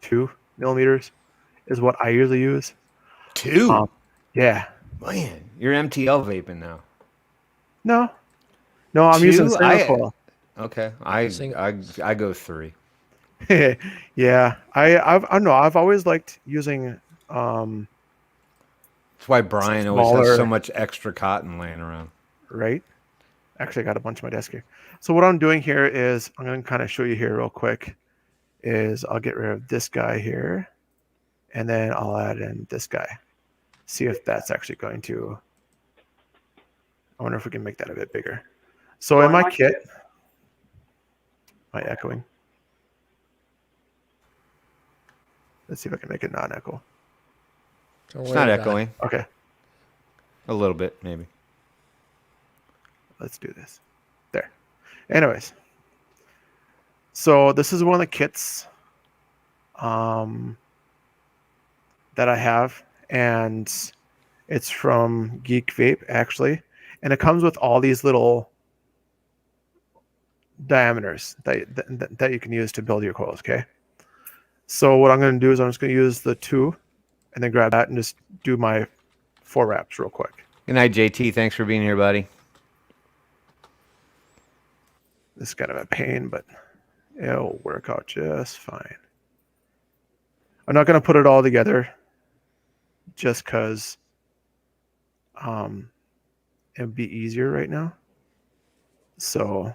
2 millimeters is what I usually use. 2? Yeah. Man, you're MTL vaping now. No, I'm 2? using single coil. Okay, I go 3. Yeah, I don't know. I've always liked using. That's why Brian always has so much extra cotton laying around. Right. Actually, I got a bunch on my desk here. So what I'm doing here is I'm going to kind of show you here real quick. Is I'll get rid of this guy here, and then I'll add in this guy. See if that's actually going to. I wonder if we can make that a bit bigger. So in my kit, am I echoing? Let's see if I can make it non-echo. It's not echoing. Okay. A little bit, maybe. Let's do this. There. Anyways. So this is one of the kits that I have, and it's from Geek Vape, actually. And it comes with all these little diameters that you can use to build your coils, okay? So what I'm going to do is I'm just going to use the 2 and then grab that and just do my 4 wraps real quick. Good night, JT. Thanks for being here, buddy. This is kind of a pain, but it'll work out just fine. I'm not going to put it all together just because it'd be easier right now. So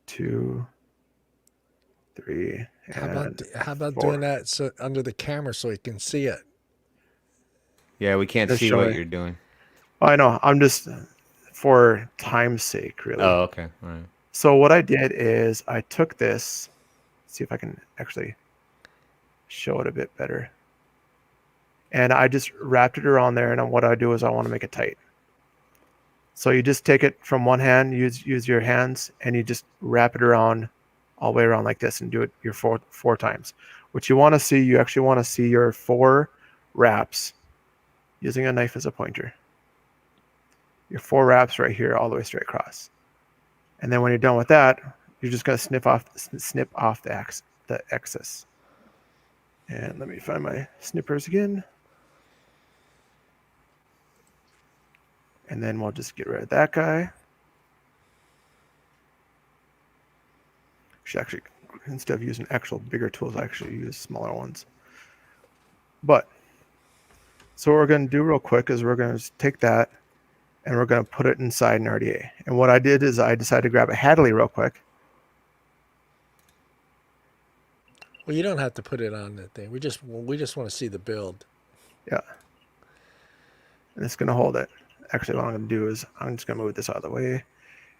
2, 3, and how about 4. doing that under the camera so you can see it? Yeah, we can't see what you're doing. I know. I'm just for time's sake, really. Oh, okay. All right. So what I did is I took this. See if I can actually show it a bit better. And I just wrapped it around there. And what I do is I want to make it tight. So you just take it from one hand, use your hands, and you just wrap it around all the way around like this and do it your four times. What you want to see, you actually want to see your 4 wraps using a knife as a pointer. Your 4 wraps right here all the way straight across. And then when you're done with that, you're just going to snip off the excess. And let me find my snippers again. And then we'll just get rid of that guy. Should actually, instead of using actual bigger tools, I actually use smaller ones. But, so what we're going to do real quick is we're going to take that and we're going to put it inside an RDA. And what I did is I decided to grab a Hadley real quick. Well, you don't have to put it on the thing. We just want to see the build. Yeah. And it's going to hold it. Actually, what I'm going to do is I'm just going to move this out of the way.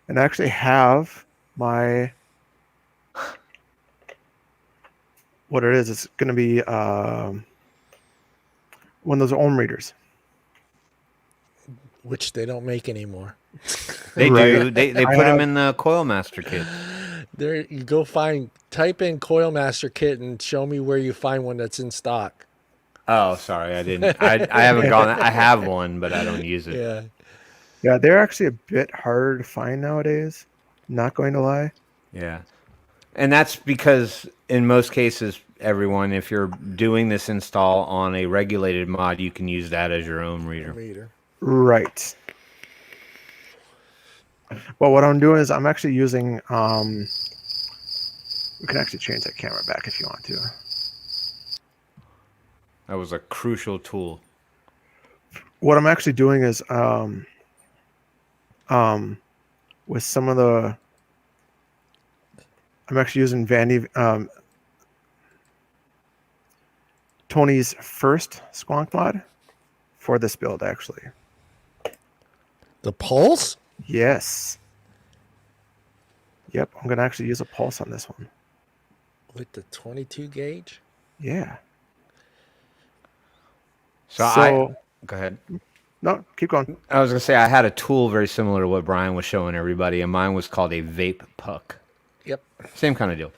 And I actually have my, what it is, it's going to be one of those ohm readers. Which they don't make anymore. They Right. do. They put them in the Coil Master kit. There, you go type in Coil Master Kit and show me where you find one that's in stock. Oh, sorry, I didn't. I haven't gone. I have one, but I don't use it. Yeah. Yeah, they're actually a bit harder to find nowadays. Not going to lie. Yeah. And that's because in most cases, everyone, if you're doing this install on a regulated mod, you can use that as your own reader. Right. Well, what I'm doing is I'm actually using, we can actually change that camera back if you want to. That was a crucial tool. What I'm actually doing is, with some of the, I'm actually using Tony's first Squonk mod for this build, actually. The Pulse? Yes. Yep, I'm going to actually use a pulse on this one. With the 22 gauge? Yeah. So go ahead. No, keep going. I was going to say I had a tool very similar to what Brian was showing everybody, and mine was called a Vape Puck. Yep. Same kind of deal.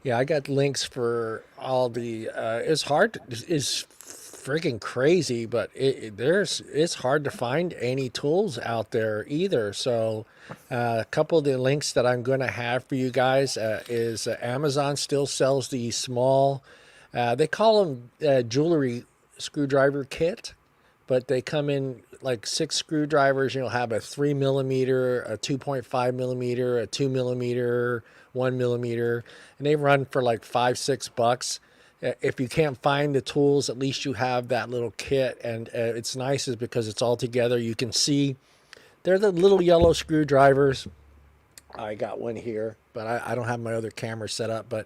Yeah, I got links for all the. It's hard. It's freaking crazy, but it's hard to find any tools out there either. So, a couple of the links that I'm going to have for you guys is Amazon still sells the small. They call them jewelry screwdriver kit, but they come in like 6 screwdrivers. You'll have a 3 millimeter, a 2.5 millimeter, a 2 millimeter, 1 millimeter, and they run for like $5-6. If you can't find the tools, at least you have that little kit, and it's nice is because it's all together. You can see they're the little yellow screwdrivers. I got one here, but I don't have my other camera set up, but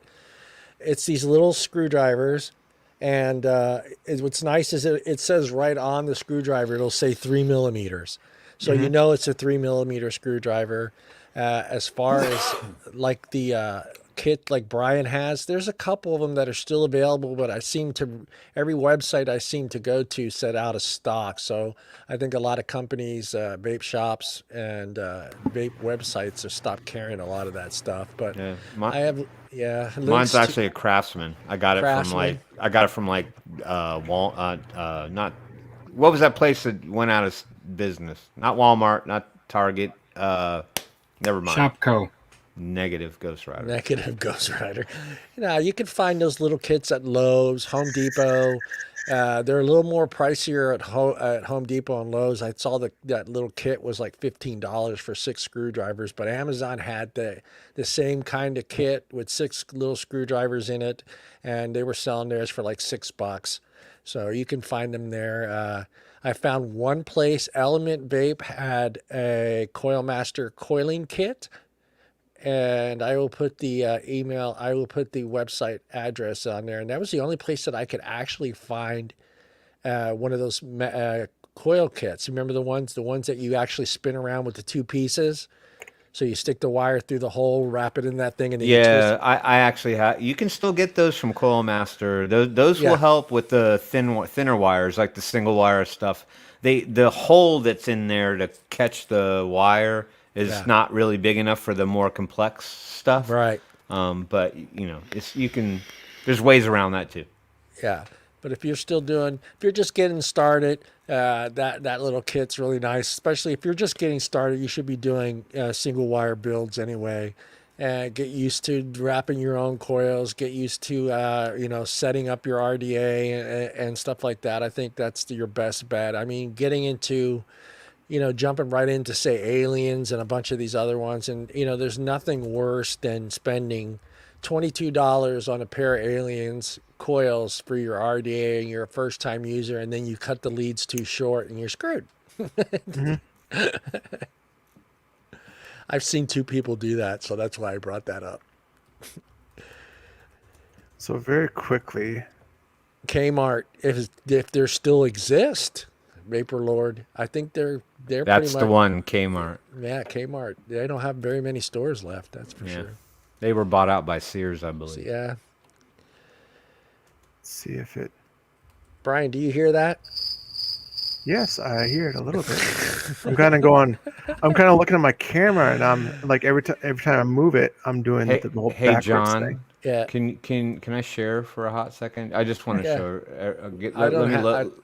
it's these little screwdrivers. And what's nice is it says right on the screwdriver, it'll say 3 millimeters. So you know it's a 3 millimeter screwdriver. As far as like the kit like Brian has, there's a couple of them that are still available, but every website I seem to go to said out of stock. So I think a lot of companies, vape shops and vape websites have stopped carrying a lot of that stuff. But Yeah, I have, mine's actually a Craftsman. I got it from not what was that place that went out of business? Not Walmart, not Target. Never mind. Shopco. Negative Ghost Rider. Negative Ghost Rider. You can find those little kits at Lowe's, Home Depot. They're a little more pricier at Home Depot and Lowe's. I saw that little kit was like $15 for 6 screwdrivers, but Amazon had the same kind of kit with 6 little screwdrivers in it, and they were selling theirs for like $6. So you can find them there. I found one place, Element Vape, had a Coil Master coiling kit. And I will put the the website address on there. And that was the only place that I could actually find one of those coil kits. Remember the ones that you actually spin around with the 2 pieces? So you stick the wire through the hole, wrap it in that thing, and then you twist it. I actually have. You can still get those from Coil Master. Those will help with the thinner wires, like the single wire stuff. The hole that's in there to catch the wire is not really big enough for the more complex stuff. Right. But there's ways around that too. Yeah. But if you're just getting started, that little kit's really nice. Especially if you're just getting started, you should be doing single wire builds anyway. Get used to wrapping your own coils. Get used to setting up your RDA and stuff like that. I think that's your best bet. I mean, getting into jumping right into, say, Aliens and a bunch of these other ones. And, there's nothing worse than spending $22 on a pair of Aliens coils for your RDA and you're a first-time user, and then you cut the leads too short and you're screwed. I've seen 2 people do that, so that's why I brought that up. So very quickly, Kmart, if there still exist, Vapor Lord, I think they're That's pretty the much, one, Kmart. Yeah, Kmart. They don't have very many stores left. That's for sure. They were bought out by Sears, I So, believe. yeah, let's see if it. Brian, do you hear that? Yes, I hear it a little bit. I'm kind of looking at my camera, and I'm like every time I move it, I'm doing the whole Hey, backwards John. thing. Yeah. Can I share for a hot second? I just want to Yeah. show.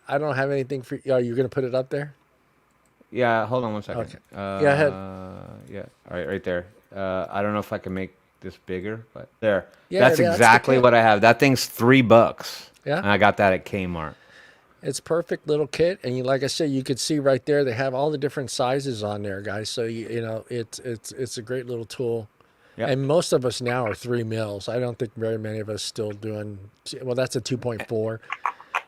I don't have anything for you. Are you going to put it up there? Yeah, hold on one second. Okay. Go ahead. Yeah, all right there. I don't know if I can make this bigger, but there. Yeah, that's that's the exactly kit. what I have. That thing's $3. Yeah. And I got that at Kmart. It's perfect little kit, and like I said, you could see right there they have all the different sizes on there, guys. So it's a great little tool. Yep. And most of us now are 3 mils. I don't think very many of us still doing. Well, that's a 2.4.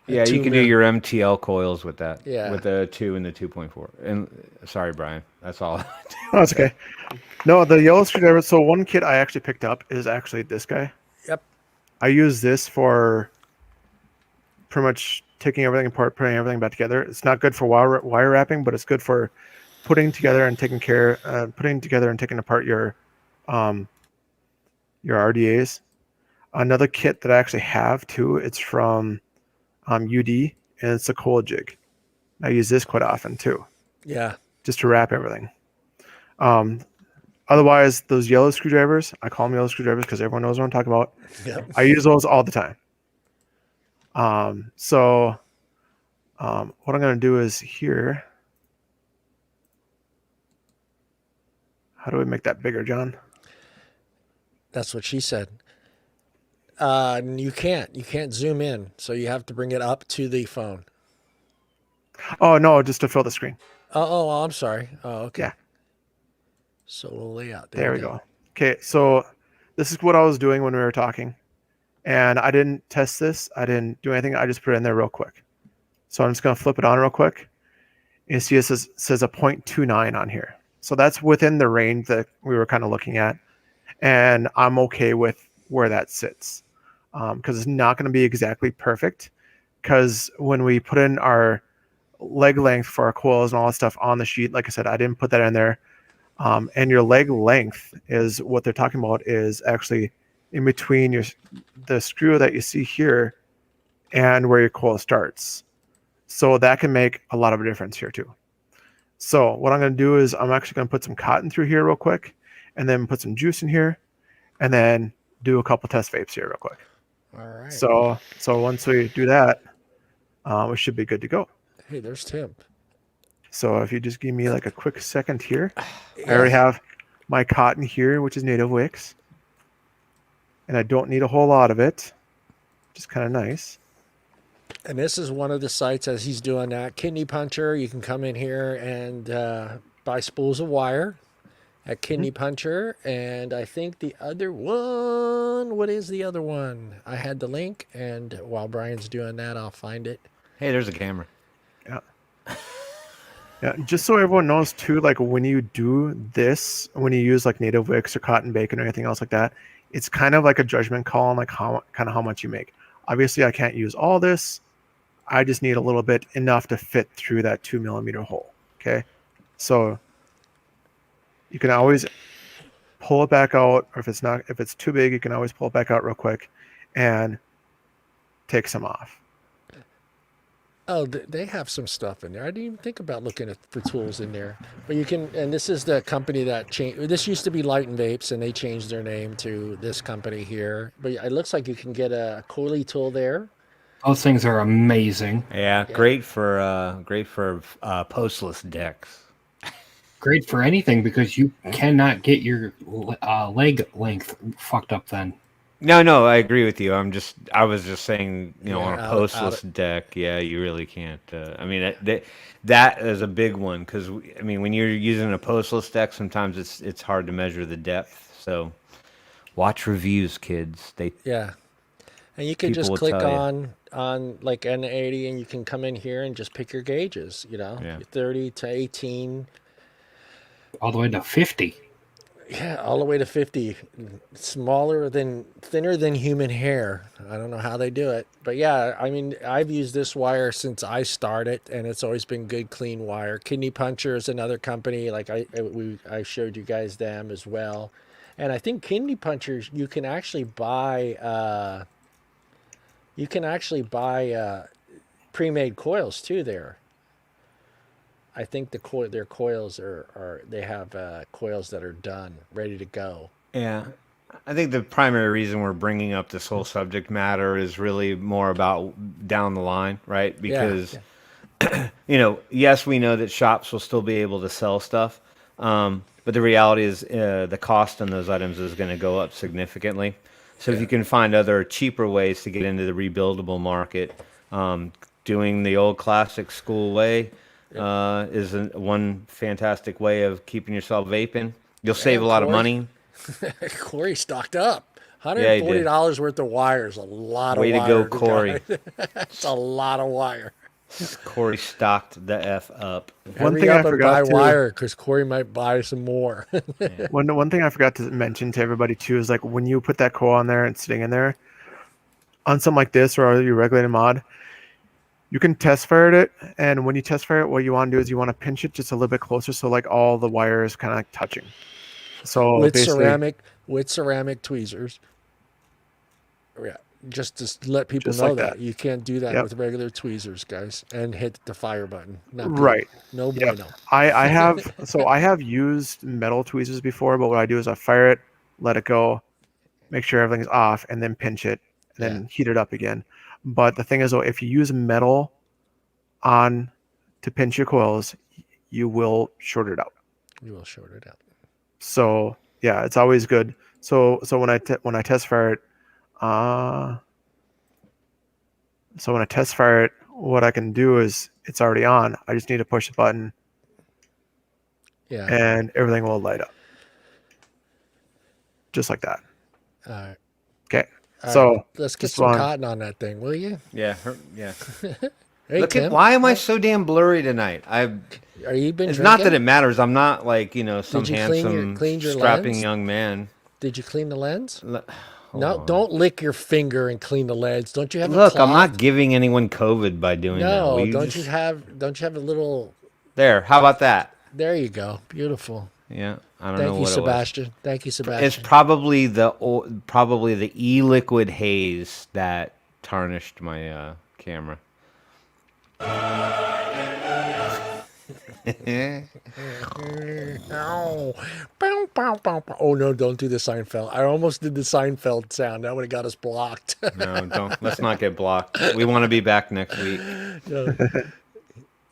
Yeah, you can do your MTL coils with that. Yeah. With the 2 and the 2.4. And sorry, Brian, that's all. Oh, it's okay. No, the yellow screwdriver. So one kit I actually picked up is actually this guy. Yep. I use this for pretty much taking everything apart, putting everything back together. It's not good for wire wrapping, but it's good for putting together and taking apart your RDAs. Another kit that I actually have too, it's from UD, and it's a coil jig. I use this quite often too, Yeah. just to wrap everything. Otherwise, those yellow screwdrivers, I call them yellow screwdrivers because everyone knows what I'm talking about. Yep. I use those all the time. So what I'm going to do is here. How do we make that bigger, John? That's what she said. You can't zoom in, so you have to bring it up to the phone. Oh, no, just to fill the screen. Oh, I'm sorry. Oh, okay. Yeah. Solo layout. There we go. Okay, so this is what I was doing when we were talking. And I didn't test this. I didn't do anything. I just put it in there real quick. So I'm just going to flip it on real quick. You see it says a 0.29 on here. So that's within the range that we were kind of looking at. And I'm okay with where that sits. Because it's not going to be exactly perfect. Because when we put in our leg length for our coils and all that stuff on the sheet, like I said, I didn't put that in there. And your leg length is what they're talking about is actually in between the screw that you see here and where your coil starts. So that can make a lot of a difference here too. So what I'm going to do is I'm actually going to put some cotton through here real quick, and then put some juice in here, and then do a couple test vapes here real quick. All right. So once we do that, we should be good to go. Hey, there's Tim. So if you just give me like a quick second here, I already have my cotton here, which is native wicks. And I don't need a whole lot of it. Just kind of nice. And this is one of the sites as he's doing that. Kidney Puncher, you can come in here and buy spools of wire at Kidney Puncher. And I think the other one, what is the other one? I had the link, and while Brian's doing that, I'll find it. Hey, there's a camera. Yeah. Yeah, just so everyone knows too, like when you do this, when you use like native wicks or cotton bacon or anything else like that, it's kind of like a judgment call on like how much you make. Obviously, I can't use all this. I just need a little bit, enough to fit through that 2 millimeter hole. Okay, so you can always pull it back out, or if it's too big, you can always pull it back out real quick and take some off. Oh, they have some stuff in there. I didn't even think about looking for tools in there. But you can, and this is the company that changed. This used to be Light and Vapes, and they changed their name to this company here. But it looks like you can get a Coily tool there. Those things are amazing. Yeah, great for postless decks. Great for anything because you cannot get your leg length fucked up then. No, I agree with you. I was just saying, on a out postless deck, yeah, you really can't. I mean, that is a big one because I mean, when you're using a postless deck, sometimes it's hard to measure the depth. So watch reviews, kids. Yeah. And you can People just will click tell you. on like N80 and you can come in here and just pick your gauges, Yeah. 30 to 18, All the way to 50. yeah, all the way to 50. Thinner than human hair. I don't know how they do it. But yeah, I mean, I've used this wire since I started and it's always been good, clean wire. Kidney Puncher is another company. Like I showed you guys them as well. And I think Kidney Punchers, you can actually buy pre-made coils too there. I think their coils are they have coils that are done, ready to go. Yeah. I think the primary reason we're bringing up this whole subject matter is really more about down the line, right? Yeah, Because yes, we know that shops will still be able to sell stuff, but the reality is the cost on those items is going to go up significantly. So if you can find other cheaper ways to get into the rebuildable market, doing the old classic school way is one fantastic way of keeping yourself vaping. You'll save a lot of Corey. money. Corey stocked up. Yeah, he did. $140 worth of wires. A lot Way of to wire. go, Corey. That's a lot of wire. Corey stocked the F up. One Hurry thing up I and buy forgot to wire because Corey might buy some more. one thing I forgot to mention to everybody too is like when you put that coil on there and sitting in there on something like this or your regulated mod, you can test fire it, and when you test fire it, what you want to do is you want to pinch it just a little bit closer, so like all the wires kind of like touching. So with basically, ceramic tweezers. Yeah, just to let people Just know like that that. you can't do that Yep. with regular tweezers, guys, and hit the fire button. Not good. Right. No Yep. bueno. I have used metal tweezers before, but what I do is I fire it, let it go, make sure everything's off, and then pinch it, and then heat it up again. But the thing is, though, if you use metal on to pinch your coils, you will short it out. You will short it out. So yeah, it's always good. So when I test fire it, what I can do is it's already on. I just need to push the button, Yeah. and everything will light up, just like that. All right. Okay. All So right, let's get just some one- cotton on that thing, will you? Yeah, Hey, Look Tim, at why am I so damn blurry tonight? are you been It's drinking? not that it matters. I'm not like some Did you handsome, clean your strapping lens? young man. Did you clean the lens? Hold No, on. don't lick your finger and clean the lens. Don't you have a Look, cloth? I'm not giving anyone COVID by doing that. No, Will you don't just- you have a little? There. How about that? There you go. Beautiful. Yeah, I don't know Thank you, what Sebastian. Thank you, it was. Sebastian. It's probably the e-liquid haze that tarnished my camera. Ow. Bow, bow, bow, bow. Oh no! Don't do the Seinfeld. I almost did the Seinfeld sound. That would have got us blocked. No, don't. Let's not get blocked. We want to be back next week. No.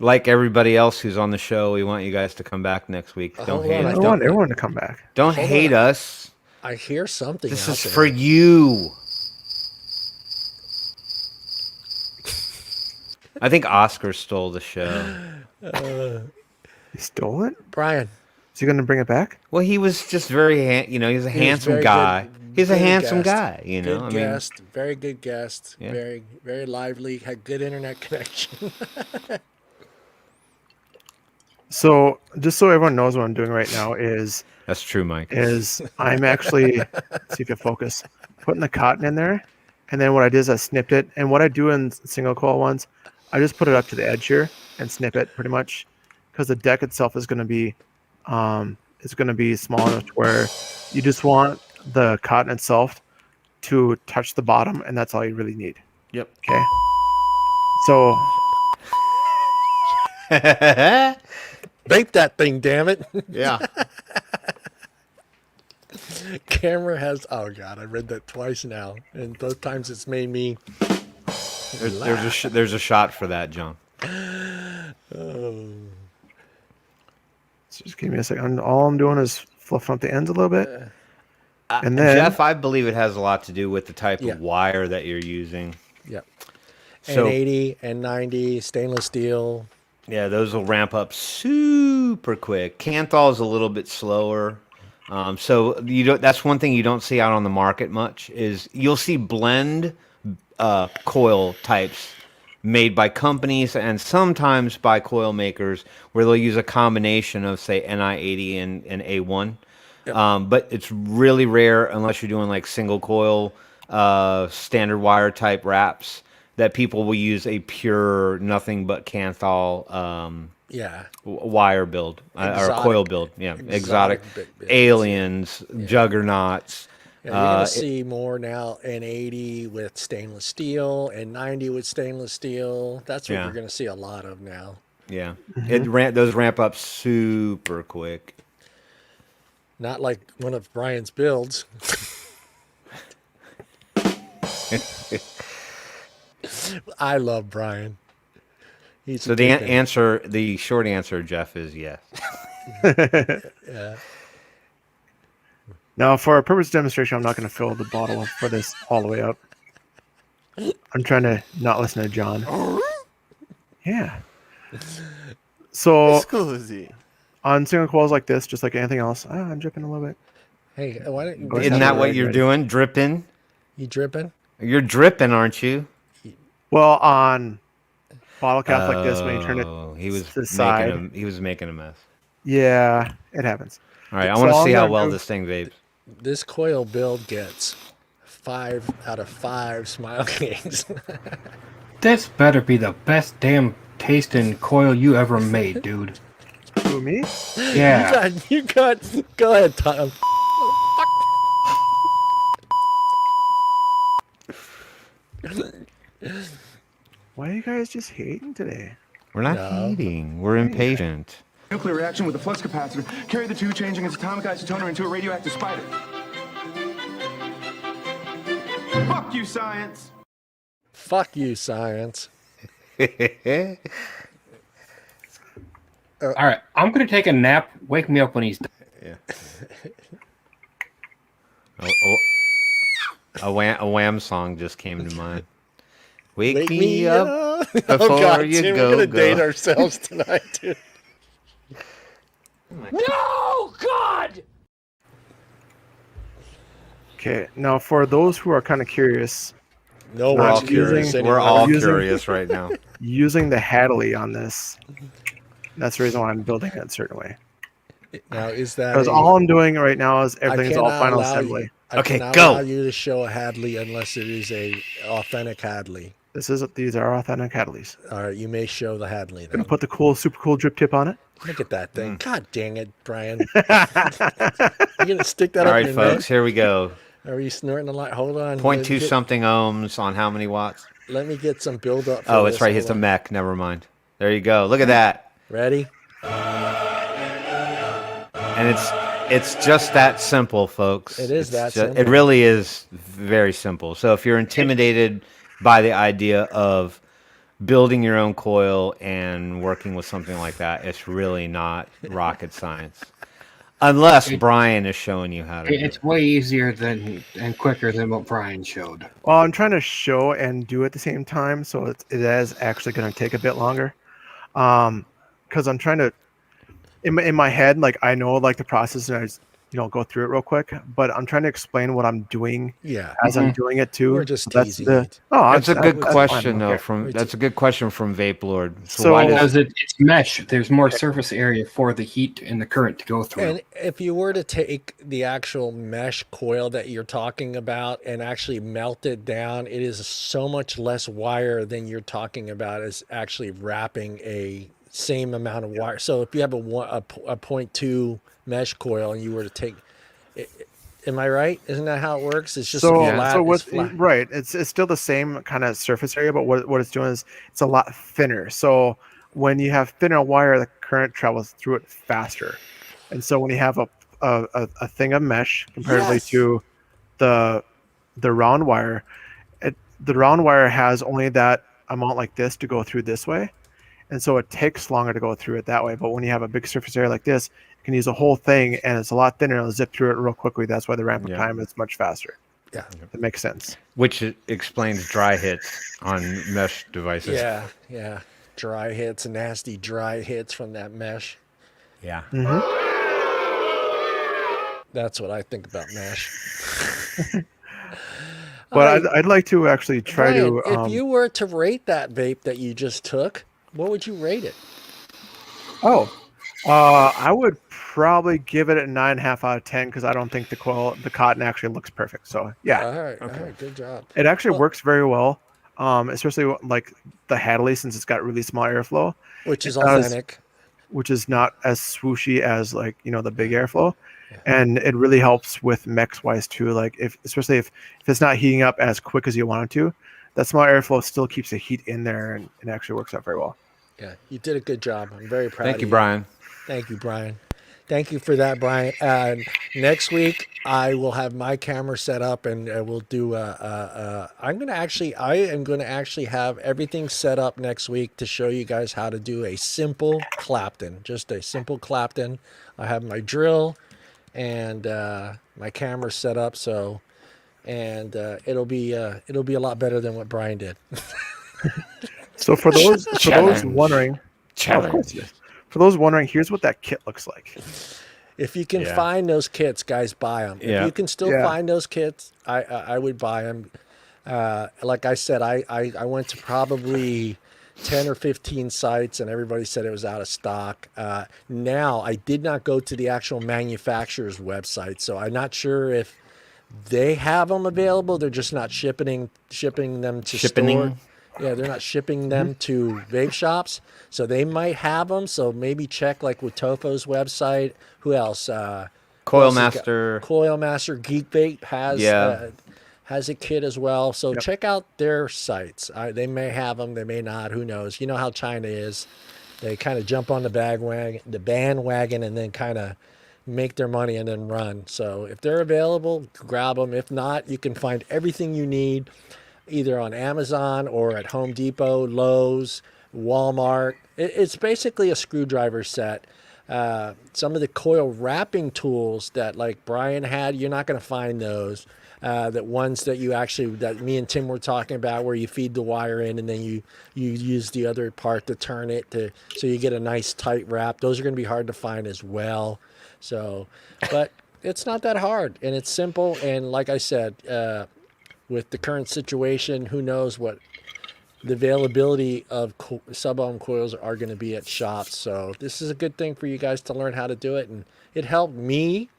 Like everybody else who's on the show, we want you guys to come back next week. Don't Hold hate on, us. I don't- want everyone to come back. Don't Hold hate on. us. I hear something. This out is there. for you. I think Oscar stole the show. He stole it. Brian. Is he going to bring it back? Well, he was just very, he's a He was handsome very guy. good- He's a good handsome guest. guy, Good guest. Very good guest. Yeah. Very, very lively. Had good internet connection. So just so everyone knows what I'm doing right now is That's true, Mike. I'm actually see if you focus, putting the cotton in there, and then what I did is I snipped it. And what I do in single coil ones, I just put it up to the edge here and snip it pretty much, because the deck itself is going to be small enough to where you just want the cotton itself to touch the bottom, and that's all you really need. Yep. Okay. So Vape that thing, damn it. Yeah. Camera has. Oh God, I read that twice now, and both times it's made me. There's a shot for that, John. Oh. just give me a second. All I'm doing is fluffing up the ends a little bit. And then Jeff, I believe it has a lot to do with the type Yeah. of wire that you're using. Yep. So N80, N90, stainless steel. yeah, those will ramp up super quick. Canthal is a little bit slower. So you don't. That's one thing you don't see out on the market much. Is you'll see blend coil types made by companies and sometimes by coil makers where they'll use a combination of say Ni80 and A1. But it's really rare unless you're doing like single coil standard wire type wraps that people will use a pure nothing but Canthal wire build or coil build. Yeah, exotic builds, aliens, juggernauts. Yeah, you're going to see more now N80 with stainless steel, N90 with stainless steel. That's what you're going to see a lot of now. Yeah, those ramp up super quick. Not like one of Brian's builds. I love Brian. He's So the short answer, Jeff, is yes. Yeah. now, for a purpose demonstration, I'm not going to fill the bottle for this all the way up. I'm trying to not listen to John. Yeah. So Scusi. on single coils like this, just like anything else, I'm dripping a little bit. Hey, why don't you? Isn't that what you're doing? Dripping? You dripping? You're dripping, aren't you? Well, on bottle caps like this, when you turn it he was to the side, he was making a mess. yeah, it happens. All right, I So want to I'm see how gonna well do- this thing vapes. This coil build gets 5 out of 5 smile cakes. This better be the best damn tasting coil you ever made, dude. Who, me? Yeah. You got. Go ahead, Tom. Why are you guys just hating today? We're not No. eating. We're impatient. Nuclear reaction with a flux capacitor. Carry the two, changing its atomic isotoner into a radioactive spider. Fuck you, science! Fuck you, science. All right, I'm gonna take a nap. Wake me up when he's done. A Wham song just came to mind. Wake, Wake me up before Oh God, you dude, go. we're gonna date go. ourselves tonight, dude. Okay, now for those who are kind of curious, No We're all one's curious curious. We're anymore. all Using- curious right now. using the Hadley on this, that's the reason why I'm building it a certain way. Now, is that Because all I'm doing right now is everything's all final assembly. I Okay, cannot go. allow you to show a Hadley unless it is a authentic Hadley. These are authentic Hadleys. All right, you may show the Hadley then. Gonna put the cool, super cool drip tip on it. Look at that Mm. thing. God dang it, Brian. You're gonna stick that All up right, your folks, here we go. neck? Are you snorting a lot? Hold on. 0.2 something ohms on how many watts? Let me get some build up. For Oh, it's this. right. It's Hold a on. mech. Never mind. There you go. Look at that. Ready? And it's just that simple, folks. It is It's that It simple. really is very simple. So if you're intimidated by the idea of building your own coil and working with something like that, it's really not rocket science. Unless Brian is showing you how to do it. It's way easier than and quicker than what Brian showed. Well, I'm trying to show and do at the same time, so it is actually going to take a bit longer. Because I'm trying to, in my head, like I know like the process and I just, go through it real quick, but I'm trying to explain what I'm doing Yeah. as I'm doing it too. We're just That's teasing it. That's a good that's fine, question, I though. don't care. That's a good question from Vape Lord. So- why does Because it's mesh. There's more surface area for the heat and the current to go through. And if you were to take the actual mesh coil that you're talking about and actually melt it down, it is so much less wire than you're talking about as actually wrapping a same amount of wire. So if you have a 0.2 mesh coil and you were to take, am I right? Isn't that how it works? It's just So, flat. so it's with flat. right, it's still the same kind of surface area, but what it's doing is it's a lot thinner. So when you have thinner wire, the current travels through it faster, and so when you have a thing of mesh comparatively to the round wire, the round wire has only that amount like this to go through this way, and so it takes longer to go through it that way. But when you have a big surface area like this, it can use a whole thing, and it's a lot thinner. It'll zip through it real quickly. That's why the ramp up Yeah. time is much faster. Yeah. It makes sense. Which explains dry hits on mesh devices. Yeah, yeah. Dry hits, nasty dry hits from that mesh. Yeah. That's what I think about mesh. But I'd like to actually try Brian, to. if you were to rate that vape that you just took, what would you rate it? I would probably give it a 9.5 out of 10 because I don't think the cotton actually looks perfect. So yeah, All right, good job. it actually works very well. Especially like the Hadley, since it's got really small airflow, Which is It does- authentic. which is not as swooshy as like the big airflow, and it really helps with mechs wise too. Like especially if it's not heating up as quick as you want it to, that small airflow still keeps the heat in there, and it actually works out very well. Yeah, you did a good job. I'm very proud Thank of you, Brian. Thank you, Brian. Thank you for that, Brian. Next week, I will have my camera set up, and we'll do. I am going to actually have everything set up next week to show you guys how to do a simple Clapton, just a simple Clapton. I have my drill and my camera set up, so it'll be a lot better than what Brian did. So for those wondering, Challenge. of course it is. For those wondering, here's what that kit looks like. If you can Yeah. find those kits, guys, buy them. Yeah. If you can still find those kits, I would buy them. Like I said, I went to probably 10 or 15 sites, and everybody said it was out of stock. Now, I did not go to the actual manufacturer's website, so I'm not sure if they have them available. They're just not shipping them to store. Yeah, they're not shipping them to vape shops, so they might have them. So maybe check like with Tofo's website. Who else? Coil Master. Coil Master, Geek Vape has a kit as well. So check out their sites. They may have them, they may not. Who knows? You know how China is. They kind of jump on the bandwagon, and then kind of make their money and then run. So if they're available, grab them. If not, you can find everything you need either on Amazon or at Home Depot, Lowe's, Walmart. It's basically a screwdriver set. Some of the coil wrapping tools that like Brian had, you're not going to find those. That ones that that me and Tim were talking about, where you feed the wire in and then you use the other part to turn it so you get a nice tight wrap. Those are going to be hard to find as well. So, but it's not that hard, and it's simple. And like I said, with the current situation, who knows what the availability of sub-ohm coils are going to be at shops. So this is a good thing for you guys to learn how to do it. And it helped me,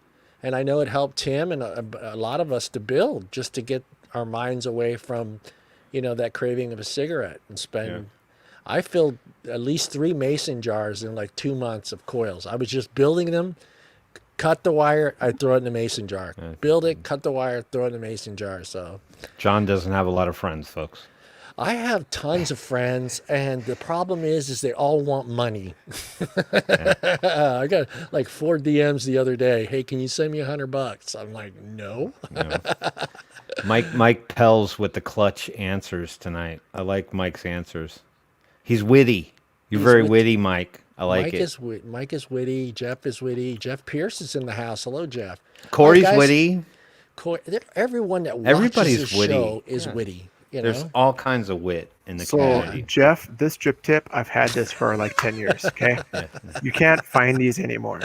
and I know it helped Tim and a lot of us to build, just to get our minds away from, that craving of a cigarette and spend. Yeah. I filled at least 3 mason jars in like 2 months of coils. I was just building them. Cut the wire, I throw it in the mason jar. Build it, cut the wire, throw it in the mason jar. So John doesn't have a lot of friends, folks. I have tons of friends, and the problem is they all want money. I got like 4 DMs the other day. Hey, can you send me $100? I'm like, no. Mike Pels with the clutch answers tonight. I like Mike's answers. He's witty. He's very witty, Mike. I like it. Mike is witty. Jeff is witty. Jeff Pierce is in the house. Hello, Jeff. Corey's witty. Everyone that watches the show is witty. There's all kinds of wit in the so, community. Jeff, this drip tip, I've had this for like 10 years, okay? You can't find these anymore.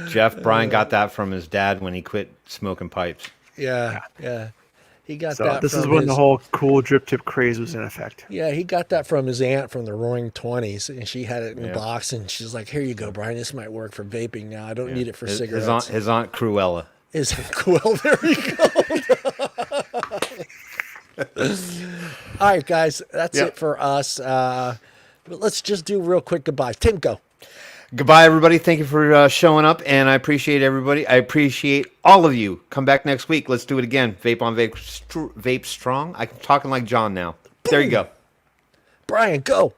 Jeff, Brian got that from his dad when he quit smoking pipes. Yeah. He got that. This is when the whole cool drip tip craze was in effect. Yeah, he got that from his aunt from the Roaring 20s, and she had it in a box, and she's like, "Here you go, Brian. This might work for vaping now. I don't need it for cigarettes." His aunt Cruella. Is Coil? There you go. All right, guys, that's it for us. But let's just do real quick goodbye. Tim, go. Goodbye, everybody. Thank you for showing up, and I appreciate everybody. I appreciate all of you. Come back next week. Let's do it again. Vape on Vape, Vape Strong. I'm talking like John now. There you go. Brian, go.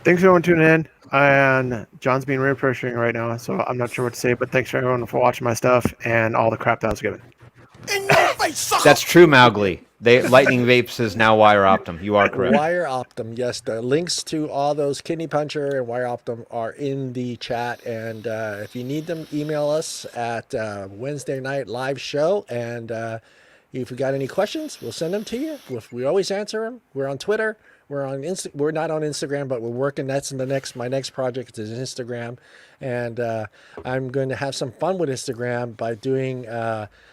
Thanks, everyone, tuning in. And John's being really pressuring right now, so I'm not sure what to say, but thanks for everyone for watching my stuff and all the crap that I was given. In your face, sucker! That's true, Mowgli. Lightning Vapes is now Wire Optum. You are correct. Wire Optum, yes. The links to all those Kidney Puncher and Wire Optum are in the chat. And if you need them, email us at Wednesday night live show. And if you got any questions, we'll send them to you. We always answer them. We're on Twitter. We're on We're not on Instagram, but we're working. That's my next project is Instagram, and I'm going to have some fun with Instagram by doing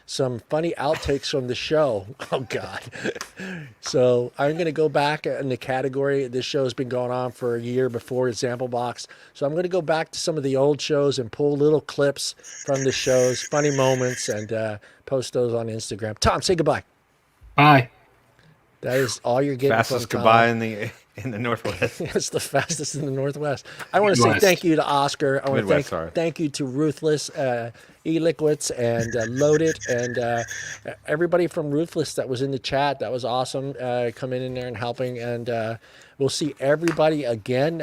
some funny outtakes from the show. Oh God! So I'm going to go back in the category. This show has been going on for a year before ZampleBox, so I'm going to go back to some of the old shows and pull little clips from the shows, funny moments, and post those on Instagram. Tom, say goodbye. Bye. That is all you're getting. Fastest from Tom. goodbye in the Northwest. It's the fastest in the Northwest. I want to say thank you to Oscar. I want to thank you to Ruthless E-Liquids and Loaded and everybody from Ruthless that was in the chat. That was awesome coming in there and helping. And we'll see everybody again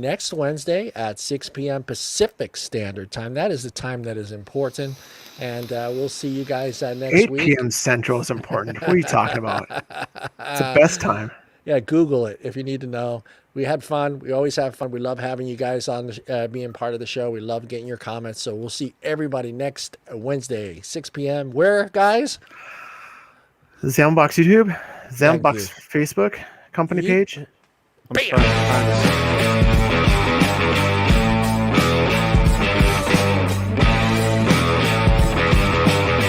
next Wednesday at 6 p.m. Pacific Standard Time. That is the time that is important. And we'll see you guys next 8 week. 8 p.m. Central is important. What are you talking about? It's the best time. Yeah, Google it if you need to know. We had fun. We always have fun. We love having you guys on, being part of the show. We love getting your comments. So we'll see everybody next Wednesday, 6 p.m. Where, guys? ZampleBox YouTube, ZampleBox Facebook company page. I'm sorry.